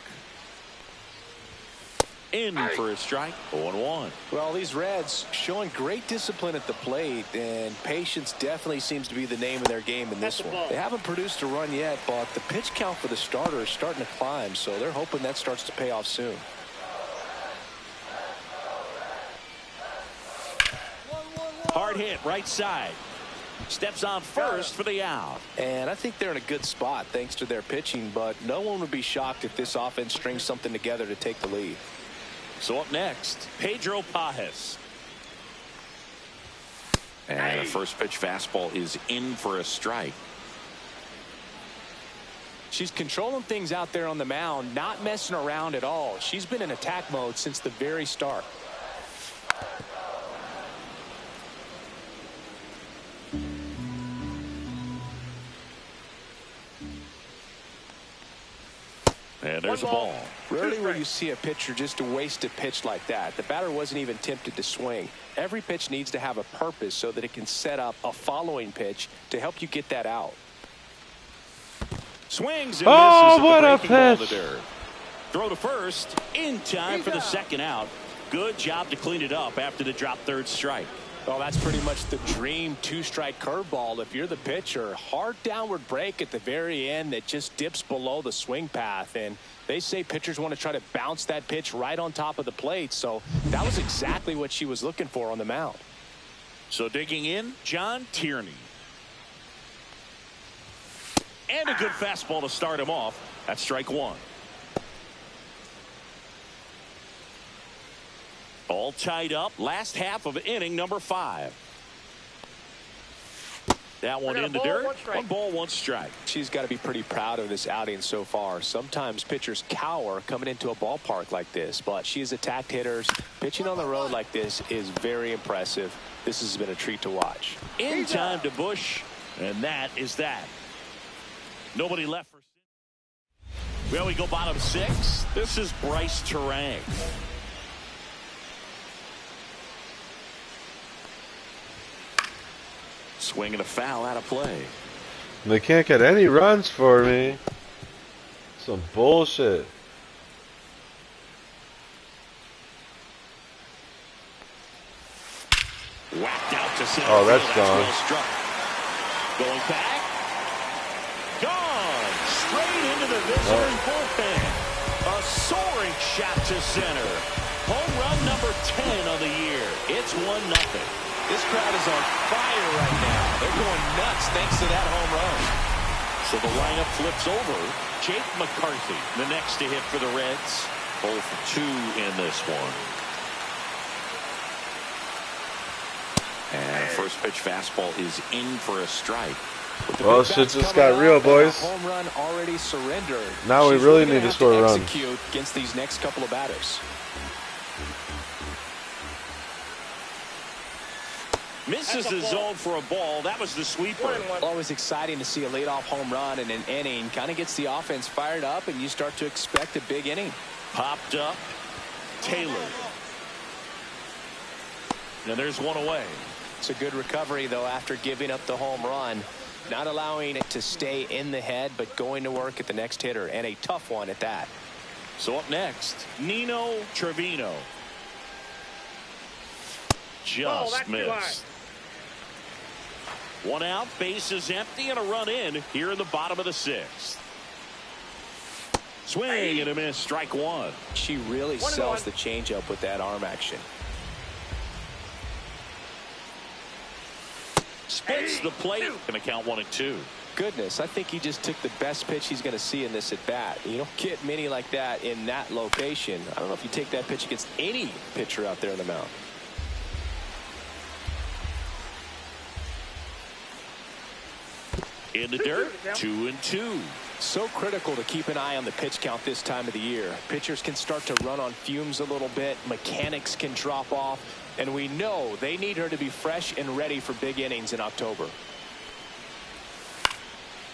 [SPEAKER 1] In for a strike. 0-1.
[SPEAKER 2] Well, these Reds showing great discipline at the plate, and patience definitely seems to be the name of their game in this one. They haven't produced a run yet, but the pitch count for the starter is starting to climb, so they're hoping that starts to pay off soon.
[SPEAKER 1] Hard hit, right side. Steps on first for the out.
[SPEAKER 2] And I think they're in a good spot thanks to their pitching, but no one would be shocked if this offense strings something together to take the lead.
[SPEAKER 1] So up next, Pedro Pajes. And a first pitch fastball is in for a strike.
[SPEAKER 2] She's controlling things out there on the mound, not messing around at all. She's been in attack mode since the very start.
[SPEAKER 1] And there's a ball.
[SPEAKER 2] Rarely will you see a pitcher just waste a pitch like that. The batter wasn't even tempted to swing. Every pitch needs to have a purpose so that it can set up a following pitch to help you get that out.
[SPEAKER 1] Swings and misses
[SPEAKER 3] what
[SPEAKER 1] at
[SPEAKER 3] a
[SPEAKER 1] the breaking ball in the
[SPEAKER 3] pitch.
[SPEAKER 1] dirt. Throw to first in time for the second out. Good job to clean it up after the drop third strike.
[SPEAKER 2] Well, that's pretty much the dream two-strike curveball. If you're the pitcher, hard downward break at the very end that just dips below the swing path. And they say pitchers want to try to bounce that pitch right on top of the plate. So that was exactly what she was looking for on the mound.
[SPEAKER 1] So digging in, John Tierney. And a good fastball to start him off. That's strike one. All tied up. Last half of inning number 5. That one in the dirt. 1 ball, 1 strike.
[SPEAKER 2] She's got to be pretty proud of this outing so far. Sometimes pitchers cower coming into a ballpark like this, but she has attacked hitters. Pitching on the road like this is very impressive. This has been a treat to watch.
[SPEAKER 1] In time to Bush, and that is that. Nobody left for. Well, we go bottom 6. This is Bryce Terang. Swing and a foul out of play.
[SPEAKER 3] They can't get any runs for me. Some bullshit.
[SPEAKER 1] Whacked out to center.
[SPEAKER 3] Oh, that's gone.
[SPEAKER 1] Well struck. Going back. Gone. Straight into the visitor's bullpen. A soaring shot to center. Home run number 10 on the year. It's 1-0.
[SPEAKER 5] This crowd is on fire right now. They're going nuts thanks to that home run.
[SPEAKER 1] So the lineup flips over. Jake McCarthy, the next to hit for the Reds. 0 for 2 in this one. And first pitch fastball is in for a strike.
[SPEAKER 3] Well, shit just got real, boys.
[SPEAKER 2] Home run already surrendered.
[SPEAKER 3] Now we
[SPEAKER 2] She's
[SPEAKER 3] really
[SPEAKER 2] gonna
[SPEAKER 3] need to
[SPEAKER 2] have
[SPEAKER 3] score a run.
[SPEAKER 2] Execute against these next couple of batters.
[SPEAKER 1] Misses the zone for a ball. That was the sweeper.
[SPEAKER 2] Always exciting to see a leadoff home run in an inning. Kind of gets the offense fired up, and you start to expect a big inning.
[SPEAKER 1] Popped up. Taylor. And there's one away.
[SPEAKER 2] It's a good recovery, though, after giving up the home run. Not allowing it to stay in the head, but going to work at the next hitter, and a tough one at that.
[SPEAKER 1] So up next, Nino Trevino. Just missed. 1 out, base is empty, and a run in here in the bottom of the 6th. Swing and a miss, strike 1.
[SPEAKER 2] She really sells the changeup with that arm action.
[SPEAKER 1] Spits the plate. Going to count 1-2.
[SPEAKER 2] Goodness, I think he just took the best pitch he's going to see in this at bat. You don't get many like that in that location. I don't know if you take that pitch against any pitcher out there on the mound.
[SPEAKER 1] In the dirt, 2-2.
[SPEAKER 2] So critical to keep an eye on the pitch count this time of the year. Pitchers can start to run on fumes a little bit. Mechanics can drop off. And we know they need her to be fresh and ready for big innings in October.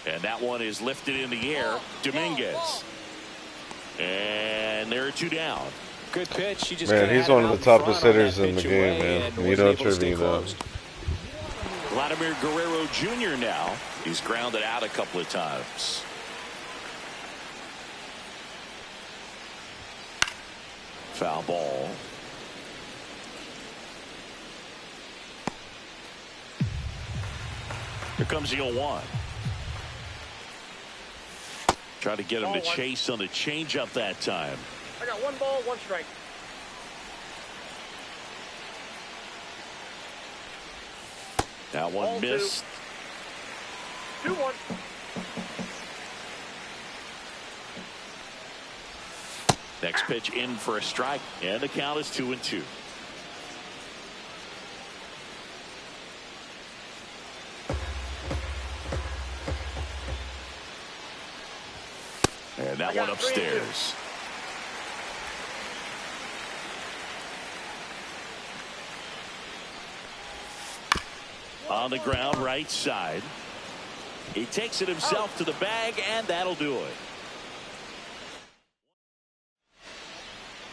[SPEAKER 1] And that one is lifted in the air. Dominguez. And there are 2 down.
[SPEAKER 2] Good pitch. She just
[SPEAKER 3] Man, he's one of the toughest hitters in the game, man. Nino Trevino.
[SPEAKER 1] Vladimir Guerrero Jr. now. He's grounded out a couple of times. Foul ball. Here comes the 0-1. Try to get him to chase on the changeup that time.
[SPEAKER 4] I got 1 ball, 1 strike.
[SPEAKER 1] That one missed.
[SPEAKER 4] 2-1.
[SPEAKER 1] Next pitch in for a strike, and the count is 2-2. And that one upstairs. On the ground, right side. He takes it himself to the bag, and that'll do it.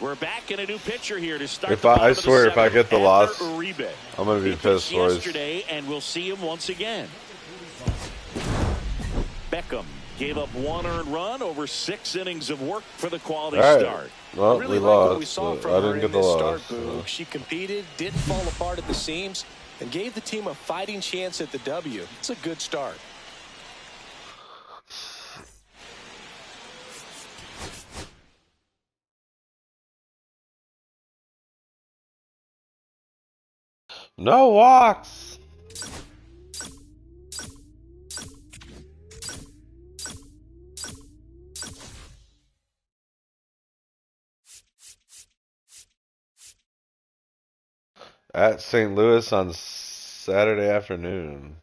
[SPEAKER 1] We're back in a new pitcher here to start.
[SPEAKER 3] If I swear, if I get the loss,
[SPEAKER 1] Uribe.
[SPEAKER 3] I'm gonna be
[SPEAKER 1] He
[SPEAKER 3] pissed,
[SPEAKER 1] pitched
[SPEAKER 3] boys.
[SPEAKER 1] yesterday, and we'll see him once again. Beacom gave up 1 earned run over 6 innings of work for the quality start.
[SPEAKER 3] Well,
[SPEAKER 2] really
[SPEAKER 3] we
[SPEAKER 2] like
[SPEAKER 3] lost.
[SPEAKER 2] what we saw from
[SPEAKER 3] I
[SPEAKER 2] her
[SPEAKER 3] didn't
[SPEAKER 2] in
[SPEAKER 3] get the
[SPEAKER 2] this
[SPEAKER 3] loss.
[SPEAKER 2] start, Boog. She competed, didn't fall apart at the seams, and gave the team a fighting chance at the W. It's a good start.
[SPEAKER 3] No walks. At St. Louis on Saturday afternoon.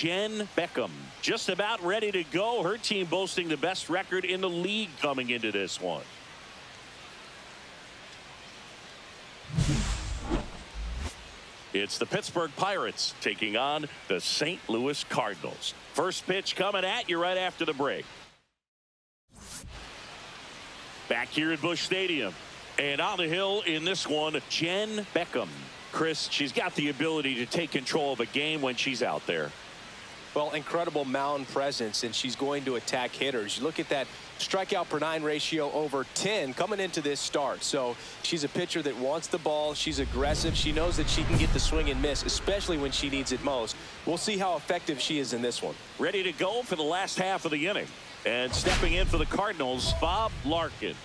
[SPEAKER 1] Jen Beacom, just about ready to go. Her team boasting the best record in the league coming into this one. It's the Pittsburgh Pirates taking on the St. Louis Cardinals. First pitch coming at you right after the break. Back here at Busch Stadium. And on the hill in this one, Jen Beacom. Chris, she's got the ability to take control of a game when she's out there.
[SPEAKER 2] Well, incredible mound presence, and she's going to attack hitters. You look at that strikeout per 9 ratio over 10 coming into this start. So she's a pitcher that wants the ball. She's aggressive. She knows that she can get the swing and miss, especially when she needs it most. We'll see how effective she is in this one.
[SPEAKER 1] Ready to go for the last half of the inning. And stepping in for the Cardinals, Bob Larkin.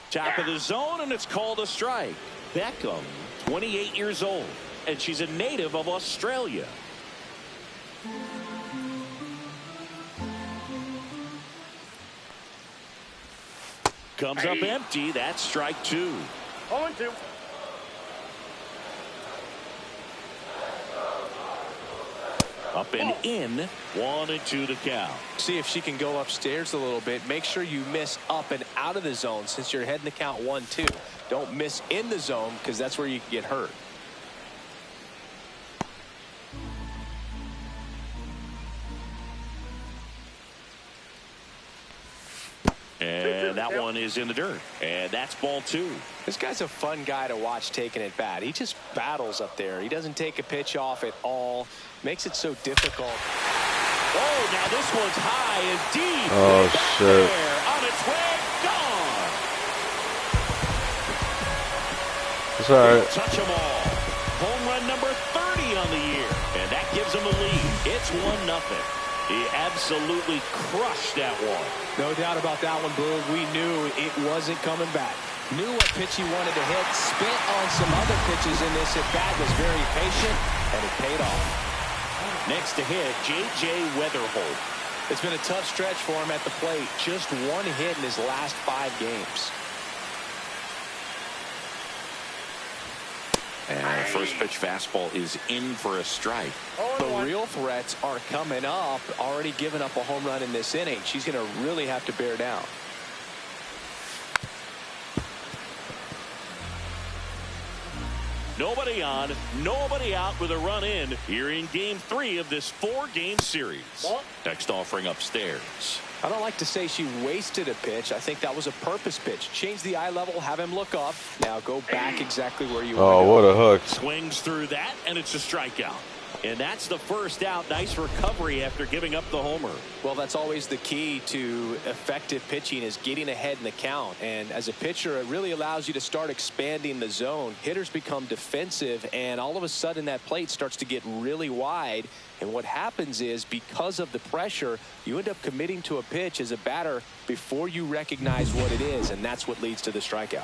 [SPEAKER 1] Top of the zone, and it's called a strike. Beacom, 28 years old, and she's a native of Australia. Comes up empty. That's strike 2.
[SPEAKER 4] 0-2.
[SPEAKER 1] Up and in, 1-2 to count.
[SPEAKER 2] See if she can go upstairs a little bit. Make sure you miss up and out of the zone since you're heading to count 1-2. Don't miss in the zone because that's where you can get hurt.
[SPEAKER 1] And that one is in the dirt. And that's ball 2.
[SPEAKER 2] This guy's a fun guy to watch taking at bat. He just battles up there. He doesn't take a pitch off at all. Makes it so difficult.
[SPEAKER 1] Oh, now this one's high and deep.
[SPEAKER 3] Oh, shit.
[SPEAKER 1] There, on its way, gone.
[SPEAKER 3] It's all right.
[SPEAKER 1] Touch them all. Home run number 30 on the year. And that gives them a lead. It's 1-0. He absolutely crushed that one.
[SPEAKER 2] No doubt about that one, Boog. We knew it wasn't coming back. Knew what pitch he wanted to hit. Spent on some other pitches in this at bat. Was very patient, and it paid off.
[SPEAKER 1] Next to hit, J.J. Weatherholt.
[SPEAKER 2] It's been a tough stretch for him at the plate. Just 1 hit in his last 5 games.
[SPEAKER 1] And first pitch fastball is in for a strike.
[SPEAKER 2] The real threats are coming up. Already given up a home run in this inning. She's going to really have to bear down.
[SPEAKER 1] Nobody on, nobody out with a run in here in game 3 of this 4-game series. Next offering upstairs.
[SPEAKER 2] I don't like to say she wasted a pitch. I think that was a purpose pitch. Change the eye level, have him look up. Now go back exactly where you want to go.
[SPEAKER 3] Oh, what a hook.
[SPEAKER 1] Swings through that, and it's a strikeout. And that's the first out. Nice recovery after giving up the homer.
[SPEAKER 2] Well, that's always the key to effective pitching is getting ahead in the count. And as a pitcher, it really allows you to start expanding the zone. Hitters become defensive, and all of a sudden that plate starts to get really wide. And what happens is because of the pressure, you end up committing to a pitch as a batter before you recognize what it is, and that's what leads to the strikeout.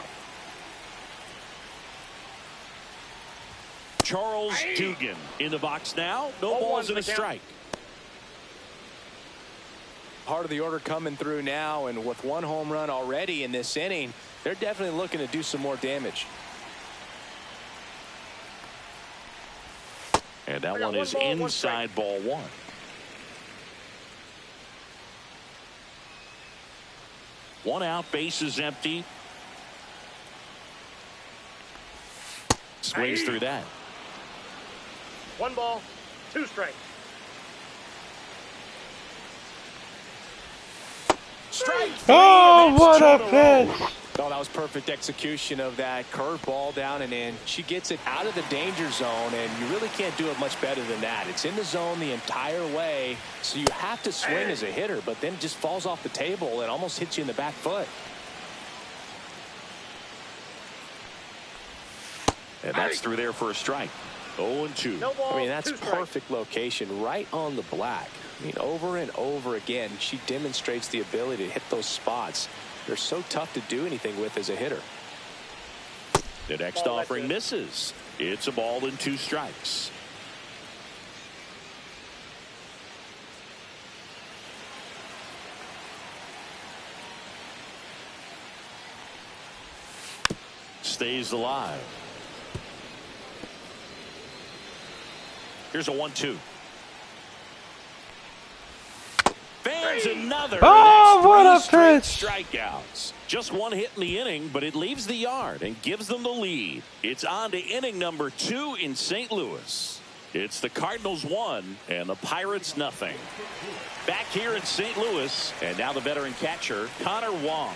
[SPEAKER 1] Charles Dugan in the box now. No balls and a strike.
[SPEAKER 2] Part of the order coming through now, and with 1 home run already in this inning, they're definitely looking to do some more damage.
[SPEAKER 1] And that one is inside ball 1. One out, base is empty. Swings through that.
[SPEAKER 4] 1 ball, 2 strikes.
[SPEAKER 1] Strike 3.
[SPEAKER 3] Oh, what a pitch.
[SPEAKER 2] Oh, that was perfect execution of that curveball down and in. She gets it out of the danger zone, and you really can't do it much better than that. It's in the zone the entire way, so you have to swing as a hitter, but then it just falls off the table and almost hits you in the back foot.
[SPEAKER 1] And that's through there for a strike. 0-2.
[SPEAKER 4] No ball,
[SPEAKER 2] I mean, that's
[SPEAKER 4] 2 strikes.
[SPEAKER 2] perfect location right on the black. I mean, over and over again, she demonstrates the ability to hit those spots. They're so tough to do anything with as a hitter.
[SPEAKER 1] The next offering misses. It's a ball and 2 strikes. stays alive. Here's a 1-2. Fans another.
[SPEAKER 3] Oh, what a
[SPEAKER 1] That's
[SPEAKER 3] pitch!
[SPEAKER 1] 3 strikeouts. Just 1 hit in the inning, but it leaves the yard and gives them the lead. It's on to inning number 2 in St. Louis. It's the Cardinals 1 and the Pirates nothing. Back here in St. Louis, and now the veteran catcher, Connor Wong.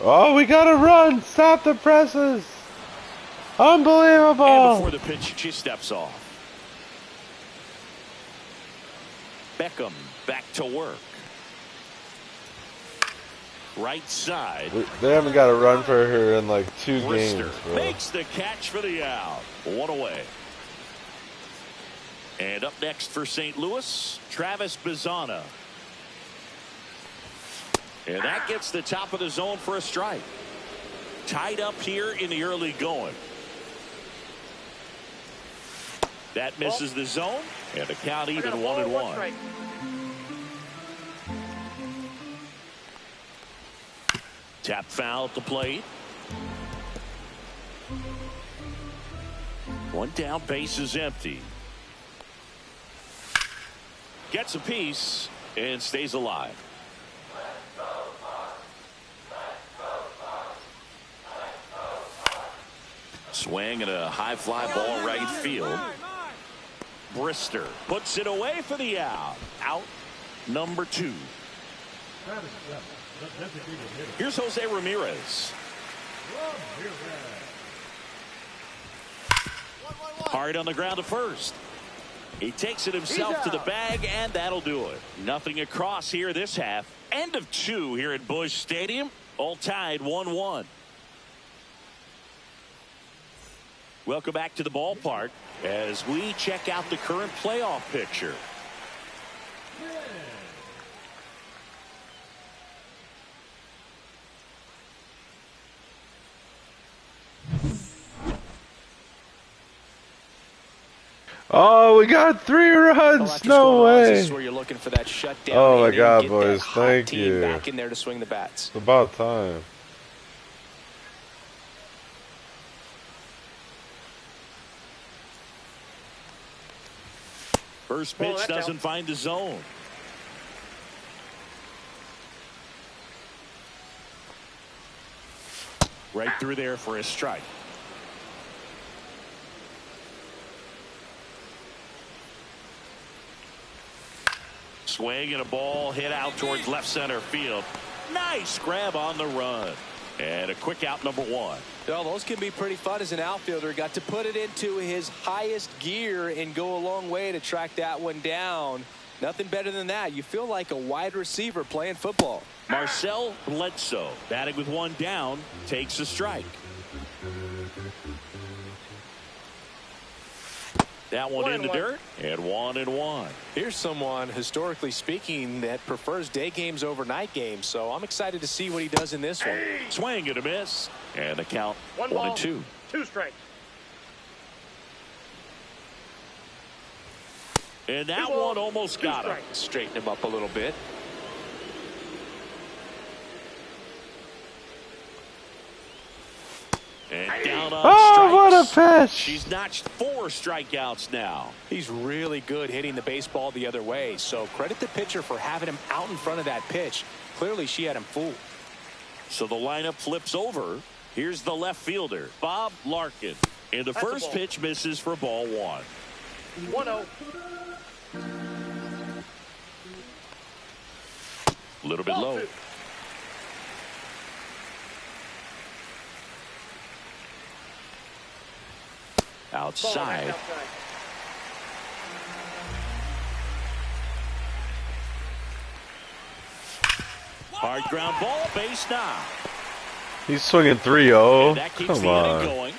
[SPEAKER 3] Oh, we gotta run! Stop the presses! Unbelievable!
[SPEAKER 1] And before the pitch, she steps off. Beacom back to work. Right side.
[SPEAKER 3] They haven't got a run for her in like 2
[SPEAKER 1] Brister
[SPEAKER 3] games, bro.
[SPEAKER 1] makes the catch for the out. 1 away. And up next for St. Louis, Travis Bazzana. And that gets the top of the zone for a strike. Tied up here in the early going. That misses the zone, and the count even 1-1. Tap foul at the plate. 1 down, base is empty. Gets a piece and stays alive. Swing and a high fly ball right field. Brister puts it away for the out. Out number 2. Here's Jose Ramirez. Hard on the ground to first. He takes it himself to the bag, and that'll do it. Nothing across here this half. End of 2 here at Busch Stadium. All tied 1-1. Welcome back to the ballpark as we check out the current playoff picture.
[SPEAKER 3] Oh, we got 3 runs! No way!
[SPEAKER 2] This is where you're looking for that shutdown.
[SPEAKER 3] Oh my God,
[SPEAKER 2] get
[SPEAKER 3] boys!
[SPEAKER 2] that hot
[SPEAKER 3] Thank
[SPEAKER 2] team
[SPEAKER 3] you.
[SPEAKER 2] back in there to swing the bats.
[SPEAKER 3] It's about time.
[SPEAKER 1] First pitch doesn't find the zone. Right through there for a strike. Swing and a ball hit out towards left center field. Nice grab on the run. And a quick out, number 1.
[SPEAKER 2] Well, those can be pretty fun as an outfielder. Got to put it into his highest gear and go a long way to track that one down. Nothing better than that. You feel like a wide receiver playing football.
[SPEAKER 1] Marcel Bledsoe, batting with 1 down, takes a strike. That one in the dirt, and 1-1.
[SPEAKER 2] Here's someone, historically speaking, that prefers day games over night games. So I'm excited to see what he does in this one.
[SPEAKER 1] Swing and a miss, and the count
[SPEAKER 4] 1-2. 2 strikes.
[SPEAKER 1] And that one almost got him.
[SPEAKER 2] Straighten him up a little bit.
[SPEAKER 1] And down on
[SPEAKER 3] Oh, what a pitch!
[SPEAKER 1] She's notched 4 strikeouts now.
[SPEAKER 2] He's really good hitting the baseball the other way, so credit the pitcher for having him out in front of that pitch. Clearly, she had him fooled.
[SPEAKER 1] So the lineup flips over. Here's the left fielder, Bob Larkin. And the first pitch misses for ball 1.
[SPEAKER 4] 1-0.
[SPEAKER 1] A little bit low. Outside. Hard ground ball, base knock.
[SPEAKER 3] He's swinging 3-0. Come on.
[SPEAKER 1] Going.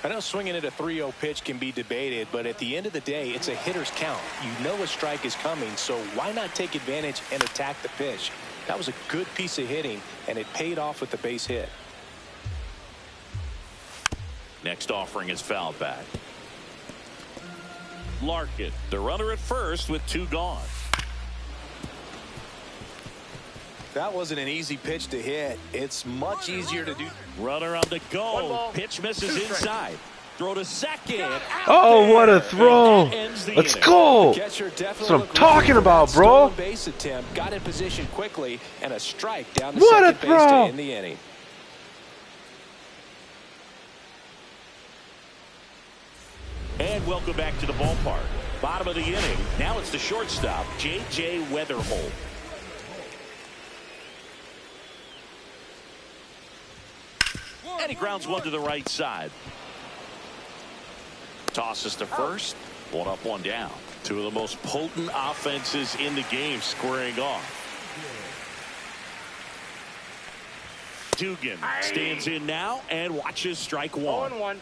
[SPEAKER 2] I know swinging at a 3-0 pitch can be debated, but at the end of the day, it's a hitter's count. You know a strike is coming, so why not take advantage and attack the pitch? That was a good piece of hitting, and it paid off with the base hit.
[SPEAKER 1] Next offering is fouled back. Larkin, the runner at first with 2 gone.
[SPEAKER 2] That wasn't an easy pitch to hit. It's much easier to do.
[SPEAKER 1] Runner on the go. Pitch misses inside. Throw to second.
[SPEAKER 3] Oh, what a throw. Let's go. That's what I'm talking about, bro.
[SPEAKER 2] Base attempt, got in position quickly, and a strike down the
[SPEAKER 3] What a
[SPEAKER 2] second base to
[SPEAKER 3] throw.
[SPEAKER 2] end the inning.
[SPEAKER 1] And welcome back to the ballpark. Bottom of the inning. Now it's the shortstop, J.J. Weatherholt. And he grounds one to the right side. Tosses to first. 1 up, 1 down. 2 of the most potent offenses in the game squaring off. Dugan stands in now and watches strike 1.
[SPEAKER 4] 0-1.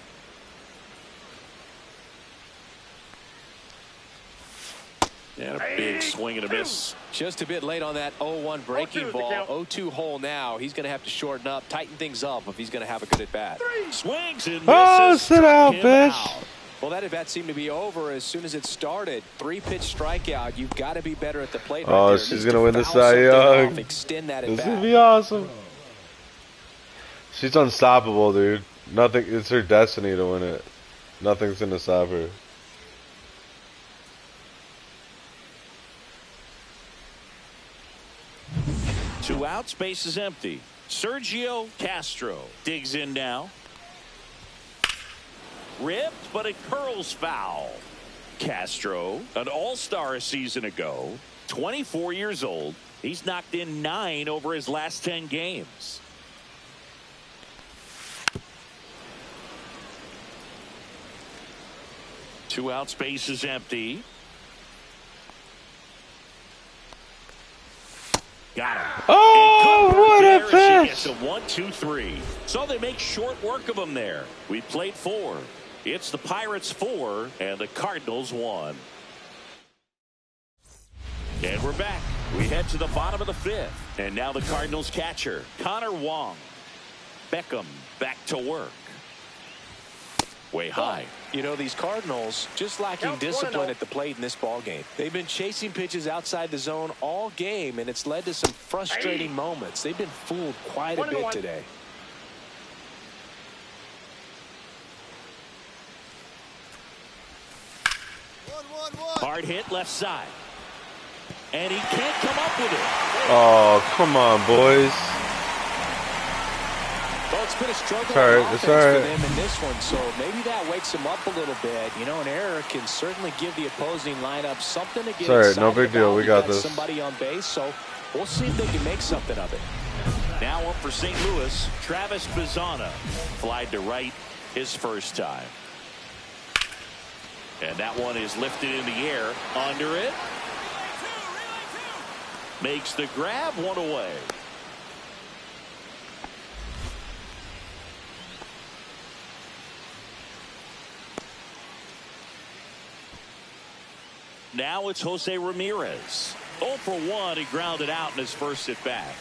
[SPEAKER 1] And a big swing and a miss.
[SPEAKER 2] Just a bit late on that 0-1 breaking
[SPEAKER 4] 0-2
[SPEAKER 2] ball.
[SPEAKER 4] the count.
[SPEAKER 2] 0-2 hole now. He's going to have to shorten up, tighten things up if he's going to have a good at bat.
[SPEAKER 1] Swings and misses.
[SPEAKER 3] Oh, sit down,
[SPEAKER 1] Him
[SPEAKER 3] bitch.
[SPEAKER 1] out.
[SPEAKER 2] Well, that at bat seemed to be over as soon as it started. 3-pitch strikeout. You've got to be better at the plate.
[SPEAKER 3] Oh,
[SPEAKER 2] right there.
[SPEAKER 3] she's
[SPEAKER 2] Needs
[SPEAKER 3] gonna
[SPEAKER 2] to
[SPEAKER 3] win the
[SPEAKER 2] foul
[SPEAKER 3] Cy
[SPEAKER 2] something
[SPEAKER 3] Young.
[SPEAKER 2] off, extend that at
[SPEAKER 3] This would
[SPEAKER 2] bat.
[SPEAKER 3] be awesome. She's unstoppable, dude. Nothing. It's her destiny to win it. Nothing's gonna stop her.
[SPEAKER 1] Two outs, base is empty. Sergio Castro digs in now. Ripped, but it curls foul. Castro, an all-star a season ago, 24 years old. He's knocked in 9 over his last 10 games. Two outs, base is empty. Got him.
[SPEAKER 3] Oh, what a
[SPEAKER 1] She
[SPEAKER 3] pitch!
[SPEAKER 1] gets a 1-2-3. So they make short work of him there. We played 4. It's the Pirates 4 and the Cardinals 1. And we're back. We head to the bottom of the 5th. And now the Cardinals catcher, Connor Wong. Beacom back to work. Way high.
[SPEAKER 2] You know, these Cardinals just lacking discipline at the plate in this ball game. They've been chasing pitches outside the zone all game, and it's led to some frustrating moments. They've been fooled quite a bit today.
[SPEAKER 1] Hard hit left side. And he can't come up with it.
[SPEAKER 3] Oh, come on, boys.
[SPEAKER 2] Well, it's been a struggle
[SPEAKER 3] It's all right.
[SPEAKER 2] on
[SPEAKER 3] It's
[SPEAKER 2] offense
[SPEAKER 3] all
[SPEAKER 2] for
[SPEAKER 3] right.
[SPEAKER 2] them in this one, so maybe that wakes them up a little bit. You know, an error can certainly give the opposing lineup something to get
[SPEAKER 3] It's all right.
[SPEAKER 2] excited
[SPEAKER 3] No big deal.
[SPEAKER 2] about.
[SPEAKER 3] We
[SPEAKER 2] You
[SPEAKER 3] got this.
[SPEAKER 2] Somebody on base, so we'll see if they can make something of it.
[SPEAKER 1] Now up for St. Louis, Travis Bazzana. Flied to right his first time. And that one is lifted in the air. Under it. Makes the grab, 1 away. Now it's Jose Ramirez. 0 for 1. He grounded out in his first at bat.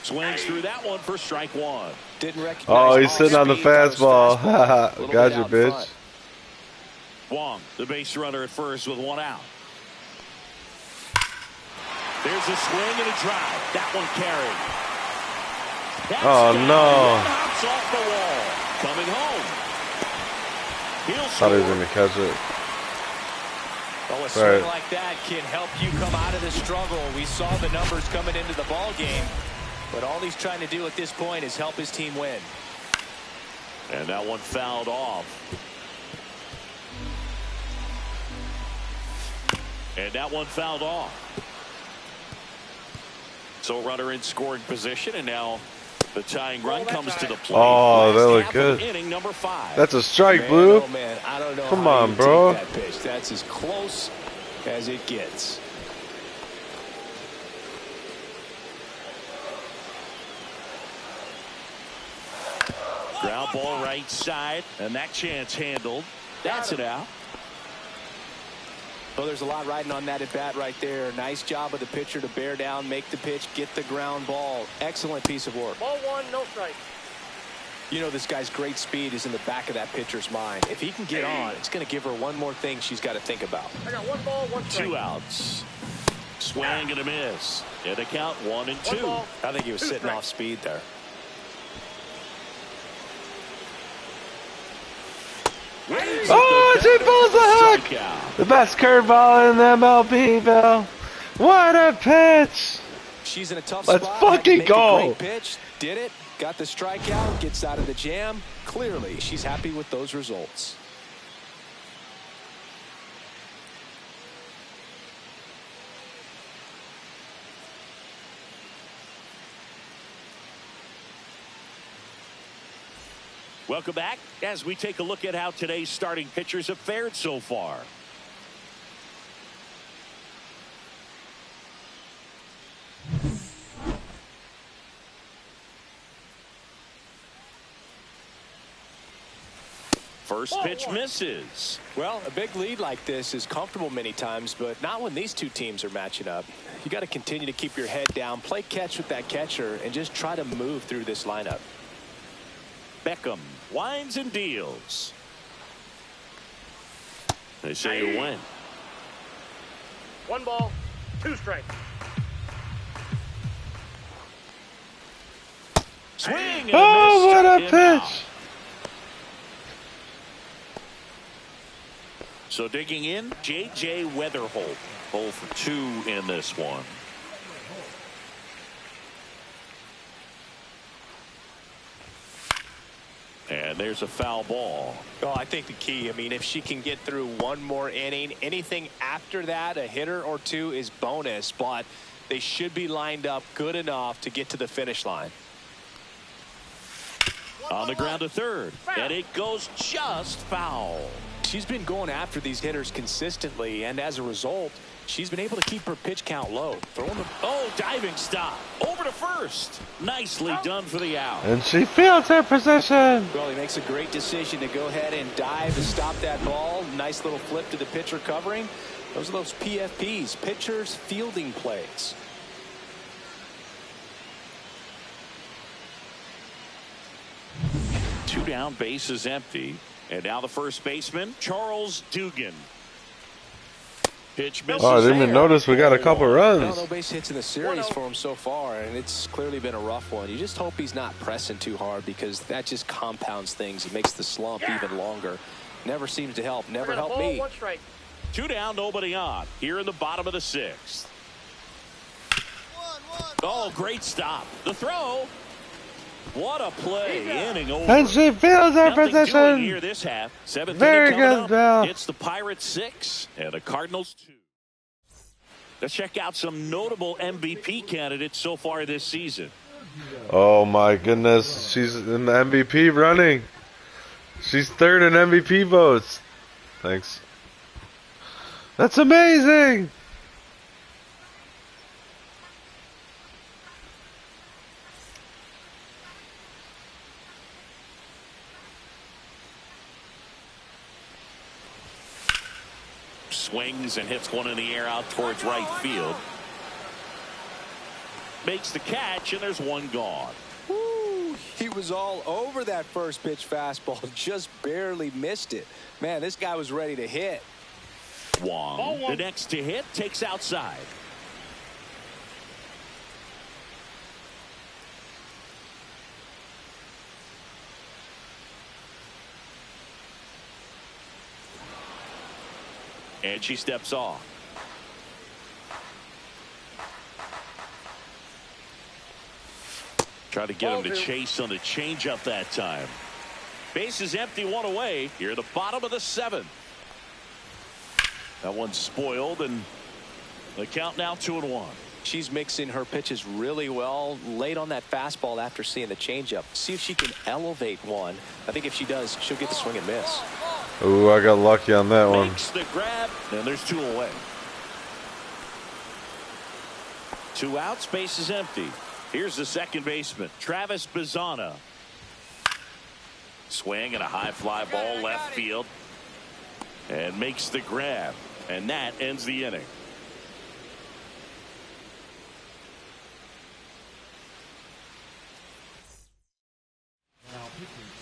[SPEAKER 1] Swings through that one for strike 1.
[SPEAKER 2] Didn't recognize.
[SPEAKER 3] Oh, he's sitting on the
[SPEAKER 2] speed on his
[SPEAKER 3] fastball.
[SPEAKER 2] fastball. A little
[SPEAKER 3] Got
[SPEAKER 2] bit
[SPEAKER 3] you,
[SPEAKER 2] out
[SPEAKER 3] bitch.
[SPEAKER 2] front.
[SPEAKER 1] Wong, the base runner at first with 1 out. There's a swing and a drive. That one carried. That's
[SPEAKER 3] Oh,
[SPEAKER 1] down.
[SPEAKER 3] no.
[SPEAKER 1] One hops off the wall. Coming home. He'll
[SPEAKER 3] Thought he was
[SPEAKER 1] score.
[SPEAKER 3] gonna catch it.
[SPEAKER 2] Oh, a swing like that can help you come out of the struggle. We saw the numbers coming into the ball game, but all he's trying to do at this point is help his team win.
[SPEAKER 1] And that one fouled off. And that one fouled off. So runner in scoring position, and now the tying run comes to the plate.
[SPEAKER 3] Oh,
[SPEAKER 1] Last
[SPEAKER 3] that looked
[SPEAKER 1] half
[SPEAKER 3] good.
[SPEAKER 1] of inning number 5.
[SPEAKER 3] That's a strike,
[SPEAKER 2] Man,
[SPEAKER 3] Blue.
[SPEAKER 2] oh man, I don't know
[SPEAKER 3] Come
[SPEAKER 2] how
[SPEAKER 3] on,
[SPEAKER 2] you
[SPEAKER 3] bro.
[SPEAKER 2] take that pitch. That's as close as it gets.
[SPEAKER 1] Ground ball right side, and that chance handled. That's it out.
[SPEAKER 2] Well, there's a lot riding on that at bat right there. Nice job of the pitcher to bear down, make the pitch, get the ground ball. Excellent piece of work.
[SPEAKER 4] Ball 1, no strike.
[SPEAKER 2] You know, this guy's great speed is in the back of that pitcher's mind. If he can get on, it's going to give her one more thing she's got to think about.
[SPEAKER 4] I got 1 ball, 1 strike.
[SPEAKER 1] 2 outs. Swing and a miss. And a count 1 and 2.
[SPEAKER 4] 1 ball,
[SPEAKER 2] I think he was
[SPEAKER 4] 2
[SPEAKER 2] sitting
[SPEAKER 4] strikes.
[SPEAKER 2] off speed there.
[SPEAKER 3] Oh, she pulls the hook. The best curveball in the MLB, Bill. What a pitch.
[SPEAKER 2] She's in a tough
[SPEAKER 3] Let's
[SPEAKER 2] spot.
[SPEAKER 3] fucking
[SPEAKER 2] Make
[SPEAKER 3] go.
[SPEAKER 2] A great pitch. Did it. Got the strikeout. Gets out of the jam. Clearly, she's happy with those results.
[SPEAKER 1] Welcome back as we take a look at how today's starting pitchers have fared so far. First pitch misses.
[SPEAKER 2] Well, a big lead like this is comfortable many times, but not when these two teams are matching up. You got to continue to keep your head down, play catch with that catcher, and just try to move through this lineup.
[SPEAKER 1] Beacom winds and deals. They say you win.
[SPEAKER 4] 1 ball, 2 strikes.
[SPEAKER 1] Swing and
[SPEAKER 3] Oh,
[SPEAKER 1] a miss.
[SPEAKER 3] what a
[SPEAKER 1] Took him out.
[SPEAKER 3] pitch.
[SPEAKER 1] So digging in, J.J. Weatherholt. 0 for 2 in this one. And there's a foul ball.
[SPEAKER 2] Oh, I think the key, I mean, if she can get through one more inning, anything after that, a hitter or 2 is bonus, but they should be lined up good enough to get to the finish line.
[SPEAKER 1] On the ground to third. And it goes just foul.
[SPEAKER 2] She's been going after these hitters consistently, and as a result, she's been able to keep her pitch count low. Throwing the
[SPEAKER 1] Diving stop. Over to first. Nicely done for the out.
[SPEAKER 3] And she fields her position.
[SPEAKER 2] Well, he makes a great decision to go ahead and dive to stop that ball. Nice little flip to the pitcher covering. Those are those PFPs, pitchers fielding plays.
[SPEAKER 1] Two down, base is empty. And now the first baseman, Charles Dugan. Pitch misses.
[SPEAKER 3] Oh, I didn't even notice we got a couple runs.
[SPEAKER 2] No base hits in the series for him so far, and it's clearly been a rough one. You just hope he's not pressing too hard, because that just compounds things. It makes the slump even longer. Never seems to help. Never helped me.
[SPEAKER 4] 1 strike.
[SPEAKER 1] 2 down, nobody on. Here in the bottom of the 6th. Oh, great stop. The throw. What a play. Inning over.
[SPEAKER 3] And she fields her
[SPEAKER 1] Nothing doing
[SPEAKER 3] position.
[SPEAKER 1] here this half. 7th
[SPEAKER 3] Very
[SPEAKER 1] inning coming
[SPEAKER 3] good,
[SPEAKER 1] up.
[SPEAKER 3] Bill.
[SPEAKER 1] It's the Pirates 6 and the Cardinals 2. Let's check out some notable MVP candidates so far this season.
[SPEAKER 3] Oh my goodness, she's in the MVP running. She's 3rd in MVP votes. Thanks. That's amazing.
[SPEAKER 1] Swings and hits one in the air out towards right field. Makes the catch, and there's one gone.
[SPEAKER 2] Woo, he was all over that first pitch fastball, just barely missed it. Man, this guy was ready to hit.
[SPEAKER 1] Wong, the next to hit, takes outside. And she steps off. Try to get him to chase on the changeup that time. Base is empty, one away. Here at the bottom of the 7th. That one's spoiled, and the count now 2-1.
[SPEAKER 2] She's mixing her pitches really well late on that fastball after seeing the changeup. See if she can elevate one. I think if she does, she'll get the swing and miss.
[SPEAKER 3] Ooh, I got lucky on that one.
[SPEAKER 1] Makes the grab, and there's 2 away. 2 outs, base is empty. Here's the second baseman, Travis Bazzana. Swing and a high fly ball left field. And makes the grab. And that ends the inning.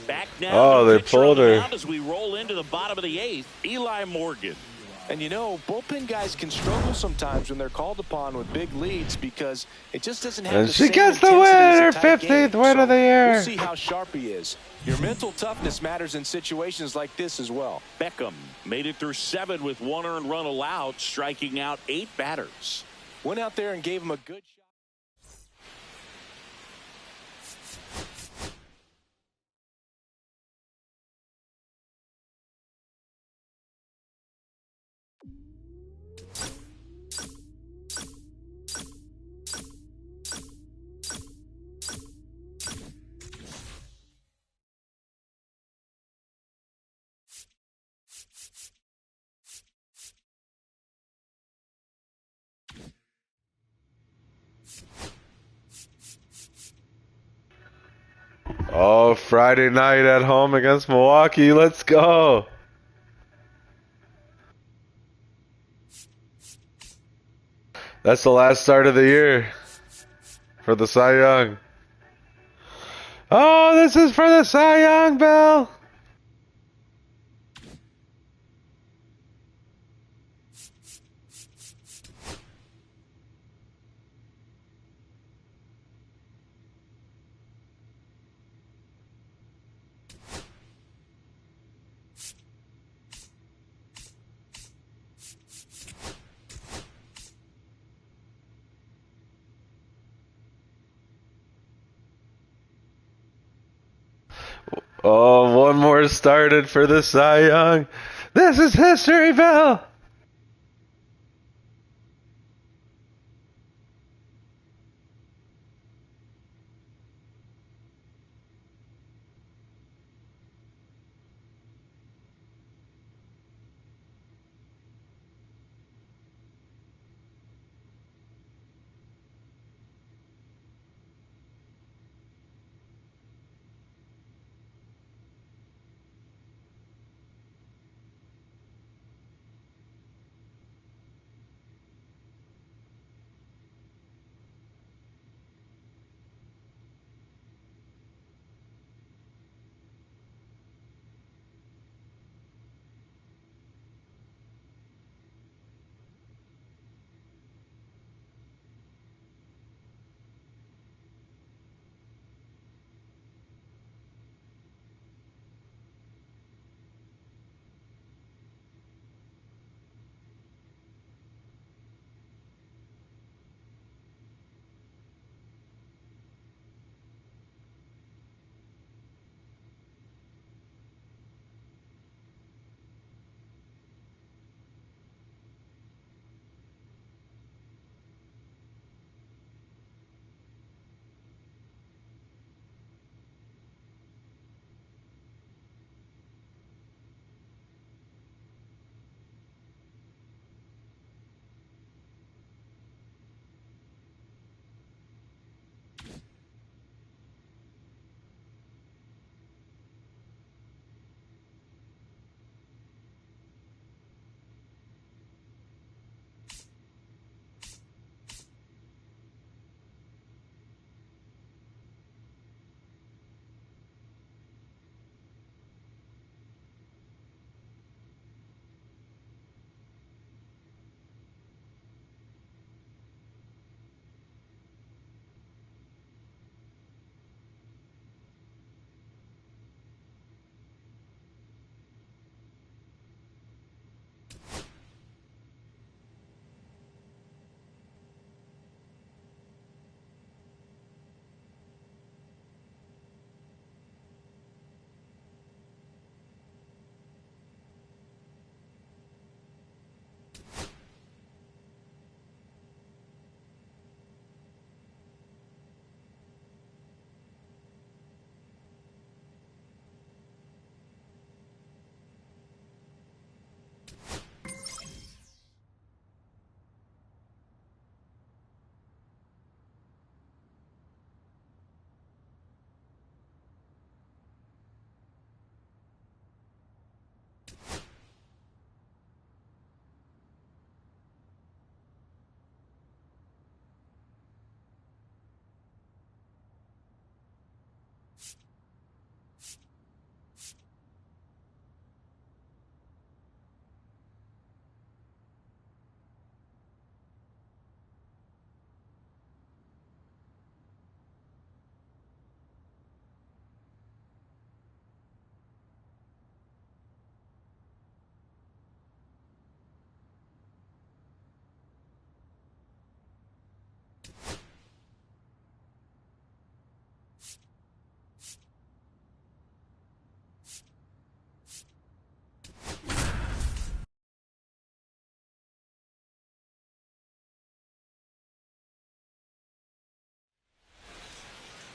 [SPEAKER 1] Back now.
[SPEAKER 3] Oh, they pulled her.
[SPEAKER 1] As we roll into the bottom of the 8th, Eli Morgan.
[SPEAKER 2] And you know, bullpen guys can struggle sometimes when they're called upon with big leads because it just doesn't have
[SPEAKER 3] And
[SPEAKER 2] the
[SPEAKER 3] she
[SPEAKER 2] same
[SPEAKER 3] gets the
[SPEAKER 2] intensity as
[SPEAKER 3] win,
[SPEAKER 2] a
[SPEAKER 3] her
[SPEAKER 2] tight
[SPEAKER 3] 15th
[SPEAKER 2] game.
[SPEAKER 3] win of the year.
[SPEAKER 2] We'll see how sharp he is. Your mental toughness matters in situations like this as well.
[SPEAKER 1] Beacom made it through 7 with 1 earned run allowed, striking out 8 batters.
[SPEAKER 2] Went out there and gave him a good shot.
[SPEAKER 3] Oh, Friday night at home against Milwaukee. Let's go. That's the last start of the year for the Cy Young. Oh, this is for the Cy Young, Bill. Oh, one more started for the Cy Young. This is history, Bill.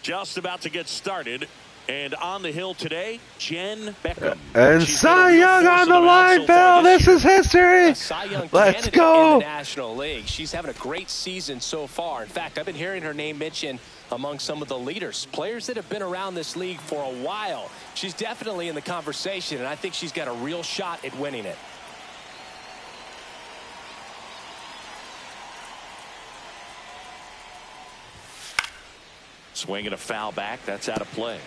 [SPEAKER 1] Just about to get started. And on the hill today, Jen Beacom.
[SPEAKER 3] And Cy Young on the line, Bill. This is history.
[SPEAKER 2] Cy Young
[SPEAKER 3] Let's
[SPEAKER 2] candidate
[SPEAKER 3] go.
[SPEAKER 2] in the National League. She's having a great season so far. In fact, I've been hearing her name mentioned among some of the leaders, players that have been around this league for a while. She's definitely in the conversation, and I think she's got a real shot at winning it.
[SPEAKER 1] Swinging a foul back. That's out of play.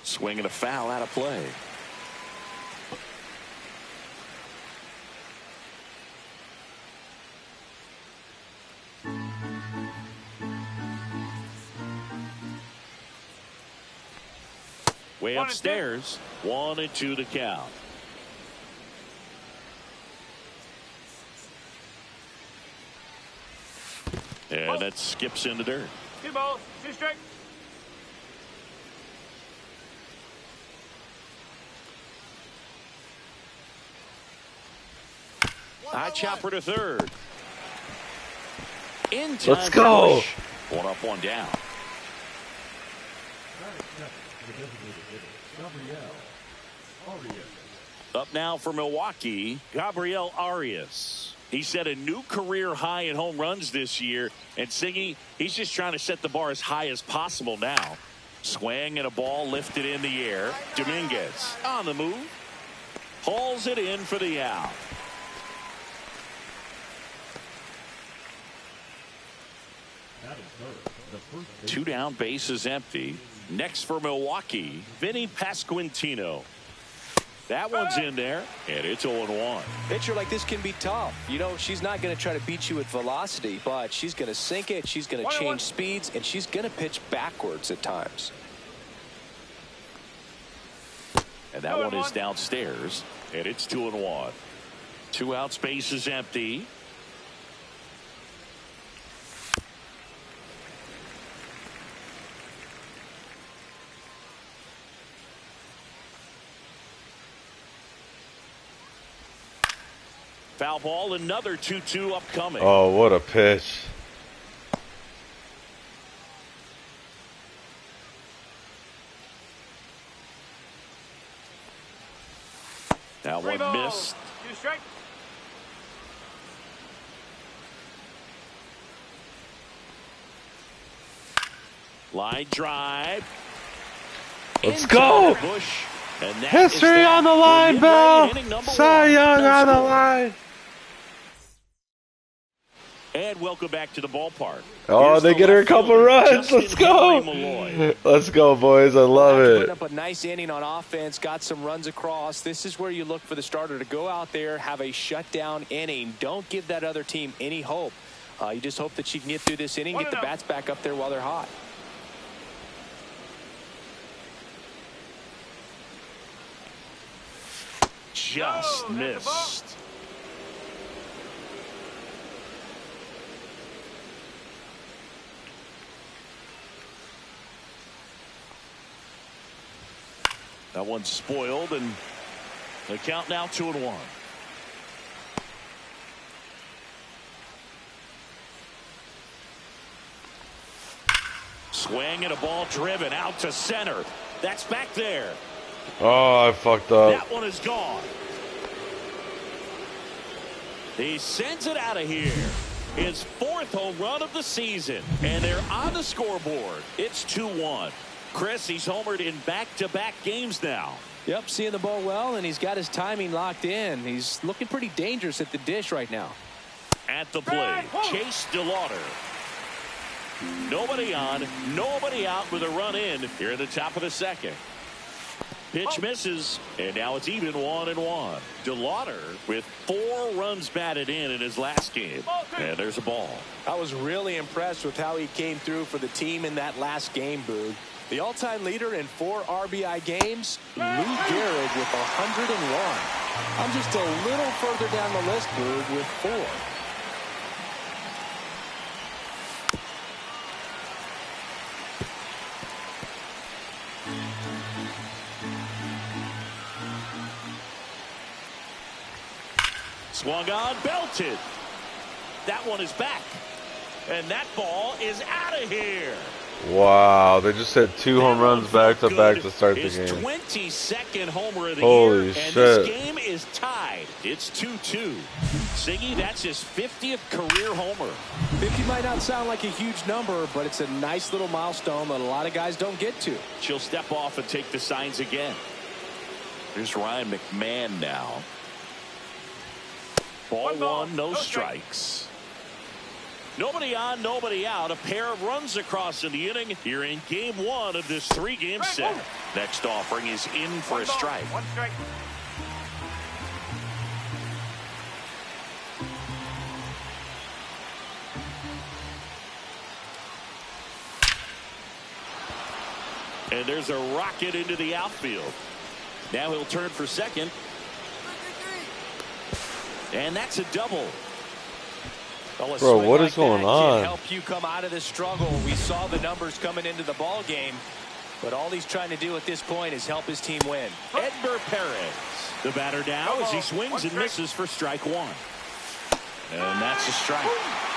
[SPEAKER 1] Swinging a foul out of play. Way upstairs. 1-2 the count. And that skips in the dirt.
[SPEAKER 4] 2 balls, 2 strikes.
[SPEAKER 1] High chopper to third. In time.
[SPEAKER 3] Let's go.
[SPEAKER 1] One up, one down. Up now for Milwaukee, Gabriel Arias. He set a new career high in home runs this year. And Siggy, he's just trying to set the bar as high as possible now. Swing and a ball lifted in the air. Dominguez on the move. Hauls it in for the out. Two down, base is empty. Next for Milwaukee, Vinny Pasquantino. That one's in there, and it's 0-1.
[SPEAKER 2] Pitcher like this can be tough. You know, she's not going to try to beat you with velocity, but she's going to sink it, she's going to change speeds, and she's going to pitch backwards at times.
[SPEAKER 1] And that one is downstairs, and it's 2-1. 2 outs, base is empty. Foul ball, another 2-2 upcoming.
[SPEAKER 3] Oh, what a pitch.
[SPEAKER 1] That one missed.
[SPEAKER 4] 2 strikes.
[SPEAKER 1] Line drive.
[SPEAKER 3] Let's go.
[SPEAKER 1] Bush, and that
[SPEAKER 3] History on the line, Bill. Cy Young on the line.
[SPEAKER 1] And welcome back to the ballpark.
[SPEAKER 3] Oh,
[SPEAKER 1] Here's
[SPEAKER 3] they
[SPEAKER 1] the
[SPEAKER 3] get her a
[SPEAKER 1] left
[SPEAKER 3] couple
[SPEAKER 1] fielder,
[SPEAKER 3] runs.
[SPEAKER 1] Justin
[SPEAKER 3] Let's go.
[SPEAKER 1] Malloy.
[SPEAKER 3] Let's go, boys. I love
[SPEAKER 2] Put
[SPEAKER 3] it.
[SPEAKER 2] up a nice inning on offense, got some runs across. This is where you look for the starter to go out there, have a shutdown inning. Don't give that other team any hope. You just hope that she can get through this inning, get the bats back up there while they're hot.
[SPEAKER 1] Just missed. That one's spoiled, and the count now 2-1. Swing and a ball driven out to center. That's back there.
[SPEAKER 3] Oh, I fucked up.
[SPEAKER 1] That one is gone. He sends it out of here. His 4th home run of the season, and they're on the scoreboard. It's 2-1. Chris, he's homered in back-to-back games now.
[SPEAKER 2] Yep, seeing the ball well, and he's got his timing locked in. He's looking pretty dangerous at the dish right now.
[SPEAKER 1] At the plate, Chase DeLauder. Nobody on, nobody out with a run in here at the top of the 2nd. Pitch misses, and now it's even 1-1. DeLauder with 4 runs batted in his last game. And there's a ball.
[SPEAKER 2] I was really impressed with how he came through for the team in that last game, Boog. The all-time leader in 4 RBI games, Lou Gehrig with 101. I'm just a little further down the list, Boog, with 4.
[SPEAKER 1] Swung on, belted. That one is back. And that ball is out of here.
[SPEAKER 3] Wow, they just hit 2 home runs back to back to start the
[SPEAKER 1] His
[SPEAKER 3] game.
[SPEAKER 1] 22nd homer of the
[SPEAKER 3] Holy
[SPEAKER 1] year,
[SPEAKER 3] shit.
[SPEAKER 1] and this game is tied. It's 2-2. Siggy, that's his 50th career homer.
[SPEAKER 2] 50 might not sound like a huge number, but it's a nice little milestone that a lot of guys don't get to.
[SPEAKER 1] She'll step off and take the signs again. Here's Ryan McMahon now. Ball one, no strikes. Nobody on, nobody out. A pair of runs across in the inning here in game 1 of this 3-game set. Next offering is in for a strike.
[SPEAKER 4] 1 strike.
[SPEAKER 1] And there's a rocket into the outfield. Now he'll turn for second. And that's a double.
[SPEAKER 2] Well,
[SPEAKER 3] Bro, what is going on?
[SPEAKER 2] Help you come out of this struggle. We saw the numbers coming into the ball game, but all he's trying to do at this point is help his team win.
[SPEAKER 1] Edgar Perez, the batter now as he swings and misses for strike 1. And that's a strike.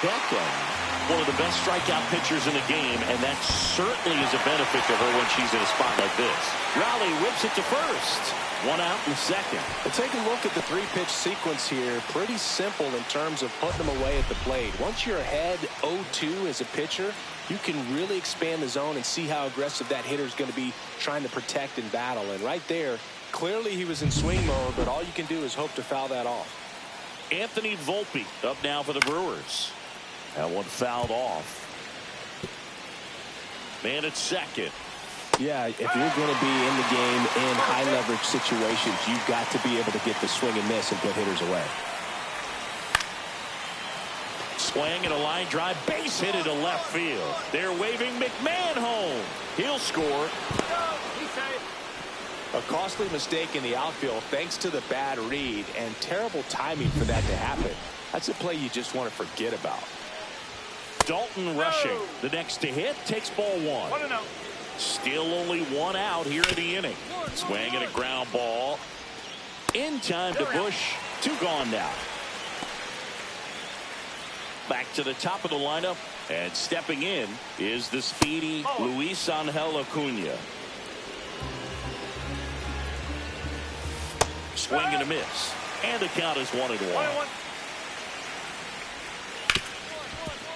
[SPEAKER 1] Beckham, one of the best strikeout pitchers in the game, and that certainly is a benefit to her when she's in a spot like this. Raleigh whips it to first. 1 out in second.
[SPEAKER 2] But take a look at the 3-pitch sequence here. Pretty simple in terms of putting them away at the plate. Once you're ahead 0-2 as a pitcher, you can really expand the zone and see how aggressive that hitter is going to be trying to protect and battle. And right there, clearly he was in swing mode, but all you can do is hope to foul that off.
[SPEAKER 1] Anthony Volpe up now for the Brewers. That one fouled off. Man at second.
[SPEAKER 2] Yeah, if you're going to be in the game in high leverage situations, you've got to be able to get the swing and miss and put hitters away.
[SPEAKER 1] Swing and a line drive, base hit into left field. They're waving McMahon home. He'll score.
[SPEAKER 2] A costly mistake in the outfield thanks to the bad read and terrible timing for that to happen. That's a play you just want to forget about.
[SPEAKER 1] Dalton rushing. The next to hit takes ball 1.
[SPEAKER 4] 1-0.
[SPEAKER 1] Still only 1 out here in the inning. Swing and a ground ball. In time to Bush. 2 gone now. Back to the top of the lineup. And stepping in is the speedy Luis Angel Acuna. Swing and a miss. And the count is 1-1.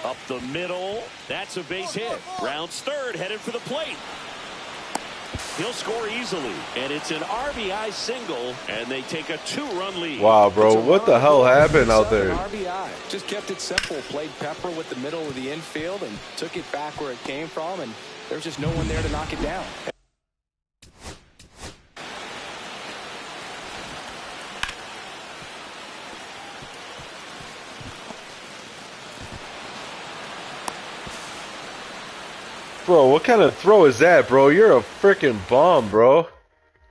[SPEAKER 1] Up the middle. That's a base hit. Rounds third, headed for the plate. He'll score easily. And it's an RBI single, and they take a 2-run lead.
[SPEAKER 3] Wow, bro, what the hell happened out there?
[SPEAKER 2] RBI. Just kept it simple. Played pepper with the middle of the infield and took it back where it came from, and there's just no one there to knock it down.
[SPEAKER 3] Bro, what kind of throw is that, bro? You're a freaking bomb, bro.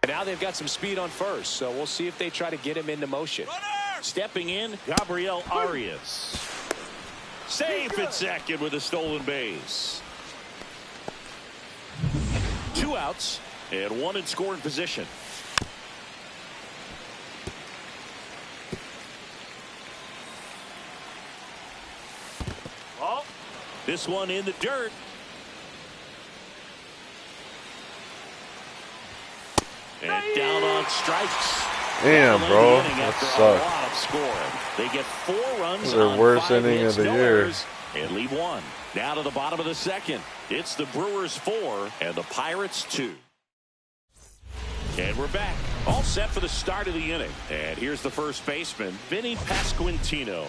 [SPEAKER 2] And now they've got some speed on first, so we'll see if they try to get him into motion.
[SPEAKER 1] Stepping in, Gabriel Arias. Safe at second with a stolen base. 2 outs and 1 in scoring position. This one in the dirt. And down on strikes.
[SPEAKER 3] Damn, bro. That
[SPEAKER 1] After a
[SPEAKER 3] sucked.
[SPEAKER 1] lot of scoring. They get 4 runs.
[SPEAKER 3] This is their
[SPEAKER 1] on
[SPEAKER 3] worst
[SPEAKER 1] 5
[SPEAKER 3] inning
[SPEAKER 1] hits,
[SPEAKER 3] of the
[SPEAKER 1] no
[SPEAKER 3] year.
[SPEAKER 1] errors, and leave 1. Now to the bottom of the second. It's the Brewers 4 and the Pirates 2. And we're back. All set for the start of the inning. And here's the first baseman, Vinny Pasquantino.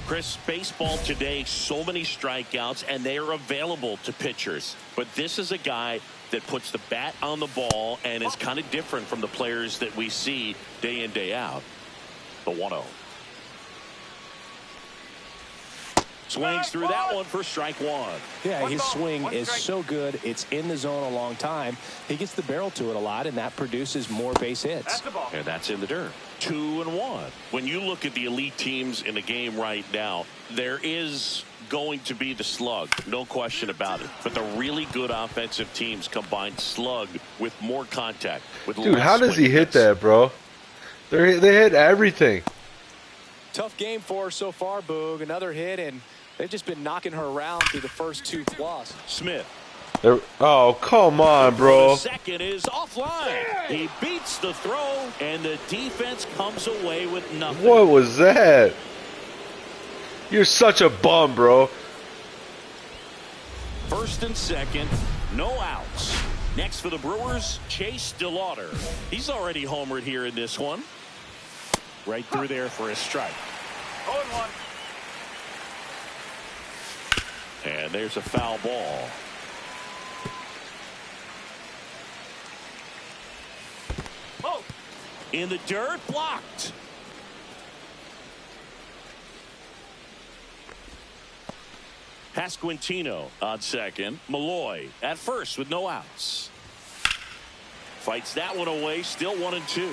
[SPEAKER 1] Chris, baseball today, so many strikeouts, and they are available to pitchers. But this is a guy that puts the bat on the ball and is kind of different from the players that we see day in, day out. The 1-0. Swings through that one for strike 1.
[SPEAKER 2] Yeah, his swing is so good. It's in the zone a long time. He gets the barrel to it a lot, and that produces more base hits.
[SPEAKER 1] And that's in the dirt. 2-1. When you look at the elite teams in the game right now, there is going to be the slug, no question about it. But the really good offensive teams combine slug with more contact. With
[SPEAKER 3] Dude, how does he hit that, bro? They hit everything.
[SPEAKER 2] Tough game for her so far, Boog. Another hit, and they've just been knocking her around through the first 2+.
[SPEAKER 1] Smith.
[SPEAKER 3] Oh, come on, bro.
[SPEAKER 1] The second is offline. He beats the throw, and the defense comes away with nothing.
[SPEAKER 3] What was that? You're such a bum, bro.
[SPEAKER 1] First and second, no outs. Next for the Brewers, Chase DeLauder. He's already homered here in this one. Right through there for a strike.
[SPEAKER 4] 0-1.
[SPEAKER 1] And there's a foul ball.
[SPEAKER 4] Oh.
[SPEAKER 1] In the dirt, blocked. Pasquantino on second. Malloy at first with no outs. Fights that one away, still 1-2.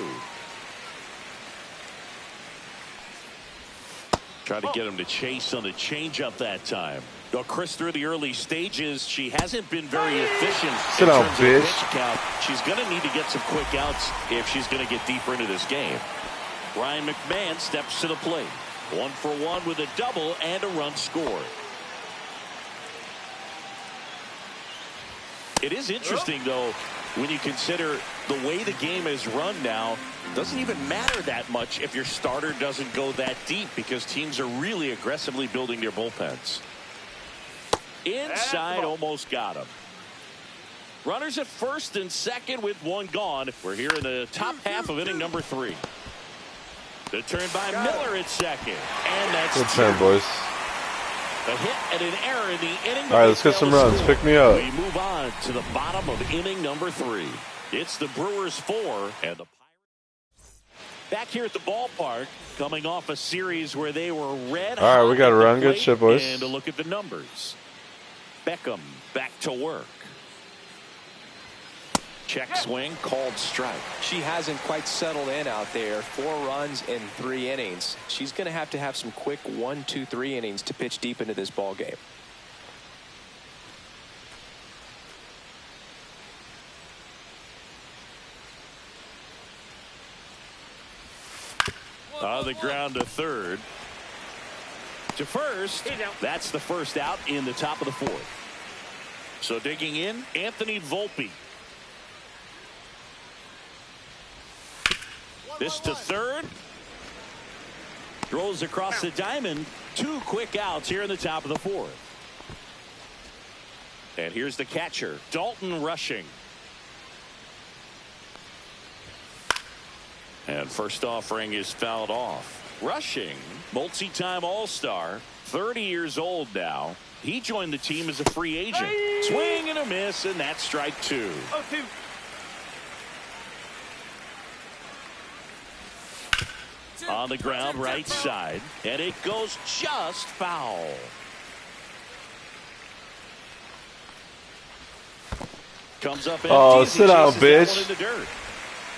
[SPEAKER 1] Try to get him to chase on the changeup that time. Though Chris, through the early stages, she hasn't been very efficient in terms of pitch count. She's going to need to get some quick outs if she's going to get deeper into this game. Ryan McMahon steps to the plate. 1 for 1 with a double and a run scored. It is interesting, though, when you consider the way the game is run now. Doesn't even matter that much if your starter doesn't go that deep, because teams are really aggressively building their bullpens. Inside, almost got him. Runners at first and second with one gone. We're here in the top half of inning number 3. The turn by Miller at second. And that's
[SPEAKER 3] good turn, boys.
[SPEAKER 1] A hit and an error in the inning.
[SPEAKER 3] All right, let's get some runs. Pick me up.
[SPEAKER 1] We move on to the bottom of inning number 3. It's the Brewers 4 and the Pirates. Back here at the ballpark, coming off a series where they were red.
[SPEAKER 3] All right, we got to run. Good shit, boys.
[SPEAKER 1] And a look at the numbers. Beacom back to work. Check swing, called strike.
[SPEAKER 2] She hasn't quite settled in out there. 4 runs in 3 innings. She's going to have some quick 1, 2, 3 innings to pitch deep into this ball game.
[SPEAKER 1] On the ground to third. To first. That's the first out in the top of the 4th. So digging in, Anthony Volpe. This to third. Throws across the diamond. 2 quick outs here in the top of the 4th. And here's the catcher, Dalton Rushing. And first offering is fouled off. Rushing, multi-time All-Star, 30 years old now. He joined the team as a free agent. Swing and a miss, and that's strike 2.
[SPEAKER 4] 0-2.
[SPEAKER 1] On the ground, right side, and it goes just foul. Comes up empty.
[SPEAKER 3] Oh, sit down, bitch.
[SPEAKER 1] In the dirt.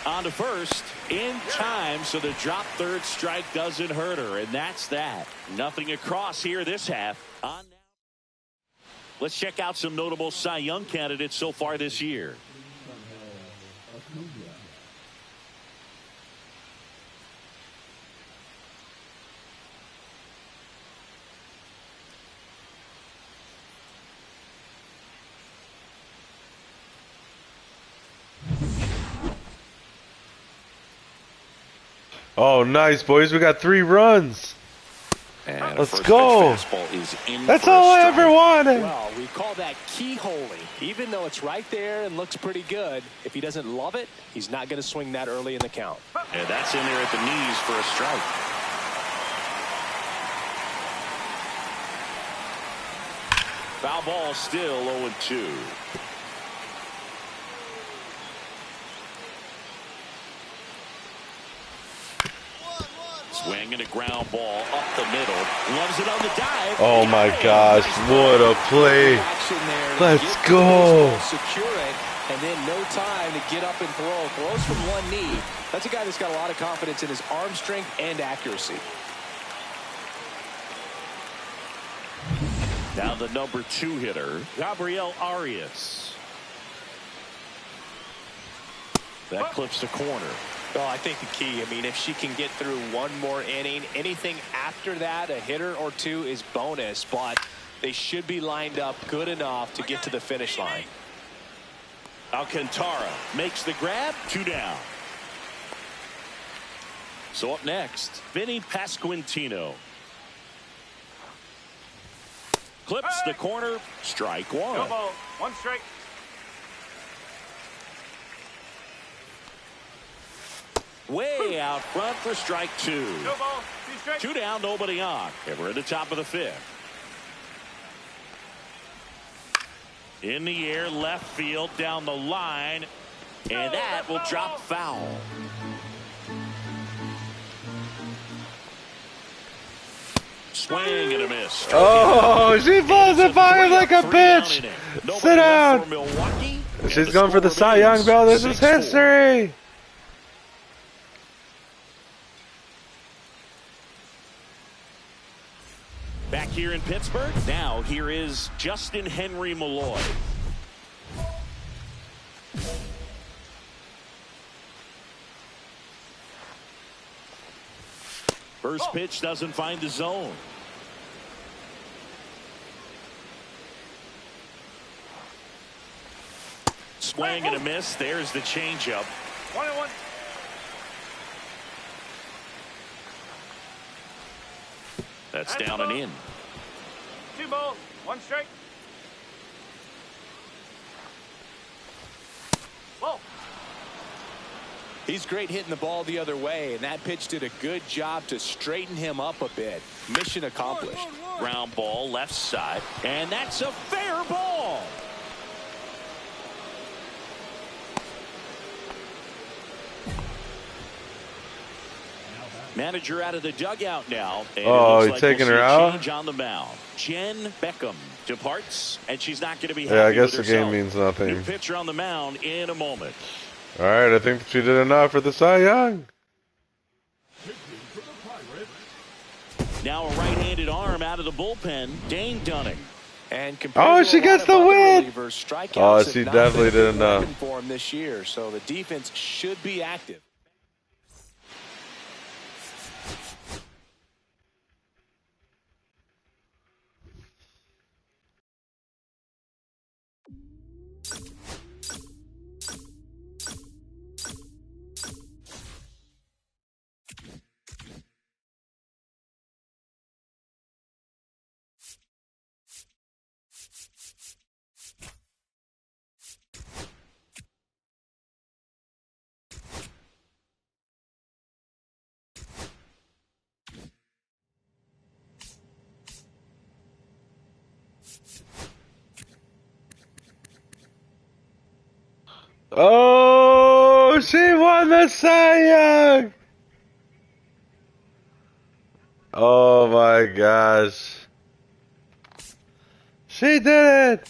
[SPEAKER 1] On to first, in time, so the drop third strike doesn't hurt her, and that's that. Nothing across here this half. On now. Let's check out some notable Cy Young candidates so far this year.
[SPEAKER 3] Oh, nice, boys. We got 3 runs.
[SPEAKER 1] And
[SPEAKER 3] let's go. That's all I ever wanted.
[SPEAKER 2] Well, we call that keyholing. Even though it's right there and looks pretty good, if he doesn't love it, he's not going to swing that early in the count.
[SPEAKER 1] And that's in there at the knees for a strike. Foul ball, still 0-2. Swing and a ground ball up the middle. Loves it on the dive.
[SPEAKER 3] Oh my gosh, what a play. Let's go.
[SPEAKER 2] Secure it, and then no time to get up and throw. Throws from one knee. That's a guy that's got a lot of confidence in his arm strength and accuracy.
[SPEAKER 1] Now the number 2 hitter, Gabriel Arias. That clips the corner.
[SPEAKER 2] Well, I think the key, I mean, if she can get through one more inning, anything after that, a hitter or two is bonus, but they should be lined up good enough to get to the finish line.
[SPEAKER 1] Alcantara makes the grab, 2 down. So up next, Vinny Pasquantino. Clips the corner, strike one.
[SPEAKER 4] No ball, 1 strike.
[SPEAKER 1] Way out front for strike 2.
[SPEAKER 4] No ball, 2 strikes.
[SPEAKER 1] 2 down, nobody on. And we're at the top of the 5th. In the air, left field, down the line. And that will drop foul. Swing and a miss.
[SPEAKER 3] Oh, she blows it by him like a bitch. Sit down. She's going for the Cy Young belt. This is history.
[SPEAKER 1] Back here in Pittsburgh, now here is Justin Henry Malloy. First pitch doesn't find the zone. Swing and a miss. There's the changeup.
[SPEAKER 4] 1-1.
[SPEAKER 1] That's down and in.
[SPEAKER 4] 2 balls, 1 strike. Ball.
[SPEAKER 2] He's great hitting the ball the other way, and that pitch did a good job to straighten him up a bit. Mission accomplished.
[SPEAKER 1] Ground ball left side, and that's a fair ball. Manager out of the dugout now. And
[SPEAKER 3] Oh,
[SPEAKER 1] he's
[SPEAKER 3] he's taking her
[SPEAKER 1] a
[SPEAKER 3] out?
[SPEAKER 1] change on the mound. Jen Beacom departs, and she's not going to be happy
[SPEAKER 3] Yeah, I guess
[SPEAKER 1] with
[SPEAKER 3] the game
[SPEAKER 1] herself.
[SPEAKER 3] means
[SPEAKER 1] New
[SPEAKER 3] nothing.
[SPEAKER 1] pitcher on the mound in a moment.
[SPEAKER 3] All right, I think she did enough for the Cy Young.
[SPEAKER 6] Pitching for the Pirates.
[SPEAKER 1] Now a right-handed arm out of the bullpen, Dane Dunning.
[SPEAKER 2] And
[SPEAKER 3] Oh, she gets the win. Oh,
[SPEAKER 2] Strikeouts
[SPEAKER 3] she
[SPEAKER 2] have not
[SPEAKER 3] definitely
[SPEAKER 2] been a
[SPEAKER 3] did
[SPEAKER 2] good
[SPEAKER 3] enough.
[SPEAKER 2] weapon for him this year, so the defense should be active.
[SPEAKER 3] Oh, she won the Cy Young. Oh my gosh. She did it.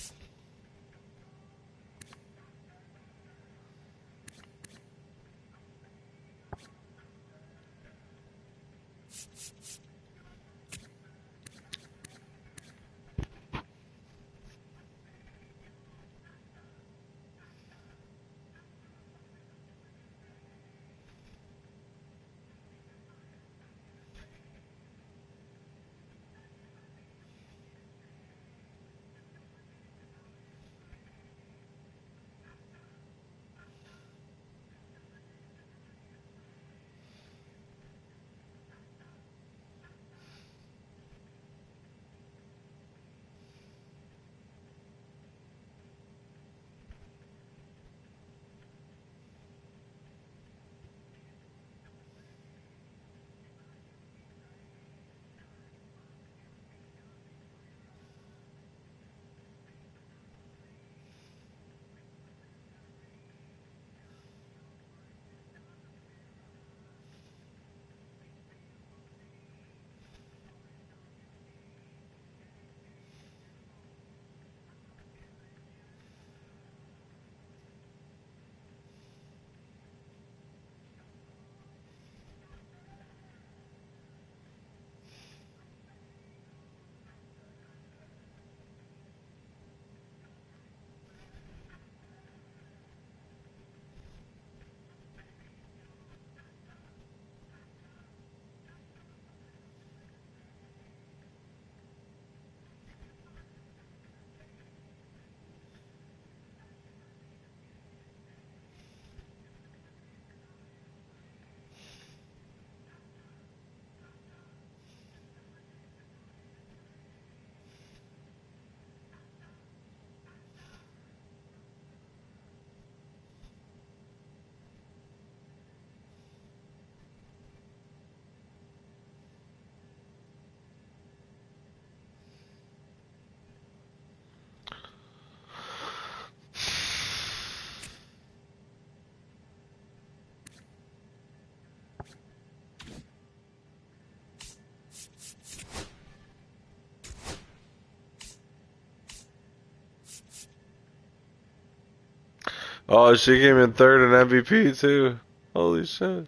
[SPEAKER 3] Oh, she came in third in MVP too. Holy shit.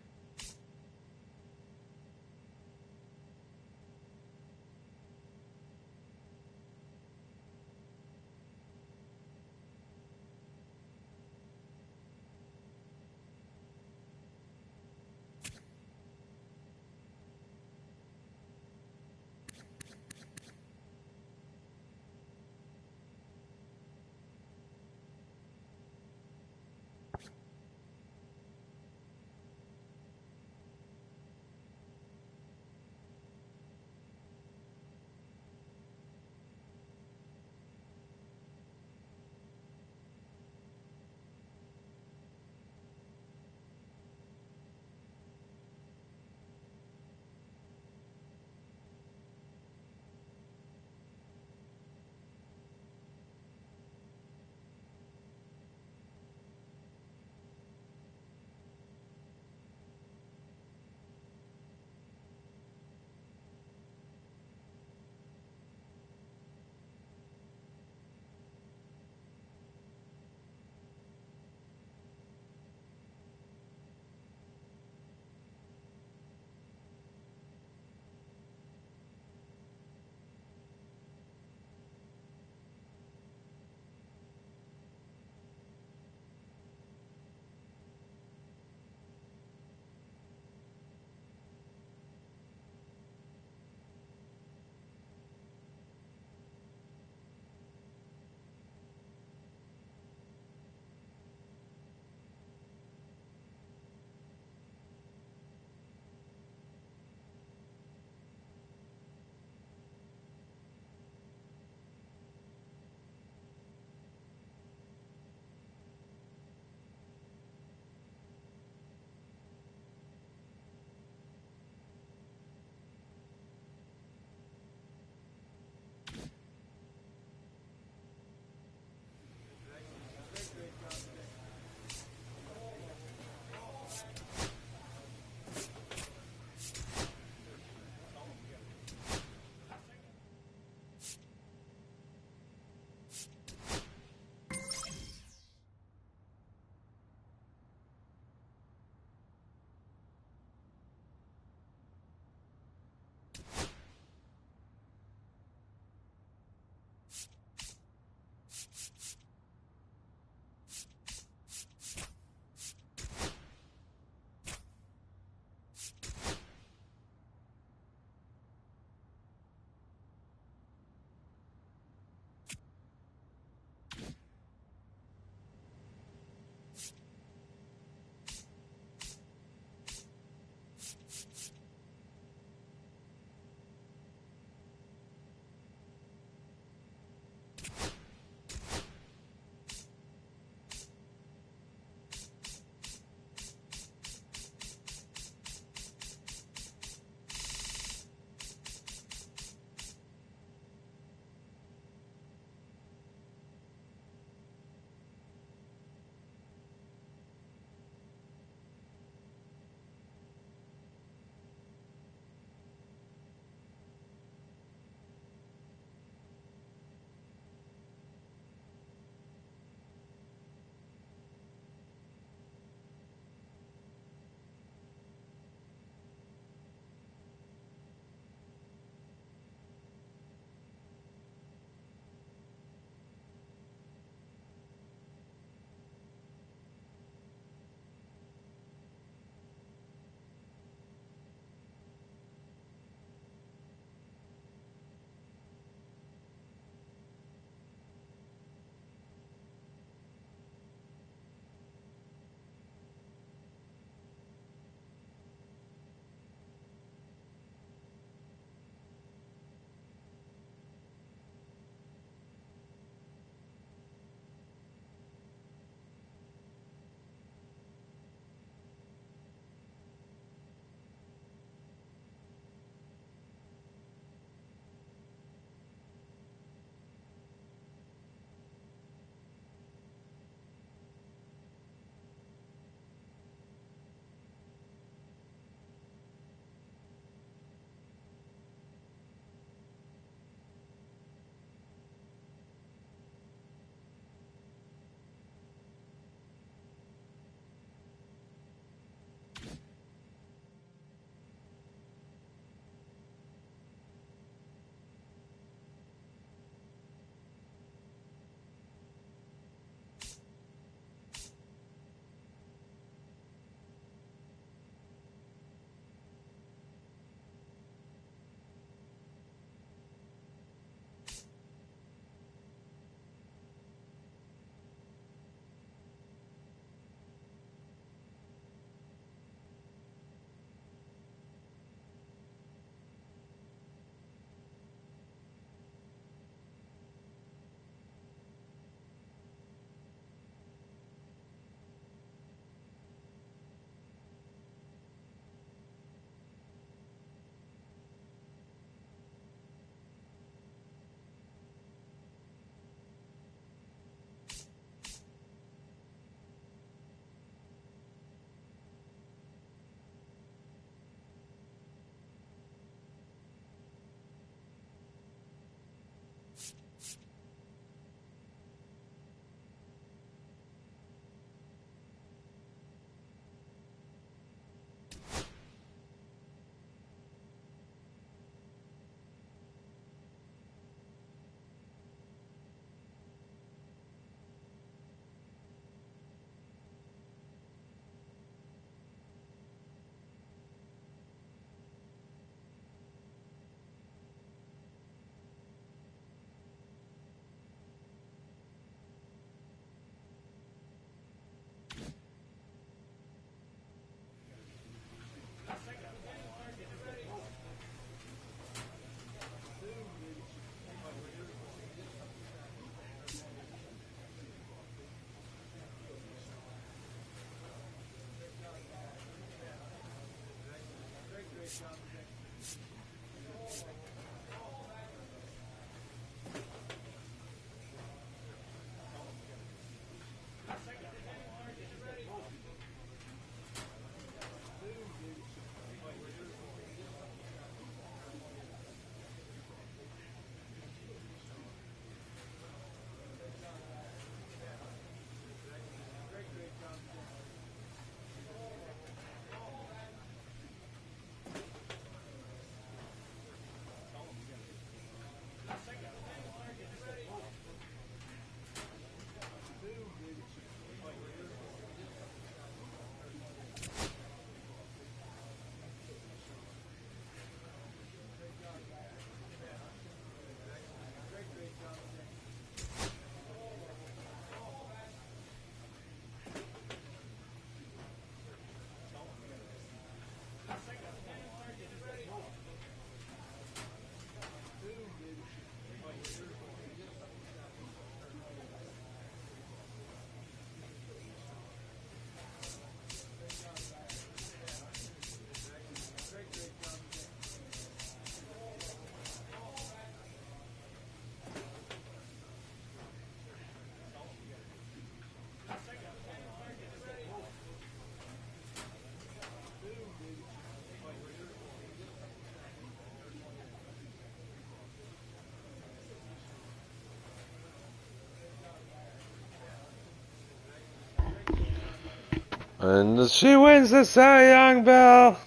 [SPEAKER 3] And she wins the Cy Young Bell.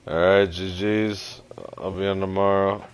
[SPEAKER 3] Alright, GG's. I'll be on tomorrow.